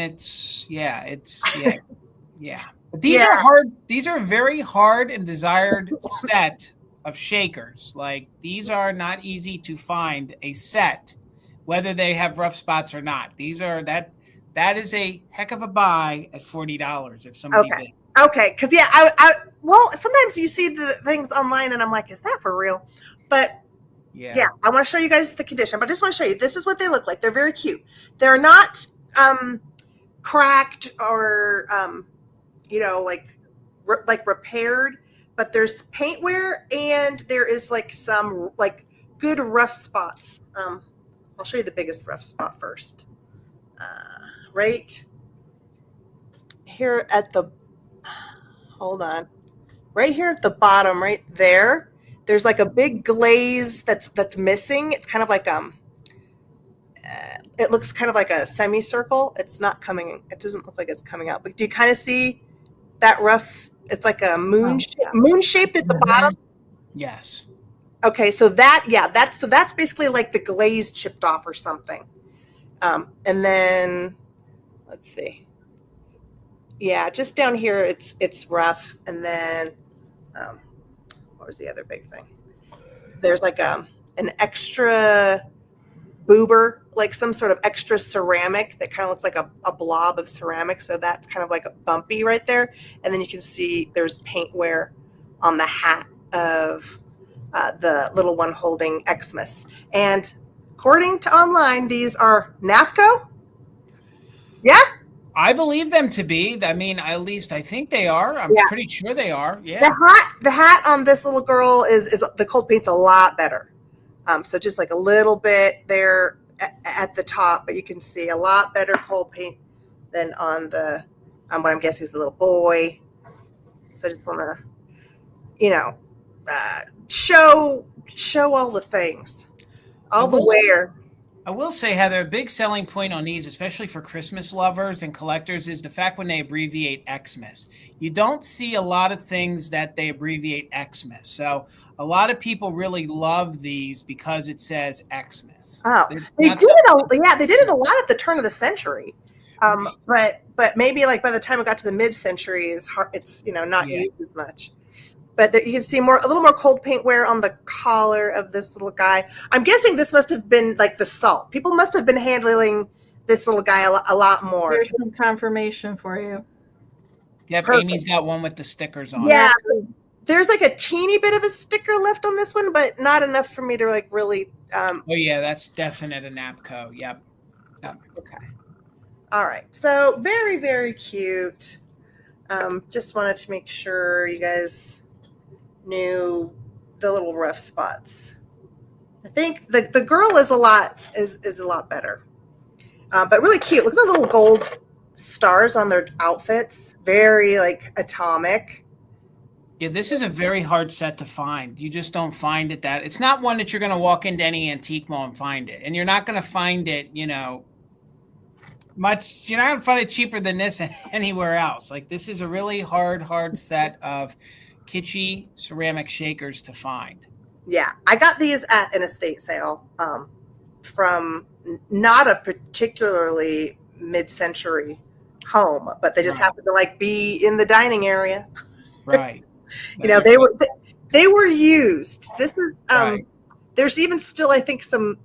yeah. But these are hard. These are a very hard and desired set of shakers. Like these are not easy to find a set, whether they have rough spots or not. These are that is a heck of a buy at $40 if somebody did. Okay, because I well, sometimes you see the things online and I'm like, is that for real? But yeah, I want to show you guys the condition. But I just want to show you, this is what they look like. They're very cute. They're not cracked or like repaired, but there's paint wear and there is like some like good rough spots. I'll show you the biggest rough spot first. Right here at the right here at the bottom, right there, there's like a big glaze that's missing. It's kind of like it looks kind of like a semicircle. It's not coming. It doesn't look like it's coming out. But do you kind of see that rough? It's like a moon shaped at the bottom. Yes. Okay, so that's basically like the glaze chipped off or something. And then let's see. Yeah, just down here it's rough. And then what was the other big thing? There's like an extra boober, like some sort of extra ceramic that kind of looks like a blob of ceramic. So that's kind of like a bumpy right there. And then you can see there's paint wear on the hat of the little one holding Xmas. And according to online, these are Napco. Yeah. I believe them to be. I mean, at least I think they are. I'm pretty sure they are. Yeah. The hat on this little girl is the cold paint's a lot better. So just like a little bit there at the top, but you can see a lot better cold paint than on the what I'm guessing is the little boy. So I just want to, show all the things, all the wear. I will say, Heather, a big selling point on these, especially for Christmas lovers and collectors, is the fact when they abbreviate Xmas. You don't see a lot of things that they abbreviate Xmas. So a lot of people really love these because it says Xmas. Oh, they did it a lot at the turn of the century. But maybe like by the time it got to the mid-century, it's not used as much. But you can see a little more cold paint wear on the collar of this little guy. I'm guessing this must have been like the salt. People must have been handling this little guy a lot more. Here's some confirmation for you. Yep, perfect. Amy's got one with the stickers on. Yeah, there's like a teeny bit of a sticker left on this one, but not enough for me to like really. Oh yeah, that's definite a Napco. Yep. Okay. All right. So very, very cute. Just wanted to make sure you guys knew the little rough spots. I think the girl is a lot better, but really cute. Look at the little gold stars on their outfits. Very like atomic. Yeah, this is a very hard set to find. You just don't find it that. It's not one that you're going to walk into any antique mall and find it, and you're not going to find it, much. You're not going to find it cheaper than this anywhere else. Like this is a really hard set of kitschy ceramic shakers to find. Yeah, I got these at an estate sale from not a particularly mid-century home, but they just happened to like be in the dining area. Right. They were used. This is there's even still I think some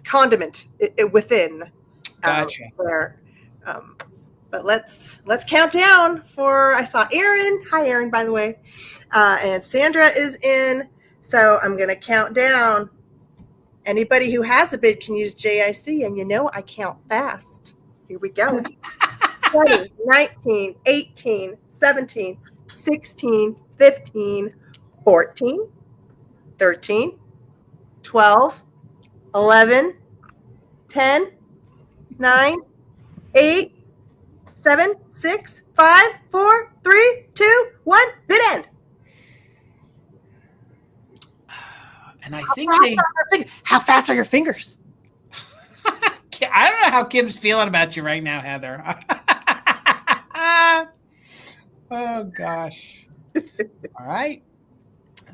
condiment within. Gotcha. There. But let's count down for, I saw Erin. Hi, Erin, by the way. And Sandra is in. So I'm going to count down. Anybody who has a bid can use JIC. And I count fast. Here we go. 20, 19, 18, 17, 16, 15, 14, 13, 12, 11, 10, 9, 8, 7, 6, 5, 4, 3, 2, 1. Bid end. And I think how fast are your fingers? I don't know how Kim's feeling about you right now, Heather. Oh gosh. All right.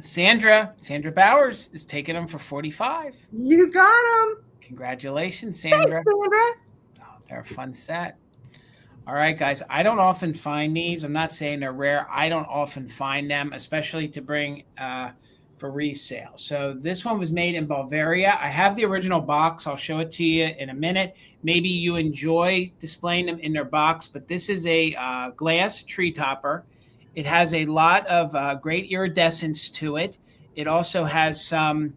Sandra Bowers is taking them for 45. You got them. Congratulations, Sandra. Thanks, Sandra. Oh, they're a fun set. All right, guys. I don't often find these. I'm not saying they're rare. I don't often find them, especially to bring for resale. So this one was made in Bulgaria. I have the original box. I'll show it to you in a minute. Maybe you enjoy displaying them in their box, but this is a glass tree topper. It has a lot of great iridescence to it. It also has some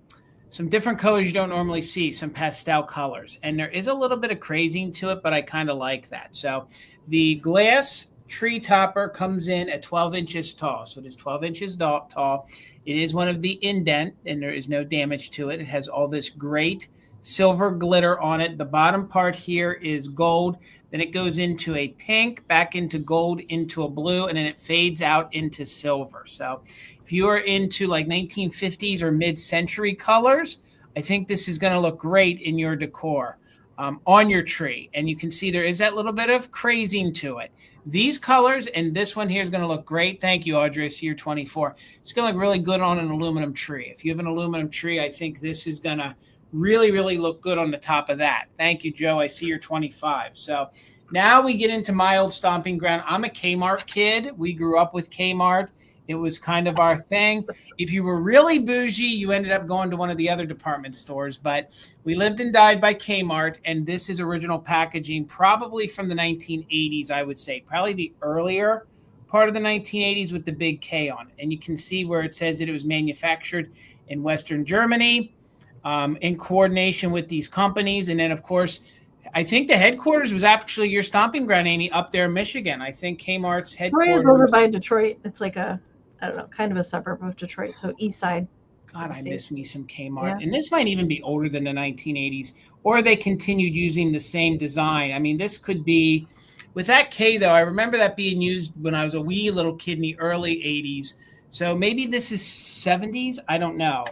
different colors you don't normally see, some pastel colors. And there is a little bit of crazing to it, but I kind of like that. So the glass tree topper comes in at 12 inches tall. So it is 12 inches tall. It is one of the indent, and there is no damage to it. It has all this great silver glitter on it. The bottom part here is gold. Then it goes into a pink, back into gold, into a blue, and then it fades out into silver. So if you are into like 1950s or mid-century colors, I think this is going to look great in your decor. on your tree. And you can see there is that little bit of crazing to it. These colors and this one here is going to look great. Thank you, Audrey. I see you're 24. It's going to look really good on an aluminum tree. If you have an aluminum tree, I think this is going to really, really look good on the top of that. Thank you, Joe. I see you're 25. So now we get into my old stomping ground. I'm a Kmart kid. We grew up with Kmart. It was kind of our thing. If you were really bougie, you ended up going to one of the other department stores. But we lived and died by Kmart, and this is original packaging, probably from the 1980s, I would say. Probably the earlier part of the 1980s with the big K on it. And you can see where it says that it was manufactured in Western Germany in coordination with these companies. And then, of course, I think the headquarters was actually your stomping ground, Amie, up there in Michigan. I think Kmart's headquarters. Detroit is over by Detroit. It's like a, I don't know, kind of a suburb of Detroit. So east side. God, I miss me some Kmart. Yeah. And this might even be older than the 1980s. Or they continued using the same design. I mean, this could be, with that K, though, I remember that being used when I was a wee little kid in the early 80s. So maybe this is 70s. I don't know.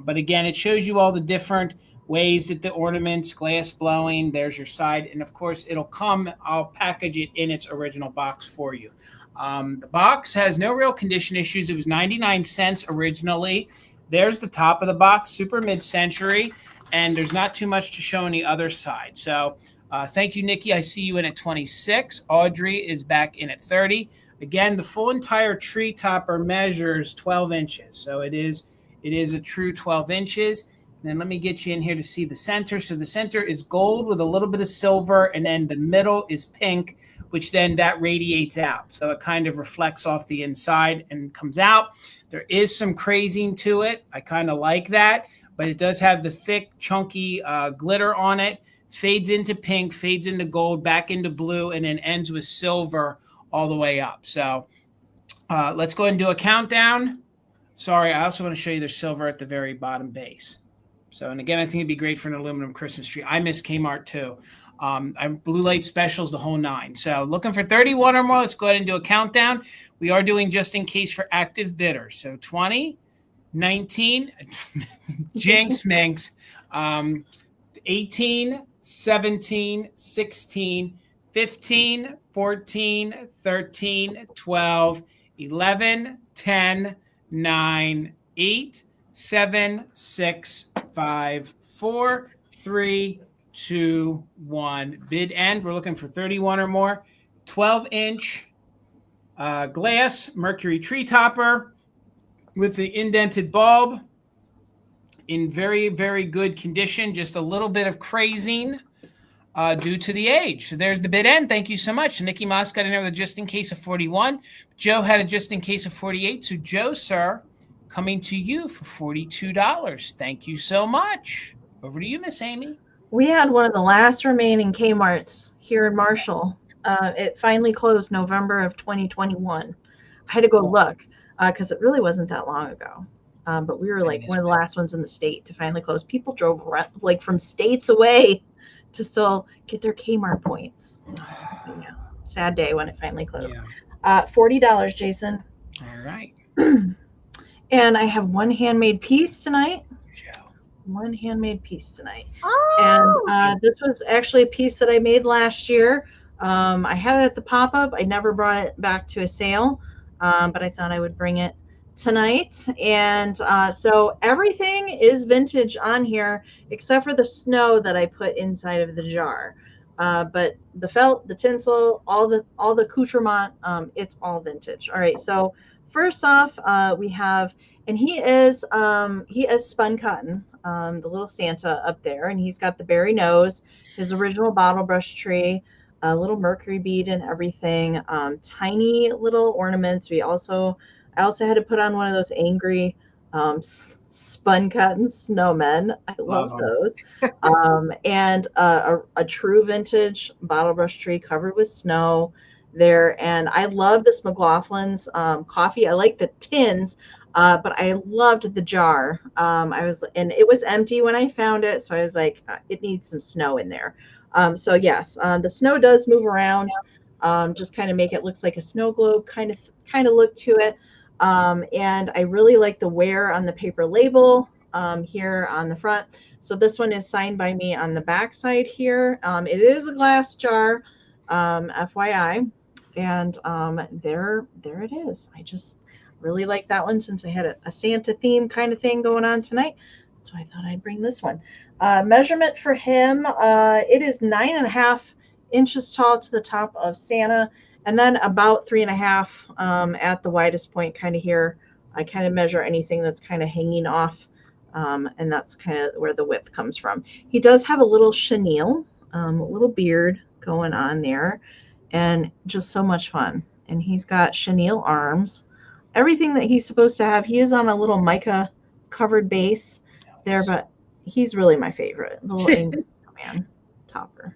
But again, it shows you all the different ways that the ornaments, glass blowing, there's your side. And of course, it'll come, I'll package it in its original box for you. The box has no real condition issues. It was 99 cents originally. There's the top of the box, super mid-century, and there's not too much to show on the other side. So thank you, Nikki. I see you in at 26. Audrey is back in at 30. Again, the full entire tree topper measures 12 inches. So it is a true 12 inches. And then let me get you in here to see the center. So the center is gold with a little bit of silver, and then the middle is pink, which then that radiates out. So it kind of reflects off the inside and comes out. There is some crazing to it. I kind of like that, but it does have the thick, chunky glitter on it. Fades into pink, fades into gold, back into blue, and then ends with silver all the way up. So let's go ahead and do a countdown. Sorry, I also want to show you the silver at the very bottom base. So, and again, I think it'd be great for an aluminum Christmas tree. I miss Kmart too. Blue light specials, the whole nine. So looking for 31 or more. Let's go ahead and do a countdown. We are doing just in case for active bidders. So 20, 19, jinx minx, 18, 17, 16, 15, 14, 13, 12, 11, 10, 9, 8, 7, 6, 5, 4, 3, 2, 1. Bid end. We're looking for 31 or more. 12-inch glass Mercury tree topper with the indented bulb in very, very good condition. Just a little bit of crazing due to the age. So there's the bid end. Thank you so much. Nikki Moss got in there with a just in case of 41. Joe had a just in case of 48. So Joe, sir, coming to you for $42. Thank you so much. Over to you, Miss Amie. We had one of the last remaining Kmarts here in Marshall. It finally closed November of 2021. I had to go look because it really wasn't that long ago. But we were like one of the last ones in the state to finally close. People drove around, like from states away to still get their Kmart points. Yeah, sad day when it finally closed. Yeah. $40, Jason. All right. And I have one handmade piece tonight. One handmade piece tonight. Oh. And this was actually a piece that I made last year. I had it at the pop-up. I never brought it back to a sale, but I thought I would bring it tonight. And so everything is vintage on here except for the snow that I put inside of the jar. But the felt, the tinsel, all the accoutrement, it's all vintage. All right, so first off, we have, and he is spun cotton, the little Santa up there, and he's got the berry nose, his original bottle brush tree, a little mercury bead and everything, tiny little ornaments. I also had to put on one of those angry spun cotton snowmen. I love those. And a true vintage bottle brush tree covered with snow there. And I love this McLaughlin's coffee. I like the tins, but I loved the jar. And it was empty when I found it. So I was like, it needs some snow in there. So yes, the snow does move around, just kind of make it looks like a snow globe kind of look to it. And I really like the wear on the paper label. here on the front. So this one is signed by me on the back side here. It is a glass jar, FYI. And there it is. I just really like that one since I had a Santa theme kind of thing going on tonight. So I thought I'd bring this one. Measurement for him, it is 9.5 inches tall to the top of Santa, and then about 3.5 at the widest point kind of here. I kind of measure anything that's kind of hanging off, and that's kind of where the width comes from. He does have a little chenille, a little beard going on there, and just so much fun. And he's got chenille arms, everything that he's supposed to have. He is on a little mica covered base there, but he's really my favorite. Little English man topper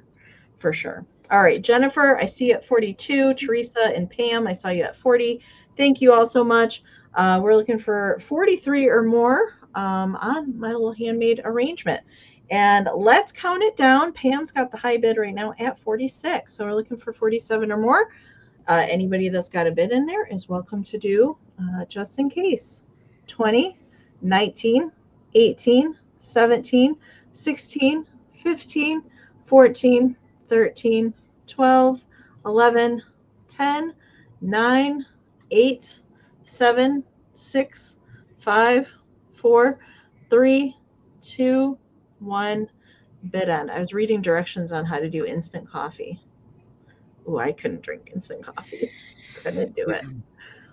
for sure. All right, Jennifer, I see you at 42. Teresa and Pam, I saw you at 40. Thank you all so much. We're looking for 43 or more on my little handmade arrangement. And let's count it down. Pam's got the high bid right now at 46. So we're looking for 47 or more. Anybody that's got a bid in there is welcome to do just in case. 20, 19, 18, 17, 16, 15, 14, 13, 12, 11, 10, 9, 8, 7, 6, 5, 4, 3, 2, 1. Bid end. I was reading directions on how to do instant coffee. Ooh, I couldn't drink instant coffee. Couldn't do it.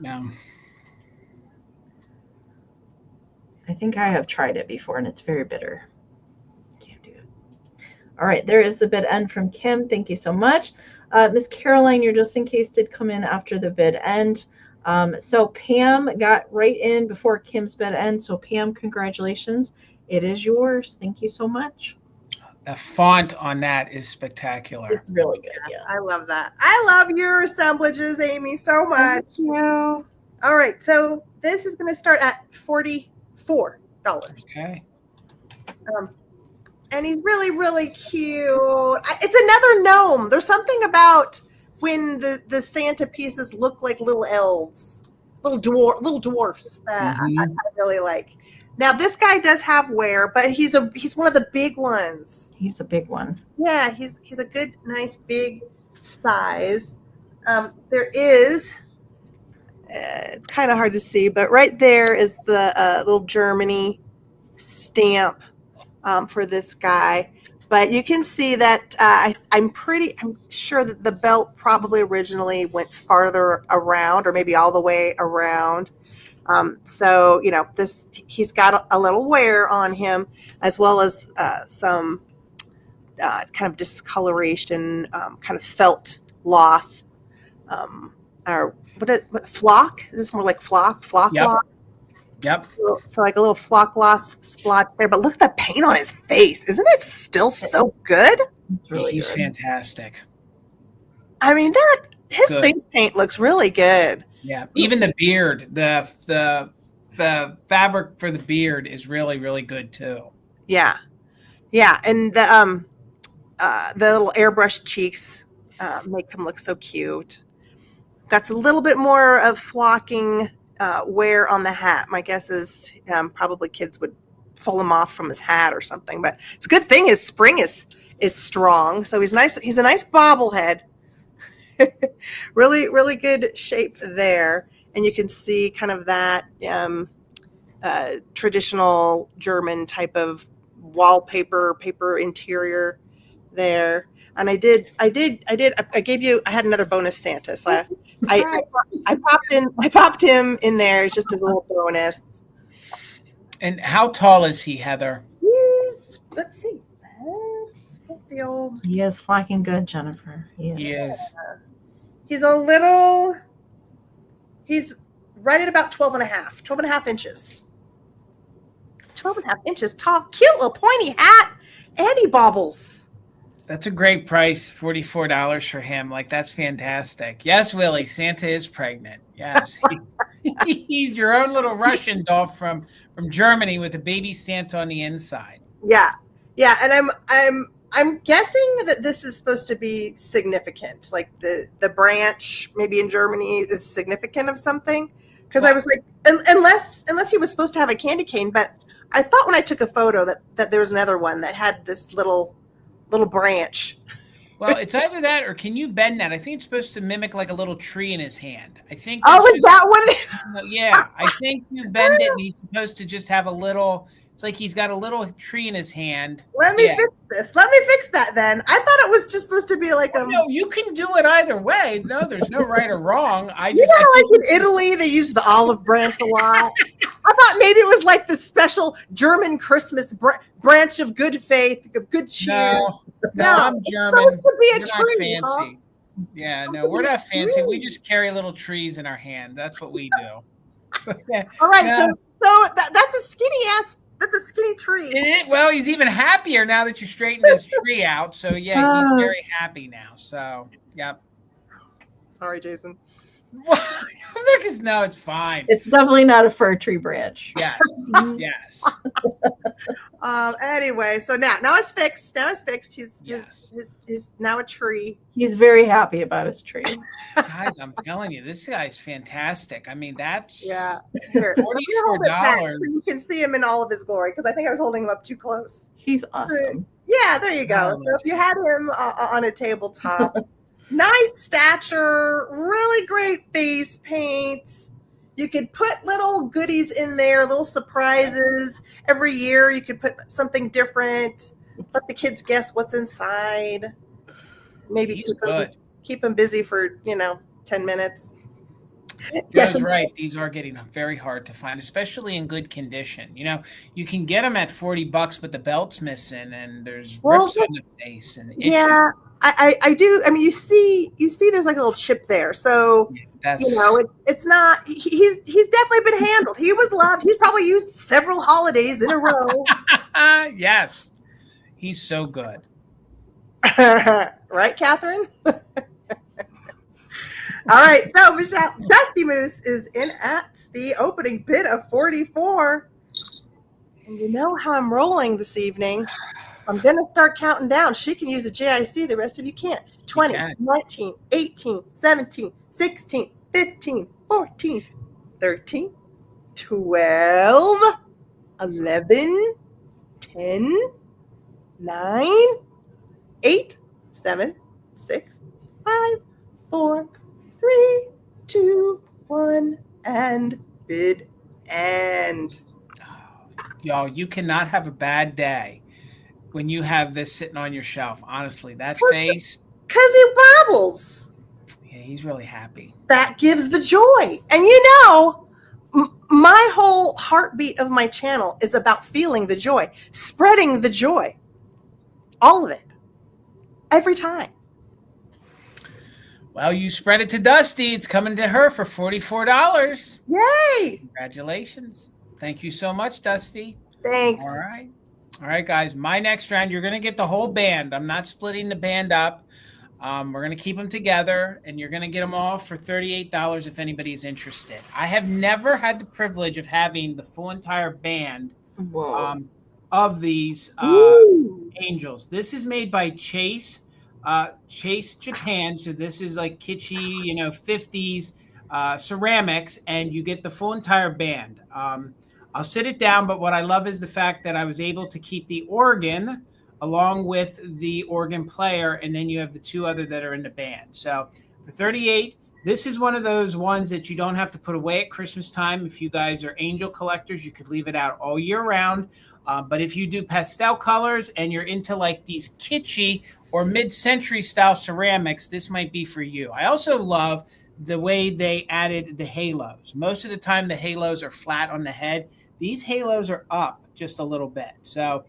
No. I think I have tried it before, and it's very bitter. Can't do it. All right, there is the bid end from Kim. Thank you so much. Miss Caroline, your just in case did come in after the bid end. So Pam got right in before Kim's bid end. So Pam, congratulations. It is yours. Thank you so much. The font on that is spectacular. It's really good. Yeah. I love that. I love your assemblages, Amie, so much. Thank you. All right, so this is going to start at $44. Okay. And he's really, really cute. It's another gnome. There's something about when the Santa pieces look like little elves, little dwarfs that I really like. Now this guy does have wear, but he's one of the big ones. He's a big one. Yeah, he's a good, nice, big size. There is, it's kind of hard to see, but right there is the little Germany stamp for this guy. But you can see that I'm sure that the belt probably originally went farther around, or maybe all the way around. So, you know, he's got a little wear on him, as well as some kind of discoloration, kind of felt loss, or what flock? Is this more like flock Yep. loss? Yep. So like a little flock loss splotch there, but look at the paint on his face. Isn't it still so good? It's really He's good. fantastic. I mean, his face paint looks really good. Yeah, even the beard, the fabric for the beard is really, really good too. Yeah, and the little airbrush cheeks make him look so cute. Got a little bit more of flocking wear on the hat. My guess is probably kids would pull him off from his hat or something. But it's a good thing his spring is strong. So he's nice. He's a nice bobblehead. Really, really good shape there. And you can see kind of that traditional German type of paper interior there. And I had another bonus Santa. So I popped him in there just as a little bonus. And how tall is he, Heather? Let's see. Let's get the old. He is flocking good, Jennifer. He is. He's right at about 12 and a half inches. 12 and a half inches tall. Cute little pointy hat. And he bobbles. That's a great price, $44 for him. Like, that's fantastic. Yes, Willie, Santa is pregnant. Yes. He's your own little Russian doll from Germany with a baby Santa on the inside. Yeah. Yeah. And I'm guessing that this is supposed to be significant. Like the branch maybe in Germany is significant of something. Because I was like, unless he was supposed to have a candy cane, but I thought when I took a photo that there was another one that had this little branch. Well, it's either that or can you bend that? I think it's supposed to mimic like a little tree in his hand. I think Oh, that's is that one? yeah, I think you bend it and he's supposed to just have a little, it's like he's got a little tree in his hand. Let me fix this. Let me fix that then. I thought it was just supposed to be like a... No, you can do it either way. No, there's no right or wrong. Like in Italy, they use the olive branch a lot. I thought maybe it was like the special German Christmas branch of good faith, of good cheer. No, I'm German. It's supposed to be a We're tree, not fancy. Huh? Yeah, no, we're not fancy. We just carry little trees in our hand. That's what we do. Yeah. All right, so that's a skinny tree. Well, he's even happier now that you straightened his tree out. So yeah, he's very happy now. So yep. Sorry, Jason. No, it's fine. It's definitely not a fir tree branch. Yes. Yes. Anyway, so now it's fixed. He's now a tree. He's very happy about his tree. Guys, I'm telling you, this guy's fantastic. I mean, that's Here, $44. So you can see him in all of his glory because I think I was holding him up too close. He's awesome. Yeah, there you go. So if you had him on a tabletop, nice stature, really great face paint. You could put little goodies in there, little surprises. Every year you could put something different. Let the kids guess what's inside. Maybe keep them busy for, 10 minutes. Joe's right. These are getting very hard to find, especially in good condition. You can get them at $40, but the belt's missing and there's rips on the face and issues. Yeah, I do. I mean, you see there's like a little chip there. So, it's not, he's definitely been handled. He was loved. He's probably used several holidays in a row. Yes. He's so good. Right, Catherine? All right. So, Michelle, Dusty Moose is in at the opening bid of 44. And you know how I'm rolling this evening. I'm going to start counting down. She can use a JIC. The rest of you can't. 20, 19, 18, 17, 16, 15, 14, 13, 12, 11, 10, 9, 8, 7, 6, 5, 4, 3, 2, 1, and bid end. Y'all, you cannot have a bad day when you have this sitting on your shelf. Honestly, that face. Because it bobbles. Yeah, he's really happy. That gives the joy. And my whole heartbeat of my channel is about feeling the joy, spreading the joy. All of it. Every time. Well, you spread it to Dusty. It's coming to her for $44. Yay! Congratulations. Thank you so much, Dusty. Thanks. All right, guys. My next round, you're going to get the whole band. I'm not splitting the band up. We're going to keep them together, and you're going to get them all for $38 if anybody's interested. I have never had the privilege of having the full entire band of these angels. This is made by Chase Japan. So this is like kitschy, 50s ceramics, and you get the full entire band. I'll sit it down, but what I love is the fact that I was able to keep the organ along with the organ player, and then you have the two other that are in the band. So for $38, this is one of those ones that you don't have to put away at Christmas time. If you guys are angel collectors, you could leave it out all year round. But if you do pastel colors and you're into like these kitschy or mid-century style ceramics, this might be for you. I also love the way they added the halos. Most of the time the halos are flat on the head. These halos are up just a little bit. So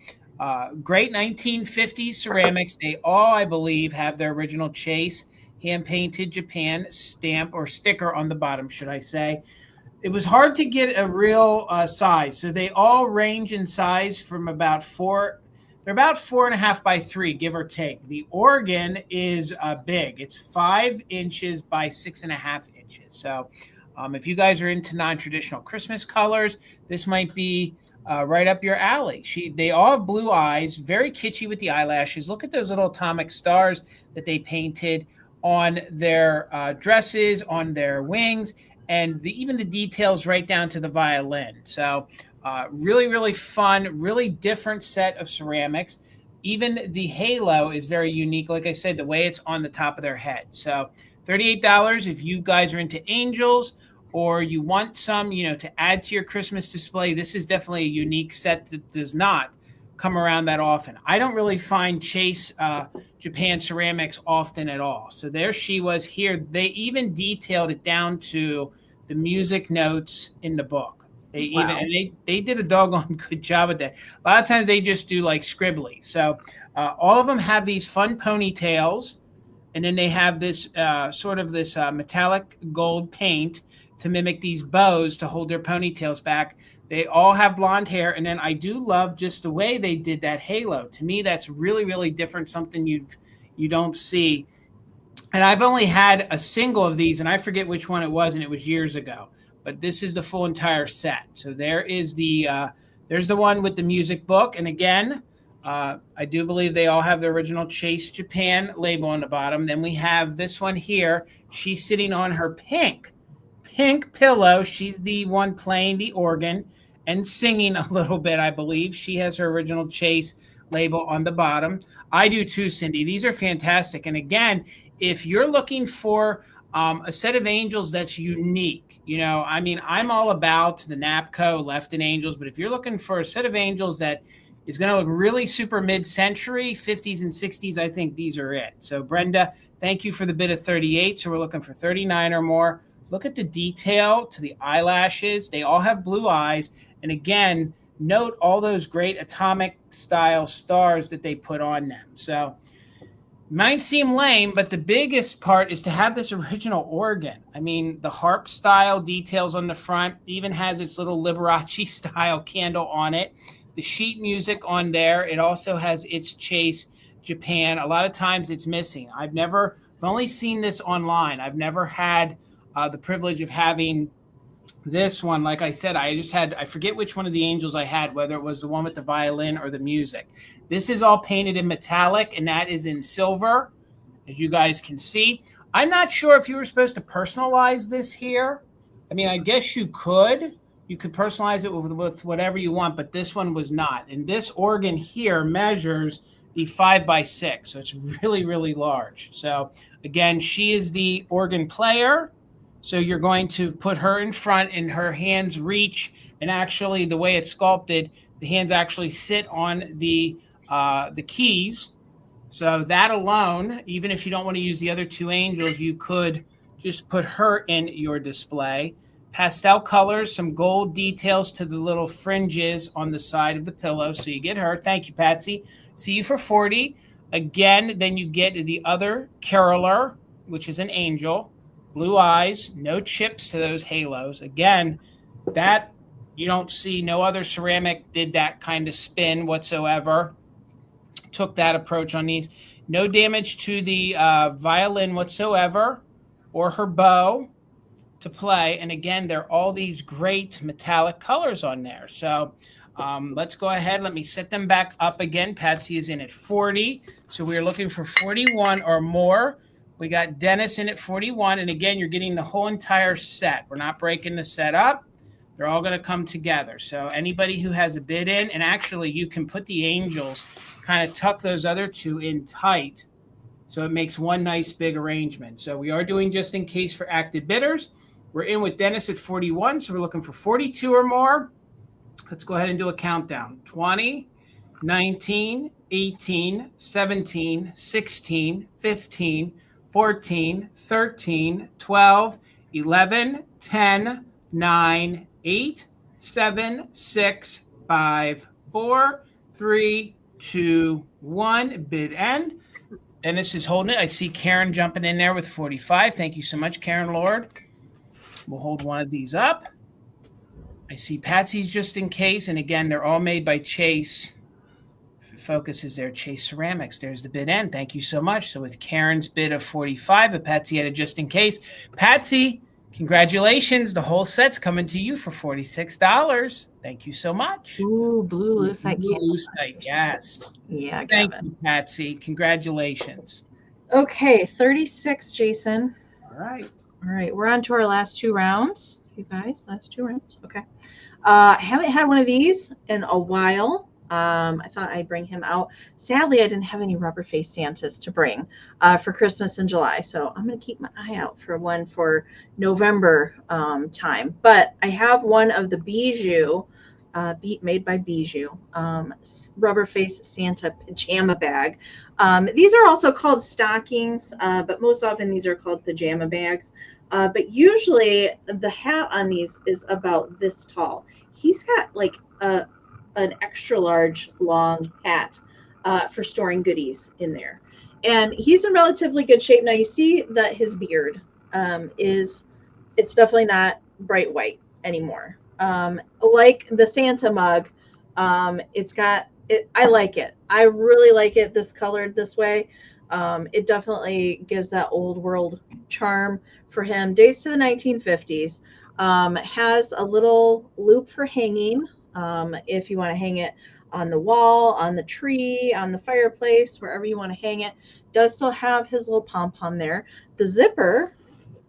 great 1950s ceramics. They all, I believe, have their original Chase hand-painted Japan stamp or sticker on the bottom, should I say. It was hard to get a real size. So they all range in size from about 4. They're about 4.5 by 3, give or take. The organ is big. It's 5 inches by 6.5 inches. So if you guys are into non-traditional Christmas colors, this might be right up your alley. They all have blue eyes, very kitschy with the eyelashes. Look at those little atomic stars that they painted on their dresses, on their wings, and even the details right down to the violin. So Really, really fun, really different set of ceramics. Even the halo is very unique. Like I said, the way it's on the top of their head. So $38 if you guys are into angels or you want some, to add to your Christmas display. This is definitely a unique set that does not come around that often. I don't really find Chase Japan ceramics often at all. So there she was here. They even detailed it down to the music notes in the book. They did a doggone good job at that. A lot of times they just do like scribbly. So all of them have these fun ponytails, and then they have this sort of this metallic gold paint to mimic these bows to hold their ponytails back. They all have blonde hair, and then I do love just the way they did that halo. To me, that's really, really different, something you don't see. And I've only had a single of these, and I forget which one it was, and it was years ago. But this is the full entire set. So there is there's the one with the music book, and again, I do believe they all have the original Chase Japan label on the bottom. Then we have this one here. She's sitting on her pink pillow. She's the one playing the organ and singing a little bit, I believe. She has her original Chase label on the bottom. I do too, Cindy. These are fantastic. And again, if you're looking for a set of angels that's unique, I'm all about the Napco Left in Angels, but if you're looking for a set of angels that is going to look really super mid-century, 50s and 60s, I think these are it. So Brenda, thank you for the bid of 38. So we're looking for 39 or more. Look at the detail to the eyelashes. They all have blue eyes. And again, note all those great atomic style stars that they put on them. So might seem lame, but the biggest part is to have this original organ. I mean, the harp style details on the front even has its little Liberace style candle on it. The sheet music on there, it also has its Chase Japan. A lot of times it's missing. I've only seen this online. I've never had the privilege of having this one. Like I said, I forget which one of the angels I had, whether it was the one with the violin or the music. This is all painted in metallic, and that is in silver, as you guys can see. I'm not sure if you were supposed to personalize this here. I mean, I guess you could. You could personalize it with whatever you want, but this one was not. And this organ here measures the 5x6, so it's really, really large. So again, she is the organ player. So you're going to put her in front and her hands reach, and actually the way it's sculpted, the hands actually sit on the keys. So that alone, even if you don't want to use the other two angels, you could just put her in your display. Pastel colors, some gold details to the little fringes on the side of the pillow. So you get her. Thank you, Patsy. See you for 40. Again, then you get the other caroler, which is an angel. Blue eyes, no chips to those halos. Again, that you don't see. No other ceramic did that kind of spin whatsoever. Took that approach on these. No damage to the violin whatsoever or her bow to play. And again, there are all these great metallic colors on there. So let's go ahead. Let me set them back up again. Patsy is in at 40. So we are looking for 41 or more. We got Dennis in at 41. And again, you're getting the whole entire set. We're not breaking the set up. They're all going to come together. So anybody who has a bid in, and actually you can put the angels, kind of tuck those other two in tight. So it makes one nice big arrangement. So we are doing just in case for active bidders. We're in with Dennis at 41. So we're looking for 42 or more. Let's go ahead and do a countdown. 20, 19, 18, 17, 16, 15, 14, 13, 12, 11, 10, 9, 8, 7, 6, 5, 4, 3, 2, 1. Bid end. Dennis is holding it. I see Karen jumping in there with 45. Thank you so much, Karen Lord. We'll hold one of these up. I see Patsy's just in case. And again, they're all made by Chase. If it focuses there, Chase Ceramics. There's the bid end. Thank you so much. So with Karen's bid of 45, but Patsy had it just in case. Patsy, congratulations. The whole set's coming to you for $46. Thank you so much. Ooh, blue lucite. Blue lucite, yes. Yeah, thank you, Patsy. Congratulations. Okay, 36, Jason. All right. All right, we're on to our last two rounds. you guys. That's 2 rounds. Okay. I haven't had one of these in a while. I thought I'd bring him out. Sadly, I didn't have any rubber face Santas to bring for Christmas in July. So I'm going to keep my eye out for one for November time. But I have one of the Bijou, made by Bijou, rubber face Santa pajama bag. These are also called stockings, but most often these are called pajama bags. But usually the hat on these is about this tall. He's got like an extra large long hat for storing goodies in there. And he's in relatively good shape. Now you see that his beard it's definitely not bright white anymore. Like the Santa mug, it's got it. I like it. I really like it this colored this way. It definitely gives that old world charm for him. Dates to the 1950s. Has a little loop for hanging. If you want to hang it on the wall, on the tree, on the fireplace, wherever you want to hang it. Does still have his little pom-pom there. The zipper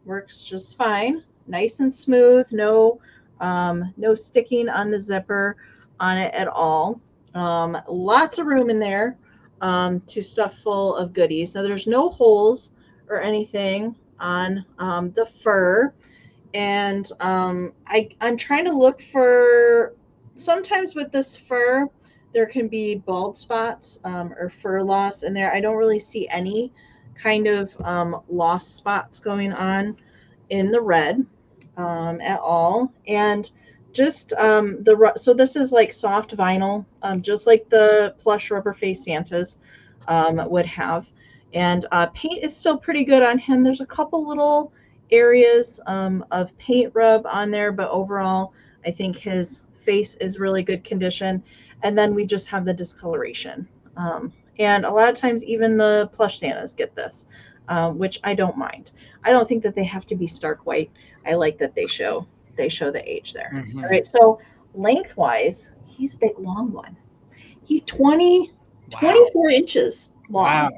works just fine. Nice and smooth. No sticking on the zipper on it at all. Lots of room in there to stuff full of goodies. Now there's no holes or anything on the fur. And I'm trying to look for, sometimes with this fur, there can be bald spots or fur loss in there. I don't really see any kind of lost spots going on in the red at all. And just so this is like soft vinyl, just like the plush rubber face Santas would have. And paint is still pretty good on him. There's a couple little areas of paint rub on there, but overall I think his face is really good condition. And then we just have the discoloration, and a lot of times even the plush Santas get this, which I don't mind. I don't think that they have to be stark white. I like that they show the age there. Mm-hmm. All right, so lengthwise he's a big long one. He's 24 inches long. Wow.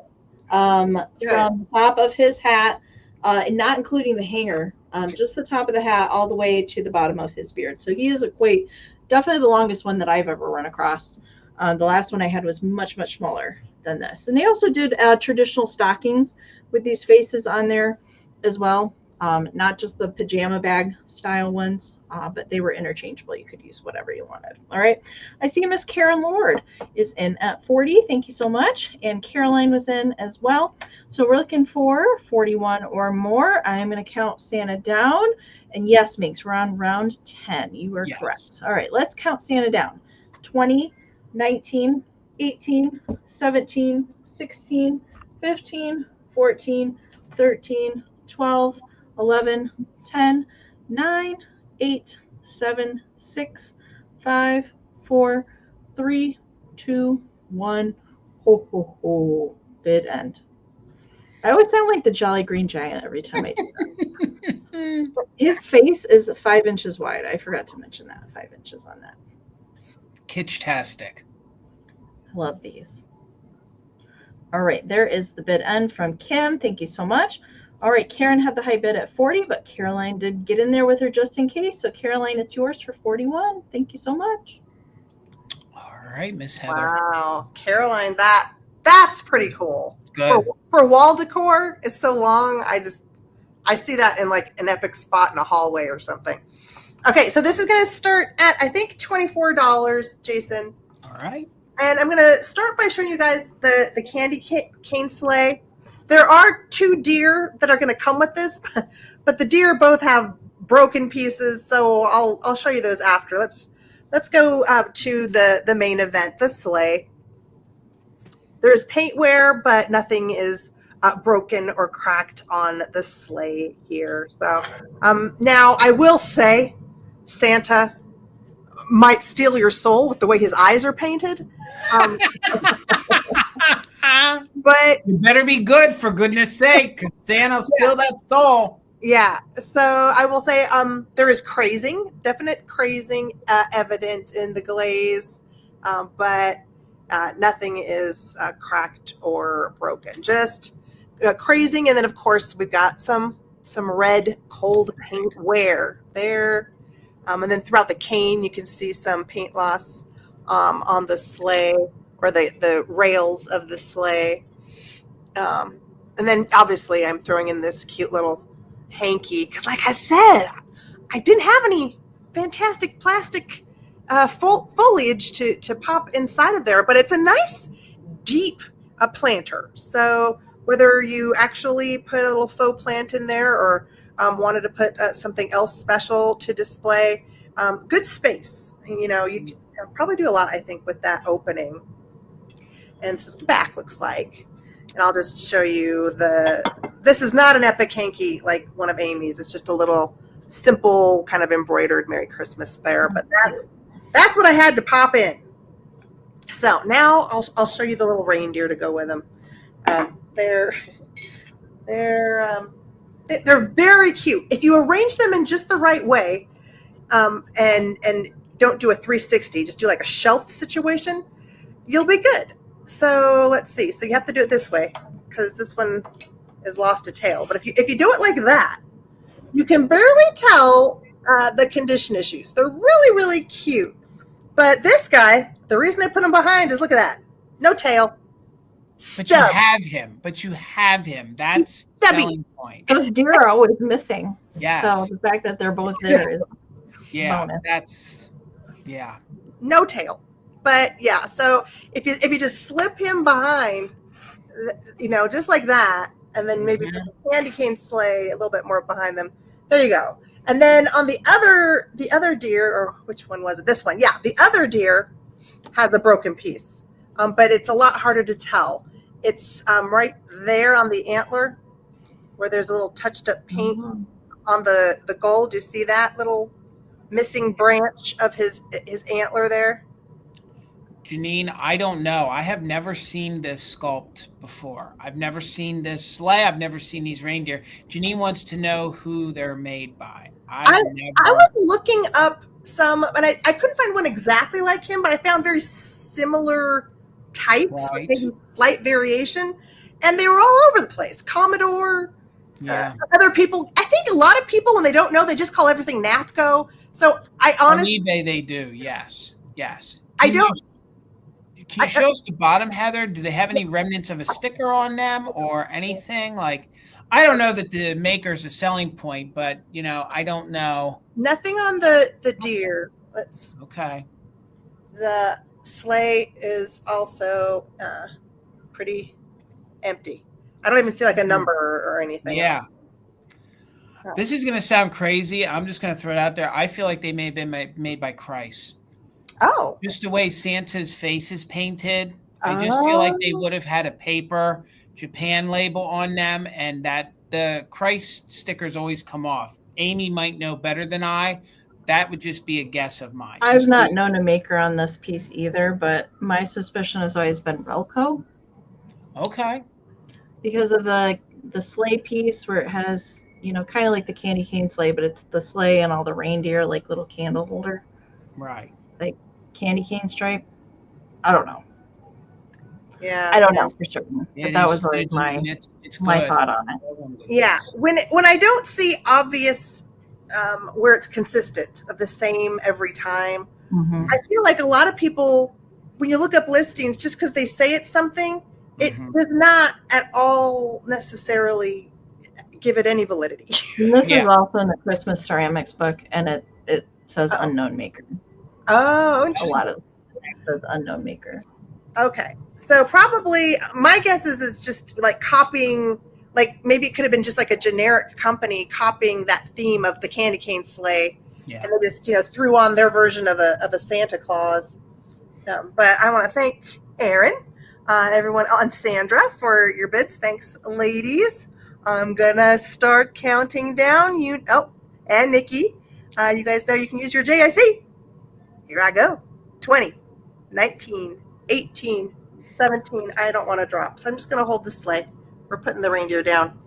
From the top of his hat, and not including the hanger, just the top of the hat all the way to the bottom of his beard. So he is definitely the longest one that I've ever run across. The last one I had was much, much smaller than this. And they also did traditional stockings with these faces on there as well. Not just the pajama bag style ones, but they were interchangeable. You could use whatever you wanted. All right. I see Miss Karen Lord is in at 40. Thank you so much. And Caroline was in as well. So we're looking for 41 or more. I am going to count Santa down. And yes, Minx, we're on round 10. You are correct. All right. Let's count Santa down. 20, 19, 18, 17, 16, 15, 14, 13, 12, 11, 10, 9, 8, 7, 6, 5, 4, 3, 2, 1. Ho, ho, ho. Bid end. I always sound like the Jolly Green Giant every time I do that. His face is 5 inches wide. I forgot to mention that. 5 inches on that. Kitschtastic. I love these. All right. There is the bid end from Kim. Thank you so much. All right, Karen had the high bid at 40, but Caroline did get in there with her just in case. So Caroline, it's yours for 41. Thank you so much. All right, Miss Heather. Wow, Caroline, that's pretty cool. Good. For wall decor, it's so long. I see that in like an epic spot in a hallway or something. Okay, so this is going to start at, I think, $24, Jason. All right. And I'm going to start by showing you guys the candy cane sleigh. There are 2 deer that are going to come with this, but the deer both have broken pieces, so I'll show you those after. Let's go up to the main event, the sleigh. There's paint wear, but nothing is broken or cracked on the sleigh here. So now I will say Santa might steal your soul with the way his eyes are painted. But you better be good, for goodness sake, because Santa steal that soul. Yeah. So I will say there is definite crazing evident in the glaze, but nothing is cracked or broken. Just crazing, and then of course we've got some some red cold paint wear there. And then throughout the cane, you can see some paint loss on the sleigh or the rails of the sleigh. And then obviously I'm throwing in this cute little hanky because, like I said, I didn't have any fantastic plastic foliage to pop inside of there, but it's a nice deep planter. So whether you actually put a little faux plant in there or wanted to put something else special to display, good space. You know, you can probably do a lot, I think, with that opening. And this is what the back looks like. And I'll just show you this is not an epic hanky like one of Amie's. It's just a little simple kind of embroidered Merry Christmas there. But that's what I had to pop in. So now I'll show you the little reindeer to go with them. They're very cute. If you arrange them in just the right way, and don't do a 360, just do like a shelf situation, you'll be good. So let's see. So you have to do it this way because this one is lost a tail. But if you do it like that, you can barely tell the condition issues. They're really, really cute. But this guy, the reason I put him behind is look at that. No tail. But you have him. That's the selling point. Those deer are always missing. Yeah. So the fact that they're both there is bonus. No tail. But yeah, so if you just slip him behind, you know, just like that, and then maybe put the candy cane sleigh a little bit more behind them. There you go. And then on the other deer, or which one was it? This one. Yeah, the other deer has a broken piece, but it's a lot harder to tell. It's right there on the antler where there's a little touched up paint on the gold. You see that little missing branch of his antler there? Janine, I don't know. I have never seen this sculpt before. I've never seen this sleigh. I've never seen these reindeer. Janine wants to know who they're made by. I was looking up some, and I couldn't find one exactly like him, but I found very similar types with maybe slight variation, and they were all over the place. Commodore, other people. I think a lot of people, when they don't know, they just call everything Napco. So I honestly, on eBay they do. Yes. Can you show us the bottom, Heather? Do they have any remnants of a sticker on them or anything? Like, I don't know that the maker's a selling point, but, you know, I don't know. Nothing on the deer. The sleigh is also pretty empty. I don't even see like a number or anything. Yeah. This is going to sound crazy. I'm just going to throw it out there. I feel like they may have been made by Christ. Oh. Just the way Santa's face is painted. I just feel like they would have had a paper Japan label on them, and that the Christ stickers always come off. Amie might know better than I. That would just be a guess of mine. I've not known a maker on this piece either, but my suspicion has always been Velcro. Okay. Because of the sleigh piece where it has, you know, kind of like the candy cane sleigh, but it's the sleigh and all the reindeer, like little candle holder. Right. Like candy cane stripe. I don't know. Yeah. I don't know for certain. But that was always my thought on it. Yeah. When I don't see obvious where it's consistent of the same every time, I feel like a lot of people, when you look up listings, just because they say it's something, it does not at all necessarily give it any validity. And this is also in the Christmas ceramics book, and it says unknown maker. Oh, interesting. A lot of it says unknown maker. Okay. So probably my guess is it's just like copying, like maybe it could have been just like a generic company copying that theme of the candy cane sleigh. Yeah. And they just, you know, threw on their version of a Santa Claus. But I want to thank Aaron and everyone on Sandra for your bids. Thanks, ladies. I'm going to start counting down. And Nikki, you guys know you can use your JIC. Here I go. 20, 19, 18, 17. I don't want to drop, so I'm just going to hold the sleigh. We're putting the reindeer down.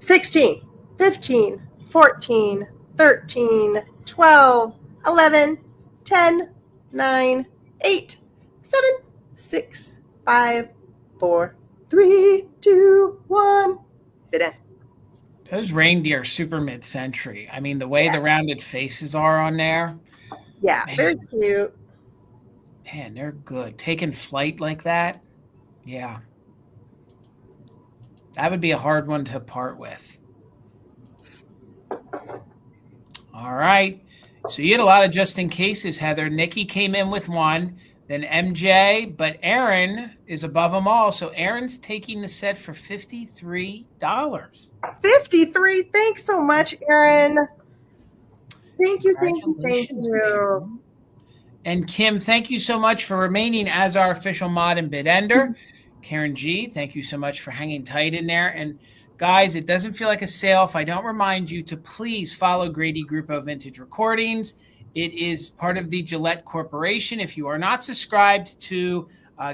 16, 15, 14, 13, 12, 11, 10, 9, 8, 7, 6, 5, 4, 3, 2, 1. Fit in. Those reindeer are super mid-century. I mean, the way the rounded faces are on there. Yeah, very cute. Man, they're good. Taking flight like that. Yeah. That would be a hard one to part with. All right. So you had a lot of just in cases, Heather. Nikki came in with one, then MJ, but Aaron is above them all. So Aaron's taking the set for $53. 53. Thanks so much, Aaron. Thank you. Aaron. And Kim, thank you so much for remaining as our official mod and bid ender. Karen G, thank you so much for hanging tight in there. And guys, it doesn't feel like a sale if I don't remind you to please follow Grady Grupo Vintage Recordings. It is part of the Gillette Corporation. If you are not subscribed to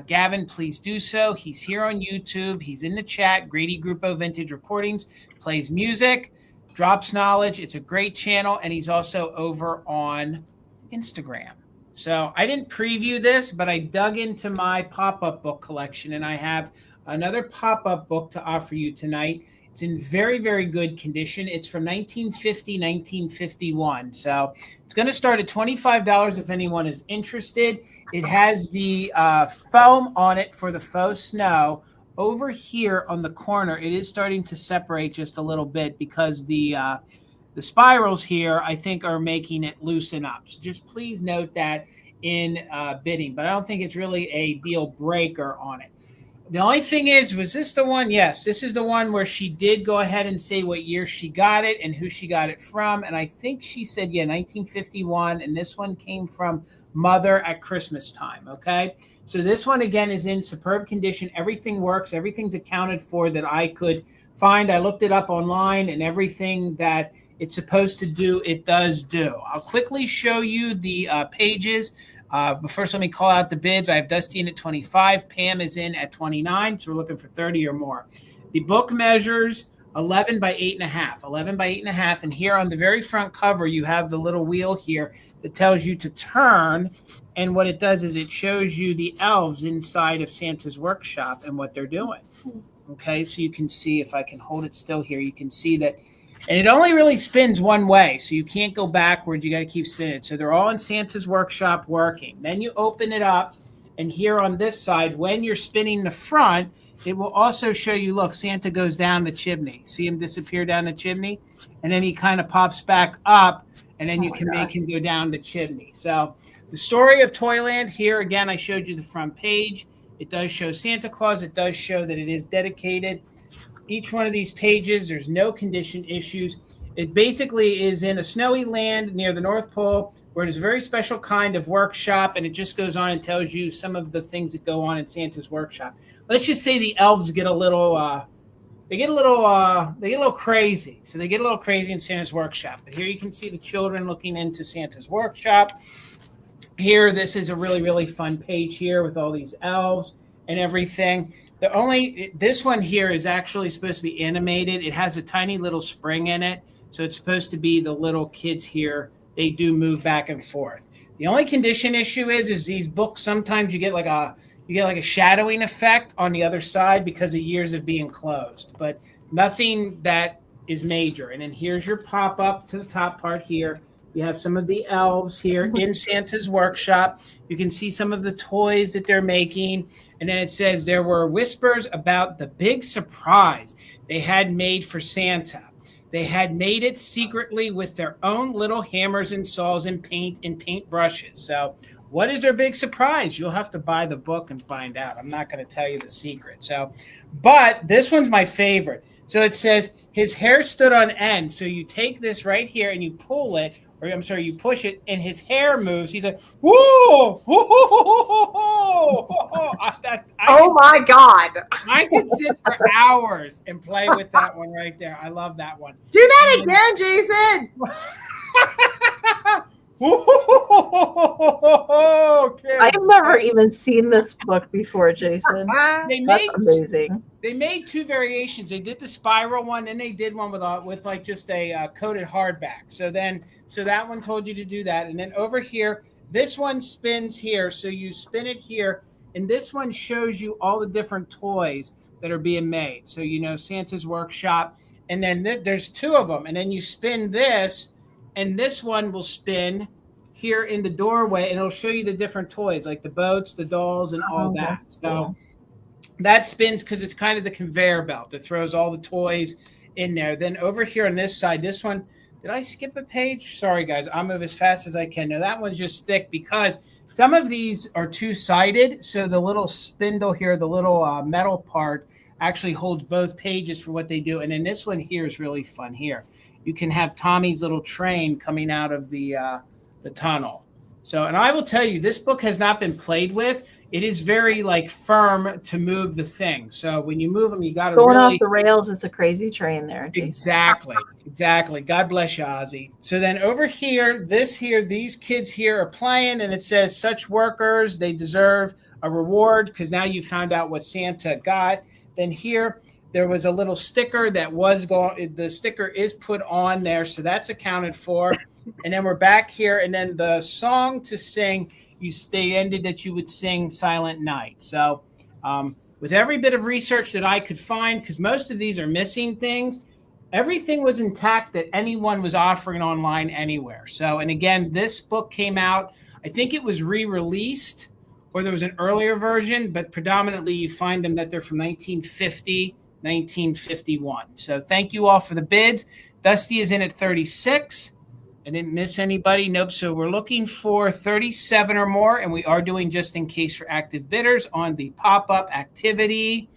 Gavin, please do so. He's here on YouTube. He's in the chat. Grady Grupo Vintage Recordings plays music, drops knowledge. It's a great channel. And he's also over on Instagram. So I didn't preview this, but I dug into my pop-up book collection, and I have another pop-up book to offer you tonight. It's in very, very good condition. It's from 1950, 1951. So it's going to start at $25 if anyone is interested. It has the foam on it for the faux snow. Over here on the corner, it is starting to separate just a little bit because the spirals here, I think, are making it loosen up. So just please note that in bidding. But I don't think it's really a deal breaker on it. The only thing is, was this the one? Yes, this is the one where she did go ahead and say what year she got it and who she got it from. And I think she said, 1951. And this one came from Mother at Christmas time. Okay. So this one, again, is in superb condition. Everything works. Everything's accounted for that I could find. I looked it up online, and everything that it's supposed to do, it does do. I'll quickly show you the pages. But first, let me call out the bids. I have Dusty in at 25. Pam is in at 29. So we're looking for 30 or more. The book measures 11 by 8.5. 11 by 8.5. And here on the very front cover, you have the little wheel here that tells you to turn. And what it does is it shows you the elves inside of Santa's workshop and what they're doing. Okay, so you can see, if I can hold it still here, you can see that. And it only really spins one way, so you can't go backwards. You got to keep spinning it. So they're all in Santa's workshop working. Then you open it up, and here on this side, when you're spinning the front, it will also show you, look, Santa goes down the chimney. See him disappear down the chimney? And then he kind of pops back up, and then you can make him go down the chimney. So the story of Toyland here, again, I showed you the front page. It does show Santa Claus. It does show that it is dedicated. Each one of these pages, there's no condition issues. It basically is in a snowy land near the North Pole where it is a very special kind of workshop, and it just goes on and tells you some of the things that go on in Santa's workshop. Let's just say the elves get a little crazy. So they get a little crazy in Santa's workshop. But here you can see the children looking into Santa's workshop. Here, this is a really, really fun page here with all these elves and everything. This one here is actually supposed to be animated. It has a tiny little spring in it. So it's supposed to be the little kids here. They do move back and forth. The only condition issue is these books, sometimes you get like a shadowing effect on the other side because of years of being closed, but nothing that is major. And then here's your pop-up to the top part here. You have some of the elves here in Santa's workshop. You can see some of the toys that they're making. And then it says there were whispers about the big surprise they had made for Santa. They had made it secretly with their own little hammers and saws and paint brushes. So what is their big surprise? You'll have to buy the book and find out. I'm not going to tell you the secret. But this one's my favorite. So it says his hair stood on end. So you take this right here and you pull it, you push it, and his hair moves. He's like, whoa, whoa, whoa, whoa. Oh my God. I could sit for hours and play with that one right there. I love that one. Do that again, Jason. Okay. I've never even seen this book before, Jason. That's amazing. They made two variations. They did the spiral one, and they did one with like just a coated hardback. So that one told you to do that. And then over here, this one spins here. So you spin it here, and this one shows you all the different toys that are being made. So Santa's workshop, and then there's 2 of them, and then you spin this, and this one will spin here in the doorway, and it'll show you the different toys, like the boats, the dolls, and all that. So cool. that spins because it's kind of the conveyor belt that throws all the toys in there. Then over here on this side, this one, did I skip a page? Sorry, guys. I'll move as fast as I can. No, that one's just thick because some of these are two-sided. So the little spindle here, the little metal part, actually holds both pages for what they do. And then this one here is really fun here. You can have Tommy's little train coming out of the tunnel. So, and I will tell you, this book has not been played with. It is very like firm to move the thing. So when you move them, you got to going really... off the rails. It's a crazy train there. Jason. Exactly. God bless you, Ozzy. So then over here, these kids here are playing, and it says such workers, they deserve a reward because now you found out what Santa got. Then here, there was a little sticker that was going. The sticker is put on there, so that's accounted for. And then we're back here, and then the song to sing. They ended that you would sing Silent Night. So with every bit of research that I could find, because most of these are missing things, everything was intact that anyone was offering online anywhere. So, and again, this book came out, I think it was re-released, or there was an earlier version, but predominantly you find them that they're from 1950, 1951. So thank you all for the bids. Dusty is in at 36. I didn't miss anybody. Nope. So we're looking for 37 or more, and we are doing just in case for active bidders on the pop-up activity,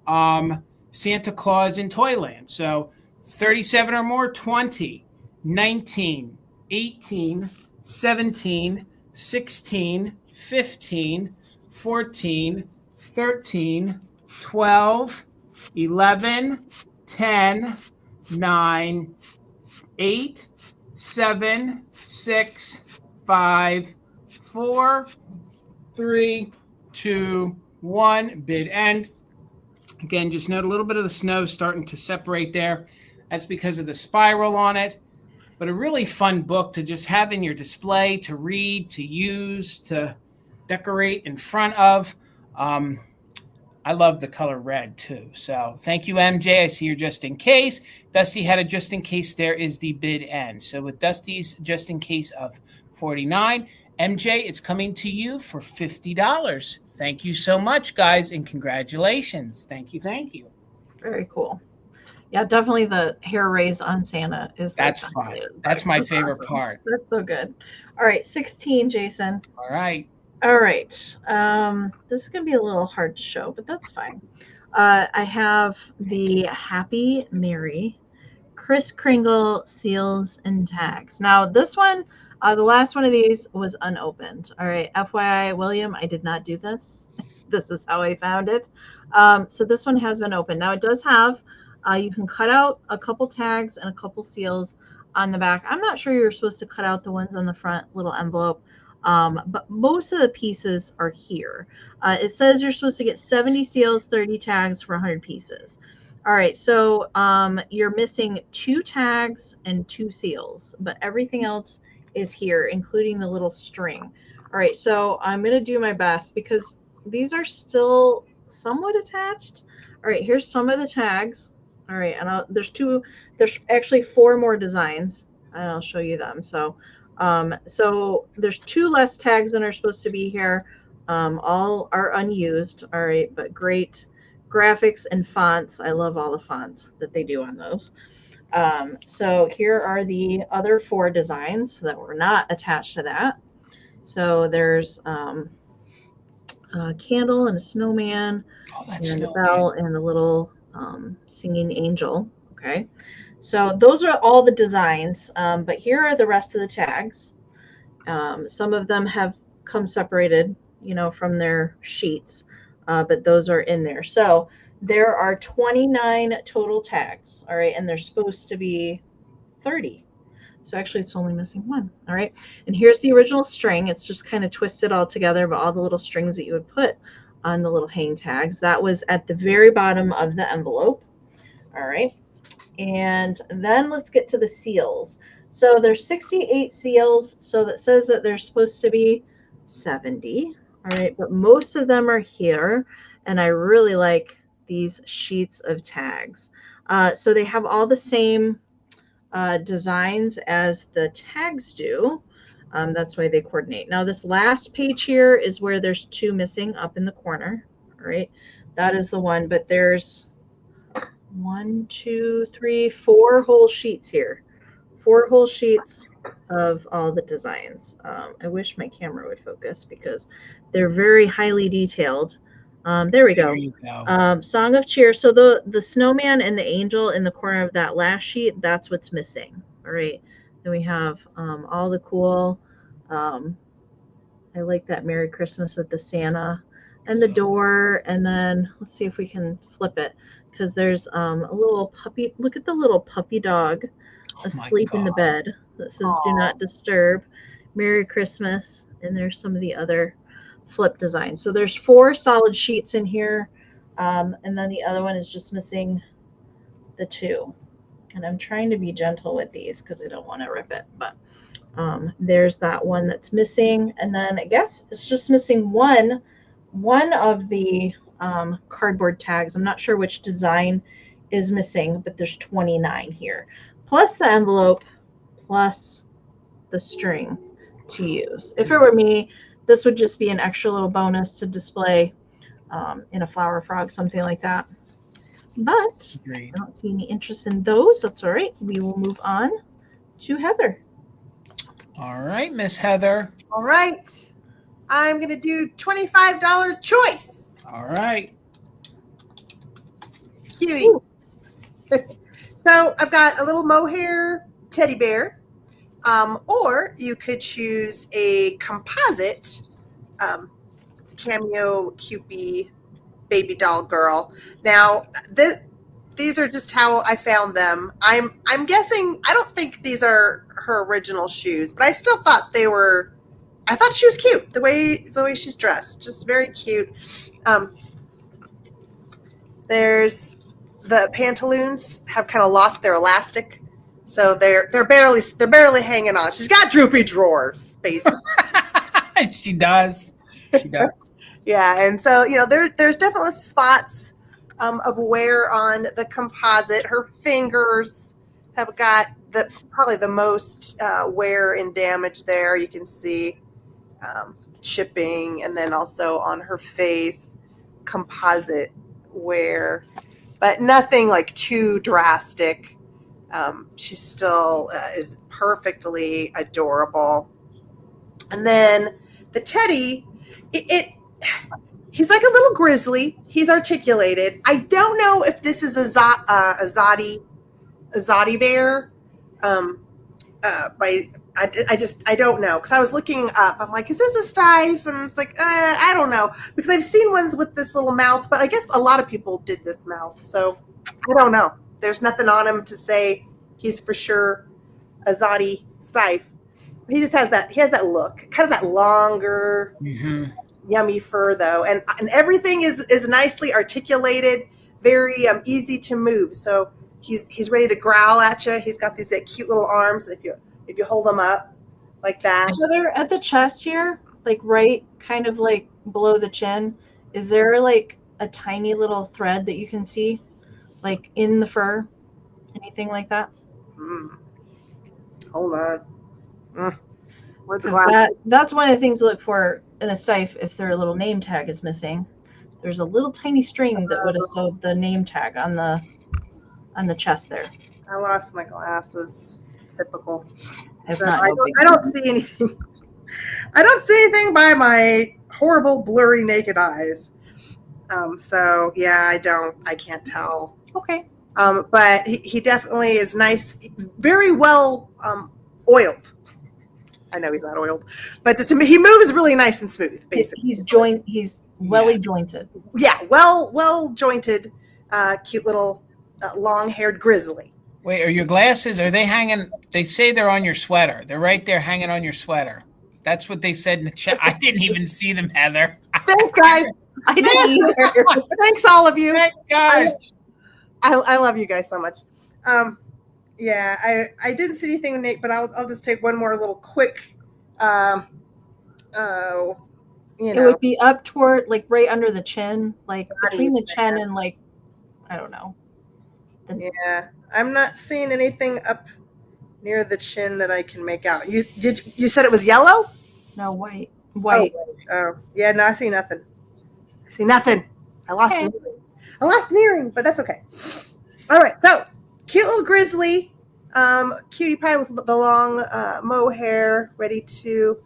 Santa Claus in Toyland. So 37 or more, 20, 19, 18, 17, 16, 15, 14, 13, 12, 11, 10, 9, 8, 7, 6, 5, 4, 3, 2, 1. Bid end. Again, just note a little bit of the snow starting to separate there. That's because of the spiral on it. But a really fun book to just have in your display, to read, to use, to decorate in front of. I love the color red too. So thank you, MJ. I see your just in case. Dusty had a just in case. There is the bid end. So with Dusty's just in case of 49, MJ, it's coming to you for $50. Thank you so much, guys, and congratulations. Thank you. Very cool. Yeah, definitely the hair raise on Santa is. That's fun. That's my favorite part. That's so good. All right, 16, Jason. All right. This is going to be a little hard to show, but that's fine. I have the Happy Mary Kris Kringle seals and tags. Now, this one, the last one of these was unopened. All right, FYI, William, I did not do this. This is how I found it. So this one has been opened. Now, it does have, you can cut out a couple tags and a couple seals on the back. I'm not sure you're supposed to cut out the ones on the front little envelope. But most of the pieces are here. It says you're supposed to get 70 seals, 30 tags for 100 pieces. All right, so you're missing 2 tags and 2 seals, but everything else is here, including the little string. All right, so I'm going to do my best because these are still somewhat attached. All right, here's some of the tags. All right, and there's actually 4 more designs, and I'll show you them. So there's 2 less tags than are supposed to be here. All are unused. All right, but great graphics and fonts. I love all the fonts that they do on those. So here are the other 4 designs that were not attached to that. So there's a candle and a snowman, and a bell and a little singing angel. Okay. So those are all the designs, but here are the rest of the tags. Some of them have come separated, from their sheets, but those are in there. So there are 29 total tags, all right, and there's supposed to be 30. So actually it's only missing 1, all right. And here's the original string. It's just kind of twisted all together, but all the little strings that you would put on the little hang tags. That was at the very bottom of the envelope, all right. And then let's get to the seals. So there's 68 seals. So that says that there's supposed to be 70. All right. But most of them are here. And I really like these sheets of tags. So they have all the same designs as the tags do. That's why they coordinate. Now this last page here is where there's 2 missing up in the corner. All right, that is the one, but there's 1, 2, 3, 4 whole sheets here. 4 whole sheets of all the designs. I wish my camera would focus because they're very highly detailed. There we go. There you go. Song of Cheer. So the snowman and the angel in the corner of that last sheet, that's what's missing. All right. Then we have all the cool, I like that Merry Christmas with the Santa and the door. And then let's see if we can flip it, because there's a little puppy. Look at the little puppy dog asleep in the bed that says do not disturb. Merry Christmas. And there's some of the other flip designs. So there's 4 solid sheets in here, and then the other one is just missing the 2. And I'm trying to be gentle with these because I don't want to rip it, but there's that one that's missing. And then I guess it's just missing one of the cardboard tags. I'm not sure which design is missing, but there's 29 here, plus the envelope, plus the string to use. If it were me, this would just be an extra little bonus to display in a flower frog, something like that. But Agreed. I don't see any interest in those. That's all right. We will move on to Heather. All right, Miss Heather. All right. I'm going to do $25 choice. All right. Cutie. So I've got a little mohair teddy bear, or you could choose a composite cameo Cupid baby doll girl. Now, these are just how I found them. I'm guessing, I don't think these are her original shoes, but I still thought they were. I thought she was cute. The way she's dressed, just very cute. There's the pantaloons have kind of lost their elastic, so they're barely hanging on. She's got droopy drawers, basically. She does. She does. Yeah, and so there's definitely spots of wear on the composite. Her fingers have got probably the most wear and damage there. You can see chipping, and then also on her face, composite wear, but nothing like too drastic. She still is perfectly adorable. And then the teddy, he's like a little grizzly. He's articulated. I don't know if this is a Zodi bear. I don't know, because I was looking up. I'm like, is this a stife? And it's like, I don't know, because I've seen ones with this little mouth, but I guess a lot of people did this mouth, so I don't know. There's nothing on him to say he's for sure a Zodi stife. He just has that. He has that look, kind of that longer, yummy fur, though, and everything is nicely articulated, very easy to move. So he's ready to growl at you. He's got these cute little arms that if you hold them up like that. So they're at the chest here, like right kind of like below the chin. Is there like a tiny little thread that you can see, like in the fur? Anything like that? Hold on. Where's the glass? That's one of the things to look for in a stife. If their little name tag is missing, there's a little tiny string that would have sewed the name tag on the chest there. I lost my glasses. Typical. I don't see anything. I don't see anything by my horrible, blurry, naked eyes. So yeah, I can't tell. Okay. But he definitely is nice, very well oiled. I know he's not oiled, but just he moves really nice and smooth. Basically, he's welly jointed. Yeah, well jointed, cute little long-haired grizzly. Wait, are your glasses? Are they hanging? They say they're on your sweater. They're right there, hanging on your sweater. That's what they said in the chat. I didn't even see them, Heather. Thanks, guys. I didn't either. Thanks, all of you. Thank gosh. I love you guys so much. Yeah, I didn't see anything, Nate, but I'll just take one more little quick. It would be up toward, like, right under the chin, like between the chin and, like, I don't know, Yeah, I'm not seeing anything up near the chin that I can make out. You said it was yellow? No, white. Oh, yeah. No, I see nothing. I lost an earring. But that's okay. All right, so cute little grizzly, cutie pie with the long mohair, ready to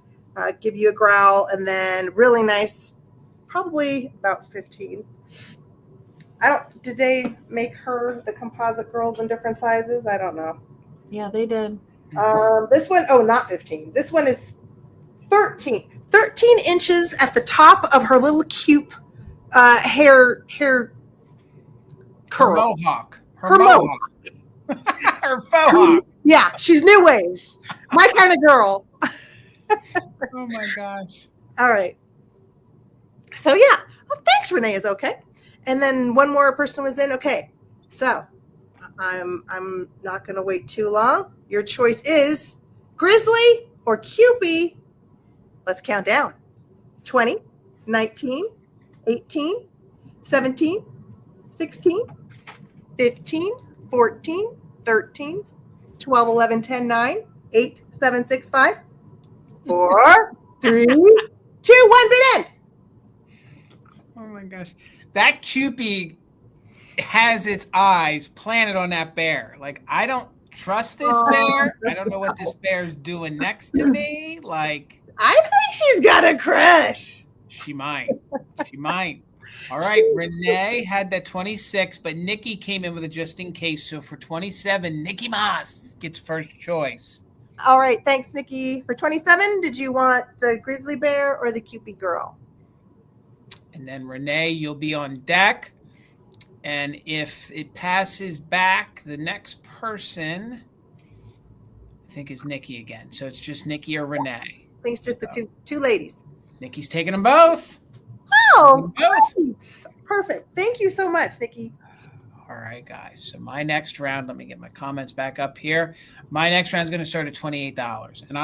give you a growl, and then really nice, probably about 15. Did they make her the composite girls in different sizes? I don't know. Yeah, they did. This one, not 15. This one is 13. 13 inches at the top of her little cute hair curl. Her mohawk. Her mohawk. Her faux hawk. Yeah, she's new wave. My kind of girl. Oh my gosh. All right. So yeah. Well, thanks, Renee is okay. And then one more person was in. Okay. So I'm not gonna wait too long. Your choice is Grizzly or Cupie. Let's count down. 20, 19, 18, 17, 16, 15, 14, 13, 12, 11, 10, 9, 8, 7, 6, 5, 4, 3, 2, 1, bid end. Oh my gosh. That Cupie has its eyes planted on that bear. Like, I don't trust this bear. I don't know what this bear's doing next to me. Like, I think she's got a crush. She might. All right. Renee had that 26, but Nikki came in with a just in case. So for 27, Nikki Moss gets first choice. All right. Thanks, Nikki. For 27, did you want the grizzly bear or the Cupie girl? And then Renee, you'll be on deck. And if it passes back, the next person, I think, is Nikki again. So it's just Nikki or Renee. I think it's just the two ladies. Nikki's taking them both. Oh, both. Perfect. Thank you so much, Nikki. All right, guys. So my next round, let me get my comments back up here. My next round is going to start at $28. And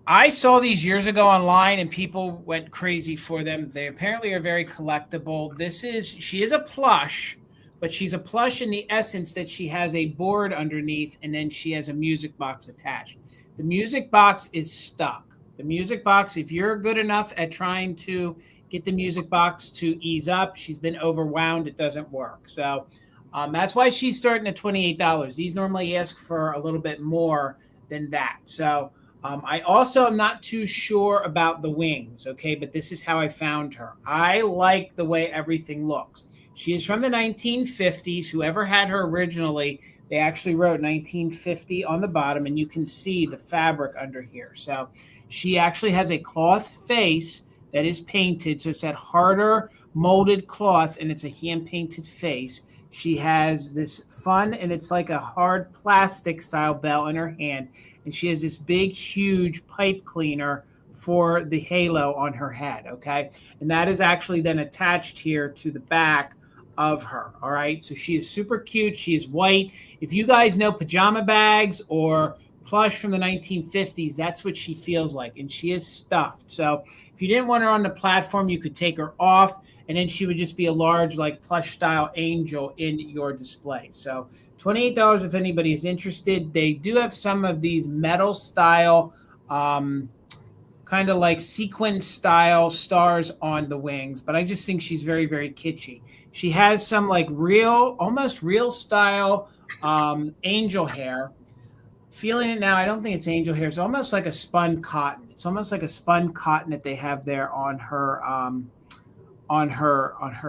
I saw these years ago online and people went crazy for them. They apparently are very collectible. She is a plush, but she's a plush in the essence that she has a board underneath and then she has a music box attached. The music box is stuck. The music box, if you're good enough at trying to get the music box to ease up, she's been overwound. It doesn't work. So that's why she's starting at $28. These normally ask for a little bit more than that. So I also am not too sure about the wings, okay? But this is how I found her. I like the way everything looks. She is from the 1950s. Whoever had her originally, they actually wrote 1950 on the bottom, and you can see the fabric under here. So she actually has a cloth face that is painted. So it's that harder molded cloth, and it's a hand-painted face. She has this fun, and it's like a hard plastic style bell in her hand. And she has this big, huge pipe cleaner for the halo on her head, okay? And that is actually then attached here to the back of her, all right? So she is super cute. She is white. If you guys know pajama bags or plush from the 1950s, that's what she feels like. And she is stuffed. So if you didn't want her on the platform, you could take her off, and then she would just be a large, like, plush-style angel in your display. So $28 if anybody is interested. They do have some of these metal-style, kind of like sequin-style stars on the wings, but I just think she's very, very kitschy. She has some, like, almost real-style angel hair. Feeling it now, I don't think it's angel hair. It's almost like a spun cotton. It's almost like a spun cotton that they have there on her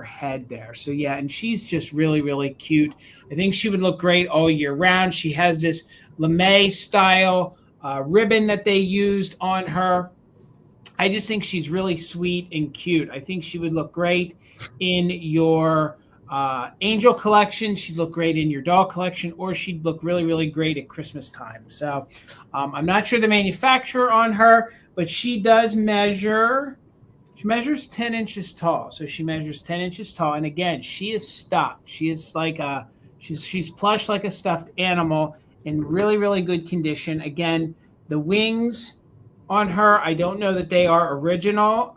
head there. So yeah, and she's just really, really cute. I think she would look great all year round. She has this lame style ribbon that they used on her. I just think she's really sweet and cute. I think she would look great in your angel collection. She'd look great in your doll collection, or she'd look really, really great at Christmas time. So I'm not sure the manufacturer on her, but she does measure. She measures 10 inches tall. So she measures 10 inches tall. And again, she is stuffed. She is like she's plush like a stuffed animal in really, really good condition. Again, the wings on her, I don't know that they are original.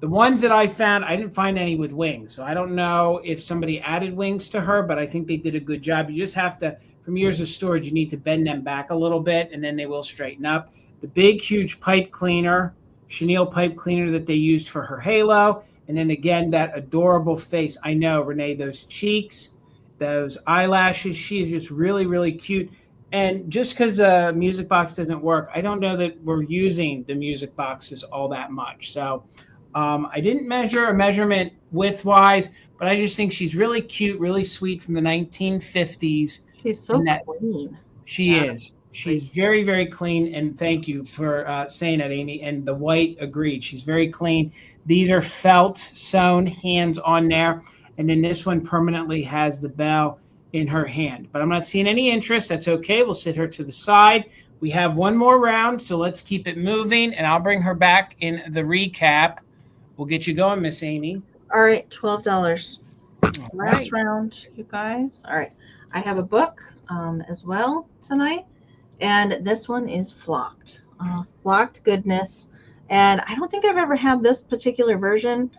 The The ones that I found, I didn't find any with wings. So I don't know if somebody added wings to her, but I think they did a good job. You just have to, from years of storage, you need to bend them back a little bit, and then they will straighten up. The big, huge pipe cleaner, chenille pipe cleaner that they used for her halo. And then again, that adorable face. I know, Renee, those cheeks, those eyelashes. She is just really, really cute. And just because the music box doesn't work, I don't know that we're using the music boxes all that much. So I didn't measure a measurement width-wise, but I just think she's really cute, really sweet from the 1950s. She's so clean. She is. She's very, very clean. And thank you for saying that, Amy. And the white agreed. She's very clean. These are felt sewn hands on there. And then this one permanently has the bell in her hand. But I'm not seeing any interest. That's okay. We'll sit her to the side. We have one more round, so let's keep it moving. And I'll bring her back in the recap. We'll get you going, Miss Amy. All right, $12. Last round, you guys. All right. I have a book as well tonight. And this one is Flocked. Flocked goodness. And I don't think I've ever had this particular version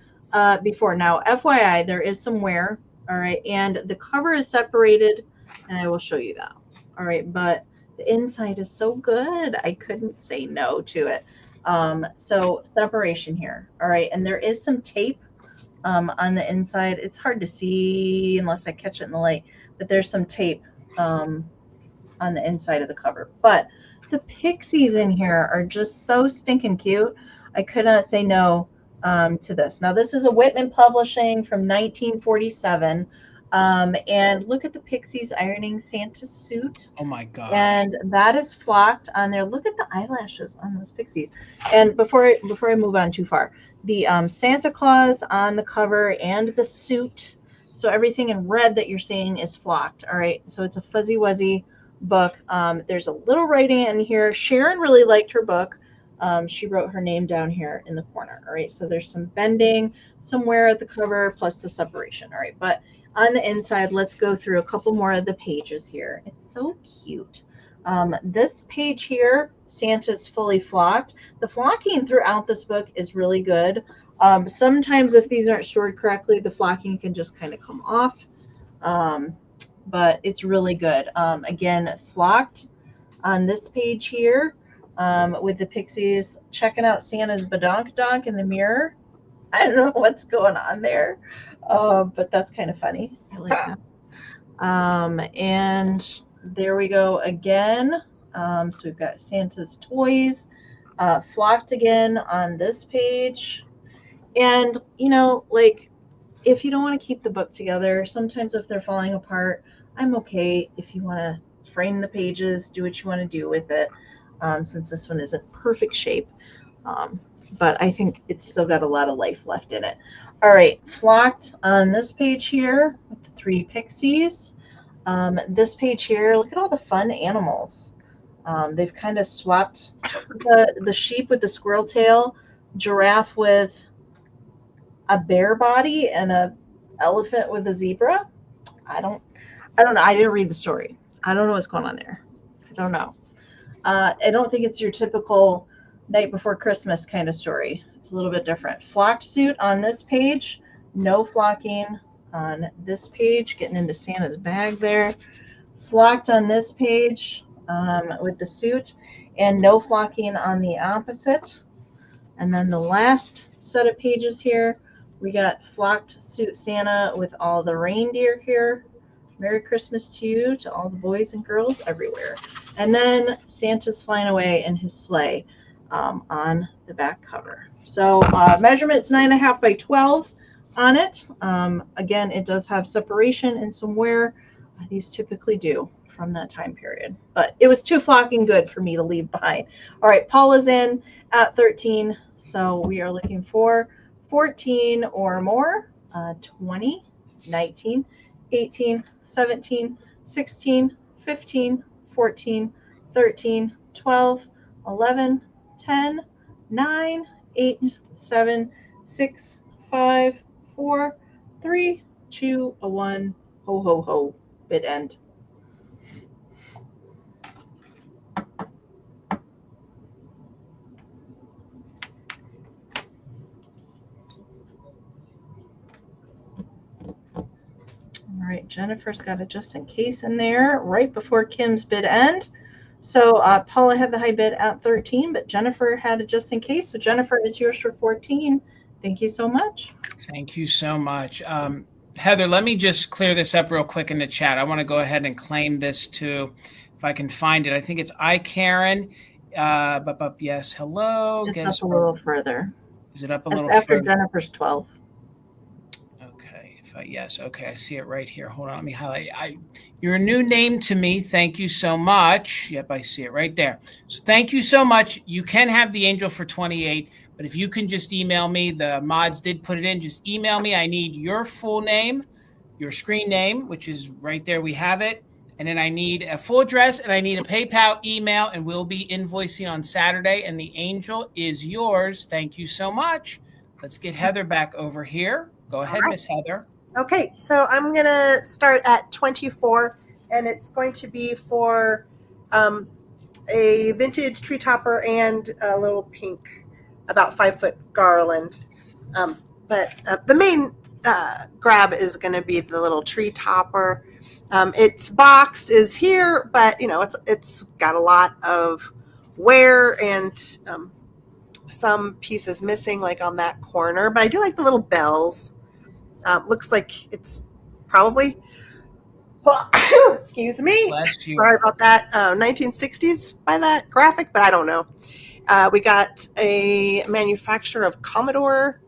before. Now, FYI, there is some wear. All right. And the cover is separated. And I will show you that. All right. But the inside is so good. I couldn't say no to it. So separation here. All right. And there is some tape on the inside. It's hard to see unless I catch it in the light. But there's some tape on the inside of the cover. But the pixies in here are just so stinking cute. I could not say no to this. Now, this is a Whitman Publishing from 1947. And look at the pixies ironing Santa's suit. Oh, my gosh. And that is flocked on there. Look at the eyelashes on those pixies. And before I move on too far, the Santa Claus on the cover and the suit. So everything in red that you're seeing is flocked. All right. So it's a fuzzy wuzzy book. There's a little writing in here. Sharon really liked her book. She wrote her name down here in the corner. All right. So there's some bending, some wear at the cover, plus the separation. All right. But on the inside, let's go through a couple more of the pages here. It's so cute. This page here, Santa's fully flocked. The flocking throughout this book is really good. Sometimes if these aren't stored correctly, the flocking can just kind of come off. But it's really good. Again, flocked on this page here with the pixies checking out Santa's badonk-donk in the mirror. I don't know what's going on there, but that's kind of funny. I like that. And there we go again. So we've got Santa's toys flocked again on this page. And, you know, like, if you don't want to keep the book together, sometimes if they're falling apart, I'm okay if you want to frame the pages, do what you want to do with it, since this one isn't perfect shape. But I think it's still got a lot of life left in it. All right, flocked on this page here with the 3 pixies. This page here, look at all the fun animals. They've kind of swapped the sheep with the squirrel tail, giraffe with a bear body, and a elephant with a zebra. I don't know. I didn't read the story. I don't know what's going on there. I don't know. I don't think it's your typical Night Before Christmas kind of story. It's a little bit different. Flocked suit on this page. No flocking on this page. Getting into Santa's bag there. Flocked on this page with the suit. And no flocking on the opposite. And then the last set of pages here, we got flocked suit Santa with all the reindeer here. Merry Christmas to you, to all the boys and girls everywhere. And then Santa's flying away in his sleigh on the back cover. So measurement's 9.5 by 12 on it. Again, it does have separation and some wear. These typically do from that time period. But it was too flocking good for me to leave behind. All right, Paula's in at 13. So we are looking for 14 or more, 20, 19, 18, 17, 16, 15, 14, 13, 12, 11, 10, 9, 8, 7, 6, 5, 4, 3, 2, 1. Ho, ho, ho. Bid end. right, Jennifer's got a just in case in there right before Kim's bid end. So Paula had the high bid at 13, but Jennifer had a just in case. So Jennifer, it's yours for 14. Thank you so much. Thank you so much. Heather, let me just clear this up real quick in the chat. I want to go ahead and claim this too, if I can find it. I think it's Karen. Yes, hello. It's up a little further. Is it up a little after further? Jennifer's 12. Okay. Yes. Okay. I see it right here. Hold on. Let me highlight. You're a new name to me. Thank you so much. Yep. I see it right there. So thank you so much. You can have the angel for 28, but if you can just email me, the mods did put it in. Just email me. I need your full name, your screen name, which is right there. We have it. And then I need a full address and I need a PayPal email, and we'll be invoicing on Saturday. And the angel is yours. Thank you so much. Let's get Heather back over here. Go ahead, All right. Miss Heather. Okay, so I'm going to start at 24, and it's going to be for a vintage tree topper and a little pink, about 5-foot garland. But the main grab is going to be the little tree topper. Its box is here, but it's got a lot of wear and some pieces missing, like on that corner. But I do like the little bells. Looks like it's probably, excuse me, sorry about that, 1960s by that graphic, but I don't know. We got a manufacturer of Commodore.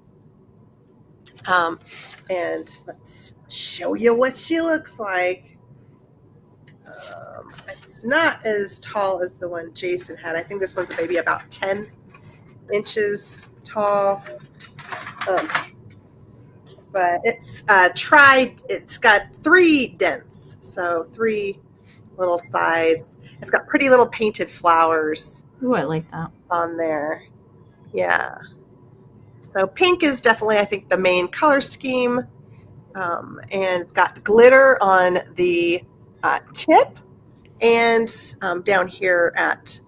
And let's show you what she looks like. It's not as tall as the one Jason had. I think this one's maybe about 10 inches tall. But it's it's got 3 dents, so 3 little sides. It's got pretty little painted flowers. Ooh, I like that. On there. Yeah. So pink is definitely, I think, the main color scheme. And it's got glitter on the tip and down here at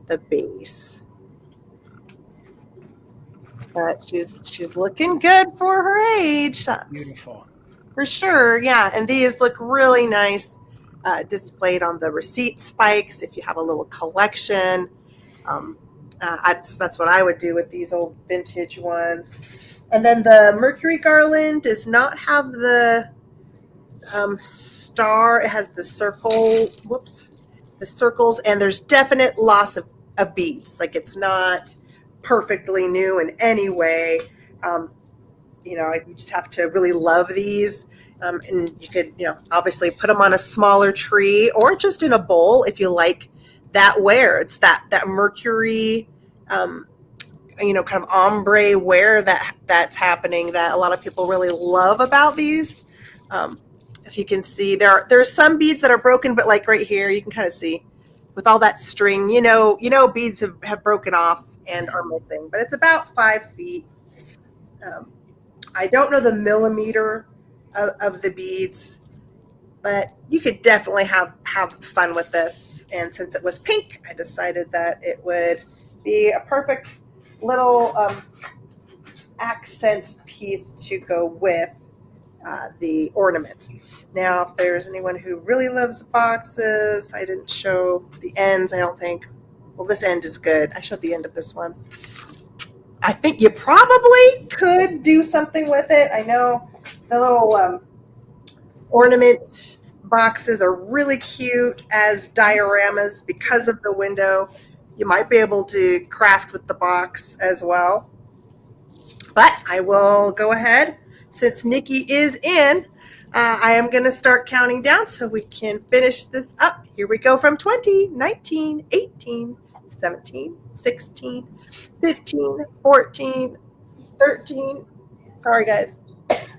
the base. But she's looking good for her age. Beautiful. For sure, yeah. And these look really nice displayed on the receipt spikes if you have a little collection. That's what I would do with these old vintage ones. And then the Mercury garland does not have the star. It has the circle. Whoops. The circles, and there's definite loss of beads. Like, it's not perfectly new in any way. You just have to really love these. And you could, obviously put them on a smaller tree or just in a bowl if you like that wear. It's that Mercury, kind of ombre wear that's happening that a lot of people really love about these. As you can see, there's some beads that are broken, but like right here, you can kind of see with all that string, beads have broken off and are missing, but it's about 5 feet. I don't know the millimeter of the beads, but you could definitely have fun with this. And since it was pink, I decided that it would be a perfect little accent piece to go with the ornament. Now, if there's anyone who really loves boxes, I didn't show the ends, I don't think. Well, this end is good. I showed the end of this one. I think you probably could do something with it. I know the little ornament boxes are really cute as dioramas because of the window. You might be able to craft with the box as well. But I will go ahead. Since Nikki is in, I am going to start counting down so we can finish this up. Here we go from 20, 19, 18, 17, 16, 15, 14, 13, sorry guys,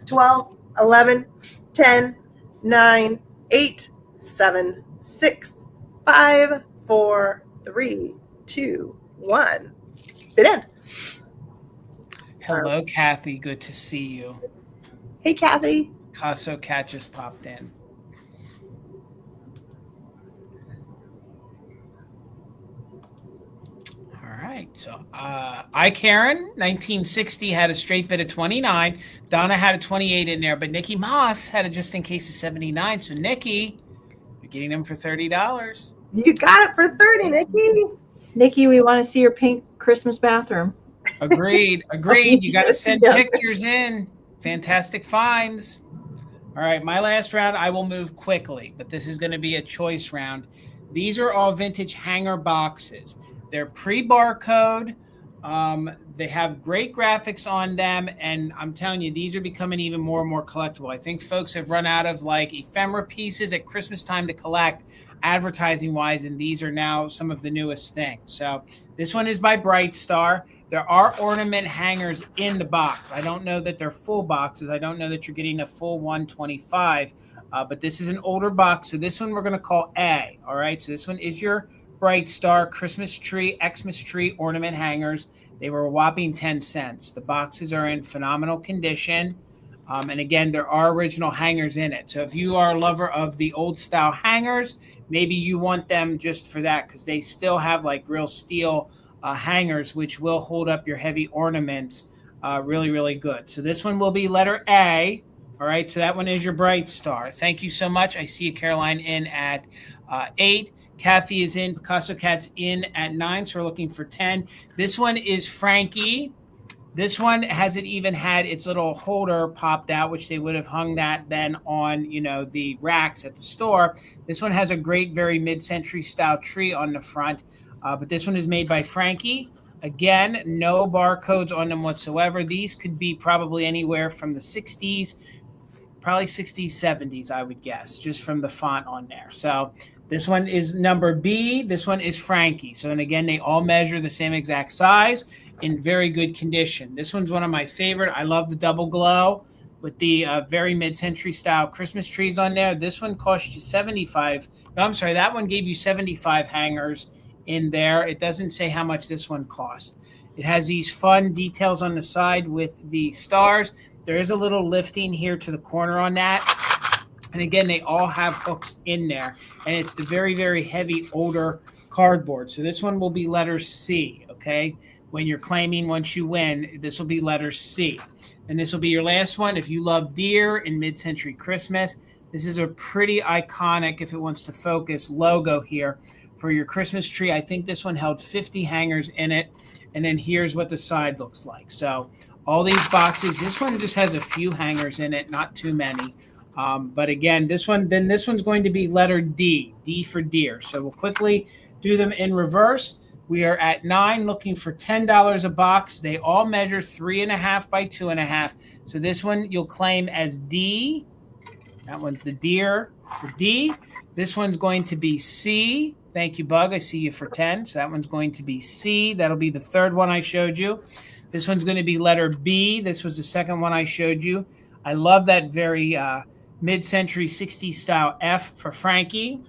12, 11, 10, 9, 8, 7, 6, 5, 4, 3, 2, 1. Bid end. Hello, Kathy. Good to see you. Hey, Kathy. Casso Cat just popped in. All right. So Karen, 1960 had a straight bid of 29. Donna had a 28 in there, but Nikki Moss had a just in case of 79. So Nikki, you're getting them for $30. You got it for 30, Nikki. Nikki, we want to see your pink Christmas bathroom. Agreed. You got to send pictures in. Fantastic finds. All right, my last round, I will move quickly, but this is going to be a choice round. These are all vintage hanger boxes. They're pre-barcode. They have great graphics on them, and I'm telling you, these are becoming even more and more collectible. I think folks have run out of like ephemera pieces at Christmas time to collect, advertising-wise, and these are now some of the newest things. So this one is by Bright Star. There are ornament hangers in the box. I don't know that they're full boxes. I don't know that you're getting a full 125, but this is an older box. So this one we're going to call A. All right. So this one is your Bright Star Christmas tree, Xmas tree ornament hangers. They were a whopping 10 cents. The boxes are in phenomenal condition. And again, there are original hangers in it. So if you are a lover of the old style hangers, maybe you want them just for that because they still have like real steel hangers, which will hold up your heavy ornaments really, really good. So this one will be letter A. All right. So that one is your Bright Star. Thank you so much. I see Caroline in at 8. Kathy is in. Picasso Cat's in at 9. So we're looking for 10. This one is Frankie. This one hasn't even had its little holder popped out, which they would have hung that then on, the racks at the store. This one has a great, very mid-century style tree on the front. But this one is made by Frankie. Again, no barcodes on them whatsoever. These could be probably anywhere from the 60s, probably 60s, 70s, I would guess, just from the font on there. So this one is number B. This one is Frankie. So, and again, they all measure the same exact size in very good condition. This one's one of my favorite. I love the double glow with the very mid-century style Christmas trees on there. This one cost you 75. No, I'm sorry. That one gave you 75 hangers in there. It doesn't say how much this one cost. It has these fun details on the side with the stars. There is a little lifting here to the corner on that. And again, they all have hooks in there. And it's the very, very heavy, older cardboard. So this one will be letter C, okay? When you're claiming once you win, this will be letter C. And this will be your last one. If you love deer in mid-century Christmas, this is a pretty iconic, if it wants to focus, logo here for your Christmas tree. I think this one held 50 hangers in it. And then here's what the side looks like. So all these boxes, this one just has a few hangers in it, not too many. But again, this one's going to be letter D, D for deer. So we'll quickly do them in reverse. We are at 9, looking for $10 a box. They all measure 3.5 by 2.5. So this one you'll claim as D. That one's the deer for D. This one's going to be C. Thank you, Bug. I see you for 10. So that one's going to be C. That'll be the third one I showed you. This one's going to be letter B. This was the second one I showed you. I love that very mid-century 60s style F for Frankie.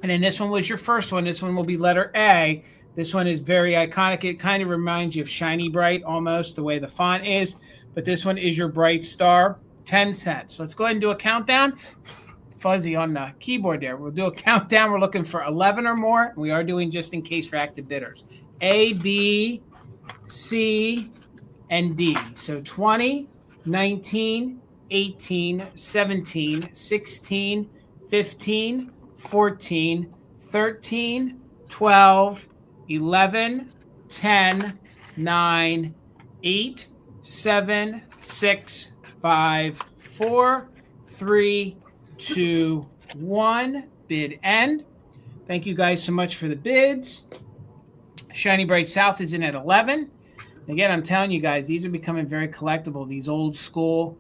And then this one was your first one. This one will be letter A. This one is very iconic. It kind of reminds you of Shiny Bright almost, the way the font is. But this one is your Bright Star, 10 cents. Let's go ahead and do a countdown. Fuzzy on the keyboard there. We'll do a countdown. We're looking for 11 or more. We are doing just in case for active bidders. A, B, C, and D. So 20, 19, 18, 17, 16, 15, 14, 13, 12, 11, 10, 9, 8, 7, 6, 5, 4, 3, 2, 1. Bid end. Thank you guys so much for the bids. Shiny Bright South is in at 11. Again, I'm telling you guys, these are becoming very collectible, these old school,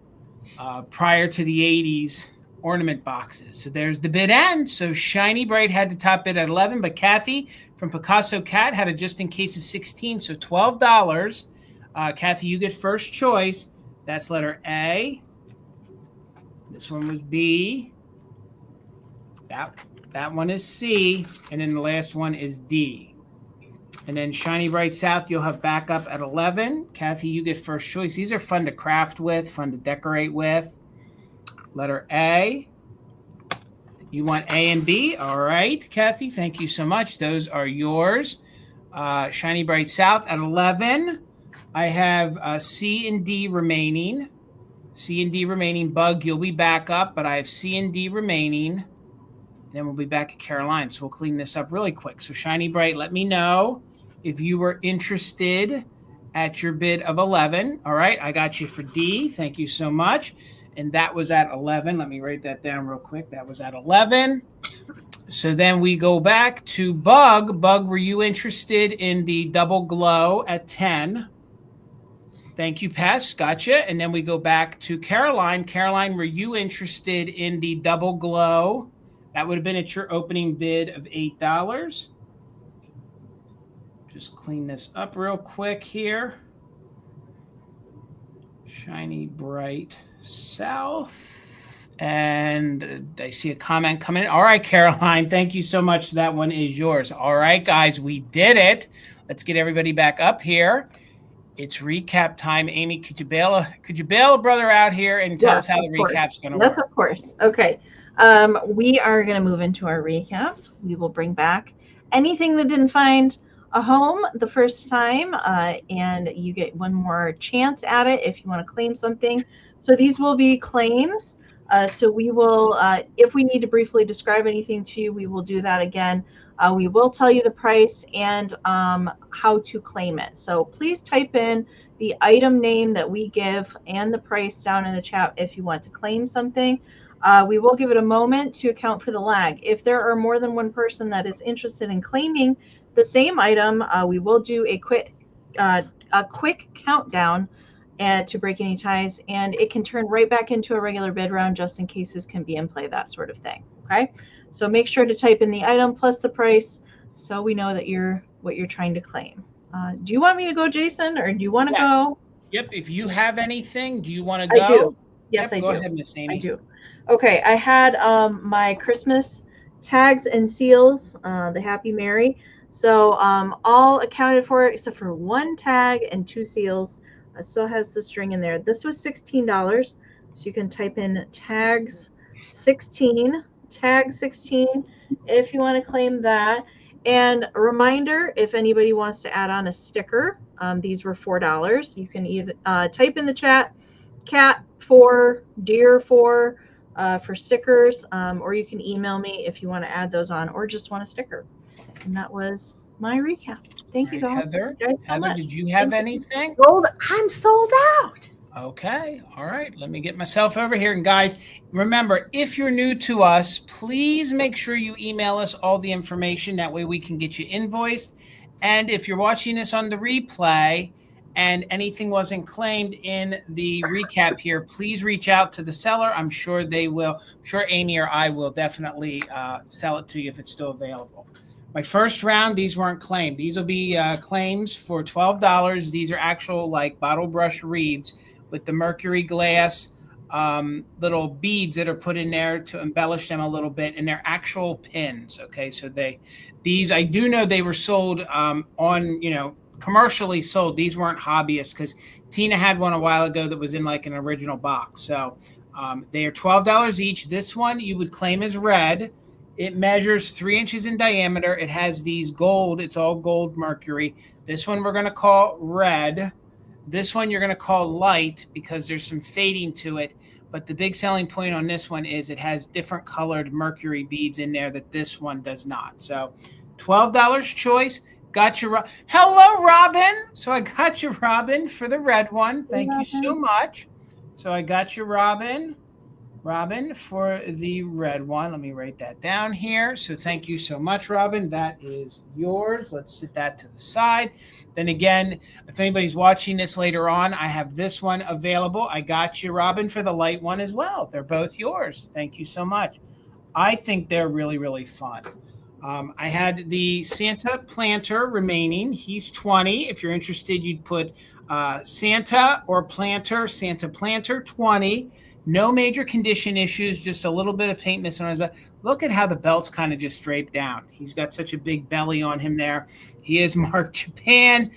prior to the 80s ornament boxes. So there's the bid end. So Shiny Bright had the top bid at 11, but Kathy from Picasso Cat had a just in case of 16, so $12. Kathy, you get first choice. That's letter A. This one was B. That one is C. And then the last one is D. And then Shiny Bright South, you'll have backup at 11. Kathy, you get first choice. These are fun to craft with, fun to decorate with. Letter A. You want A and B? All right, Kathy, thank you so much. Those are yours. Shiny Bright South at 11. I have C and D remaining. C and D remaining. Bug, you'll be back up, but I have C and D remaining. And then we'll be back at Caroline. So we'll clean this up really quick. So Shiny Bright, let me know if you were interested at your bid of 11. All right, I got you for D. Thank you so much. And that was at 11. Let me write that down real quick. That was at 11. So then we go back to Bug. Bug, were you interested in the double glow at 10? Thank you, Pess. Gotcha. And then we go back to Caroline. Caroline, were you interested in the double glow? That would have been at your opening bid of $8. Just clean this up real quick here. Shiny Bright South. And I see a comment coming in. All right, Caroline, thank you so much. That one is yours. All right, guys, we did it. Let's get everybody back up here. It's recap time. Amie, could you bail a brother out here and tell us how the recap's going to work? Yes, of course. Okay. We are going to move into our recaps. We will bring back anything that didn't find a home the first time, and you get one more chance at it if you want to claim something. So these will be claims. So we will, if we need to briefly describe anything to you, we will do that again. We will tell you the price and how to claim it. So please type in the item name that we give and the price down in the chat if you want to claim something. We will give it a moment to account for the lag. If there are more than one person that is interested in claiming the same item, we will do a quick countdown to break any ties, and it can turn right back into a regular bid round just in cases can be in play, that sort of thing. Okay. So make sure to type in the item plus the price so we know that what you're trying to claim. Do you want me to go, Jason, or do you want to go? Yep. If you have anything, do you want to go? I do. Yes, I do. Go ahead, Miss Amie. I do. Okay. I had my Christmas tags and seals, the Happy Mary. So all accounted for except for one tag and 2 seals. It still has the string in there. This was $16. So you can type in tags 16. Tag 16 if you want to claim that. And a reminder, if anybody wants to add on a sticker, these were $4. You can either type in the chat cat 4, deer 4 for stickers, or you can email me if you want to add those on or just want a sticker. And that was my recap. Thank you, guys. Heather, Much. Did you have anything? I'm sold out. Okay. All right. Let me get myself over here. And guys, remember, if you're new to us, please make sure you email us all the information. That way we can get you invoiced. And if you're watching this on the replay and anything wasn't claimed in the recap here, please reach out to the seller. I'm sure they will. I'm sure Amie or I will definitely sell it to you if it's still available. My first round, these weren't claimed. These will be claims for $12. These are actual like bottle brush reeds with the mercury glass little beads that are put in there to embellish them a little bit, and they're actual pins. Okay, so these I do know they were sold commercially sold. These weren't hobbyists because Tina had one a while ago that was in like an original box. So they are $12 each. This one you would claim as red. It measures 3 inches in diameter. It has these gold. It's all gold mercury. This one we're going to call red. This one you're going to call light because there's some fading to it. But the big selling point on this one is it has different colored mercury beads in there that this one does not. So $12 choice. Got you. Hello, Robin. So I got you, Robin, for the red one. Thank you so much. So I got you, Robin, for the red one. Let me write that down here. So thank you so much, Robin. That is yours. Let's set that to the side. Then again, if anybody's watching this later on, I have this one available. I got you, Robin, for the light one as well. They're both yours. Thank you so much. I think they're really, really fun. I had the Santa planter remaining. He's 20. If you're interested, you'd put Santa or planter, Santa planter 20. No major condition issues, just a little bit of paint missing on his back. Look at how the belt's kind of just draped down. He's got such a big belly on him there. He is marked Japan.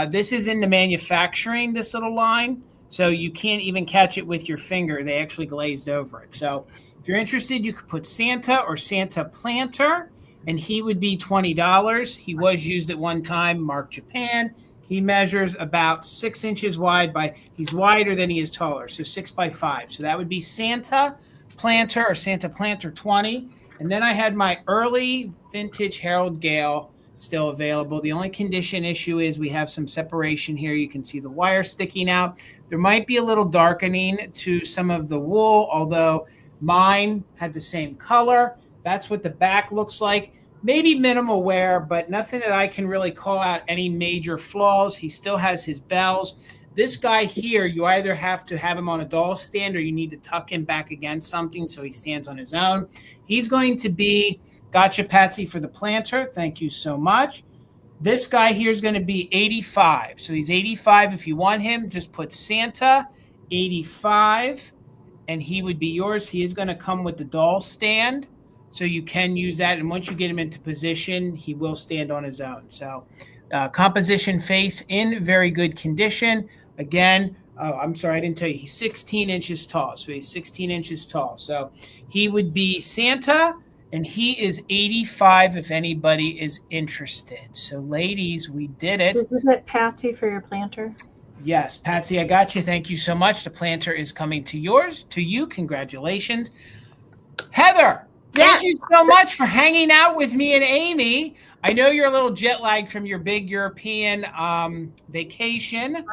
This is in the manufacturing, this little line. So you can't even catch it with your finger. They actually glazed over it. So if you're interested, you could put Santa or Santa planter. and he would be $20. He was used at one time, marked Japan. He measures about 6 inches wide he's wider than he is taller, so 6 by 5. So that would be Santa Planter or Santa Planter 20. And then I had my early vintage Harold Gale still available. The only condition issue is we have some separation here. You can see the wire sticking out. There might be a little darkening to some of the wool, although mine had the same color. That's what the back looks like. Maybe minimal wear, but nothing that I can really call out any major flaws. He still has his bells. This guy here, you either have to have him on a doll stand or you need to tuck him back against something so he stands on his own. He's going to be, gotcha, Patsy, for the planter. Thank you so much. This guy here is going to be 85. So he's 85. If you want him, just put Santa 85, and he would be yours. He is going to come with the doll stand, so you can use that. And once you get him into position, he will stand on his own. So composition face in very good condition. Again, I'm sorry, I didn't tell you. He's 16 inches tall. So he's 16 inches tall. So he would be Santa, and he is 85 if anybody is interested. So ladies, we did it. Is it Patsy for your planter? Yes, Patsy, I got you. Thank you so much. The planter is coming to you. Congratulations. Heather, thank you so much for hanging out with me and Amie. I know you're a little jet lagged from your big European vacation.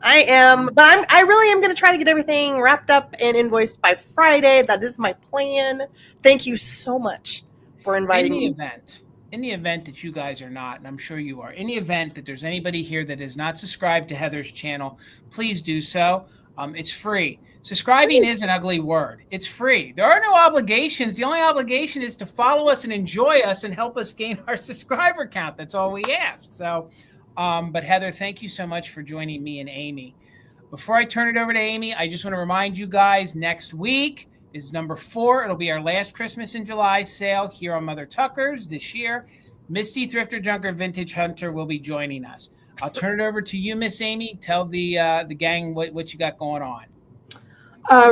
I am, but I really am going to try to get everything wrapped up and invoiced by Friday. That is my plan. Thank you so much for inviting me. In the event that you guys are not, and I'm sure you are, in the event that there's anybody here that is not subscribed to Heather's channel, please do so. It's free. Subscribing is an ugly word. It's free. There are no obligations. The only obligation is to follow us and enjoy us and help us gain our subscriber count. That's all we ask. So, but Heather, thank you so much for joining me and Amie. Before I turn it over to Amie, I just want to remind you guys, next week is number 4. It'll be our last Christmas in July sale here on Mother Tucker's this year. Misty Thrifter Junker Vintage Hunter will be joining us. I'll turn it over to you, Miss Amie. Tell the gang what you got going on.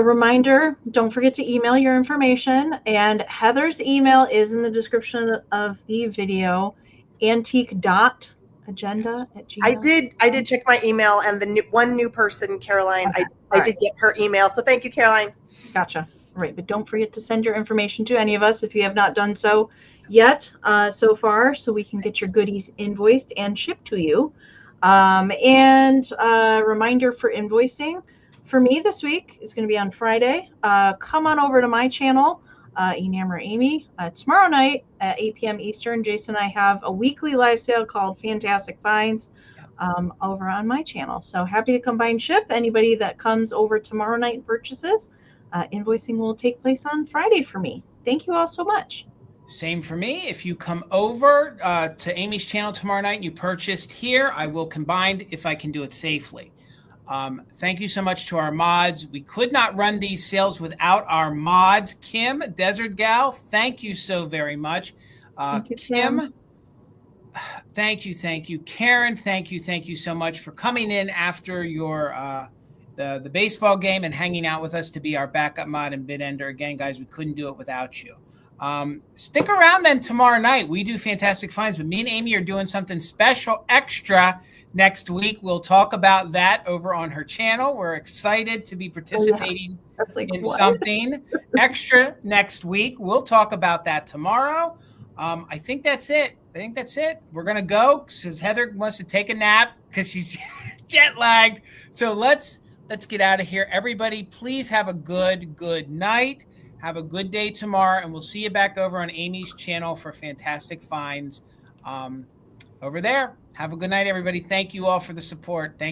Reminder, don't forget to email your information, and Heather's email is in the description of the video, antique.agenda@gmail. I did check my email, and the one new person, Caroline, okay. I did get her email, so thank you, Caroline. Gotcha. All right, but don't forget to send your information to any of us if you have not done so yet so far, so we can get your goodies invoiced and shipped to you. And reminder for invoicing for me this week is going to be on Friday. Come on over to my channel, Enamor Amie. Tomorrow night at 8 p.m. Eastern, Jason and I have a weekly live sale called Fantastic Finds over on my channel. So happy to combine ship. Anybody that comes over tomorrow night and purchases, invoicing will take place on Friday for me. Thank you all so much. Same for me. If you come over to Amy's channel tomorrow night and you purchased here, I will combine if I can do it safely. Thank you so much to our mods. We could not run these sales without our mods. Kim, Desert Gal, thank you so very much. Thank you, Kim, thank you. Karen, thank you so much for coming in after your the baseball game and hanging out with us to be our backup mod and bid ender. Again, guys, we couldn't do it without you. Stick around then tomorrow night. We do Fantastic Finds, but me and Amie are doing something special extra next week. We'll talk about that over on her channel. We're excited to be participating in something extra next week. We'll talk about that tomorrow. I think that's it. We're going to go because Heather wants to take a nap because she's jet lagged. So let's get out of here. Everybody, please have a good night. Have a good day tomorrow, and we'll see you back over on Amy's channel for Fantastic Finds over there. Have a good night, everybody. Thank you all for the support. Thank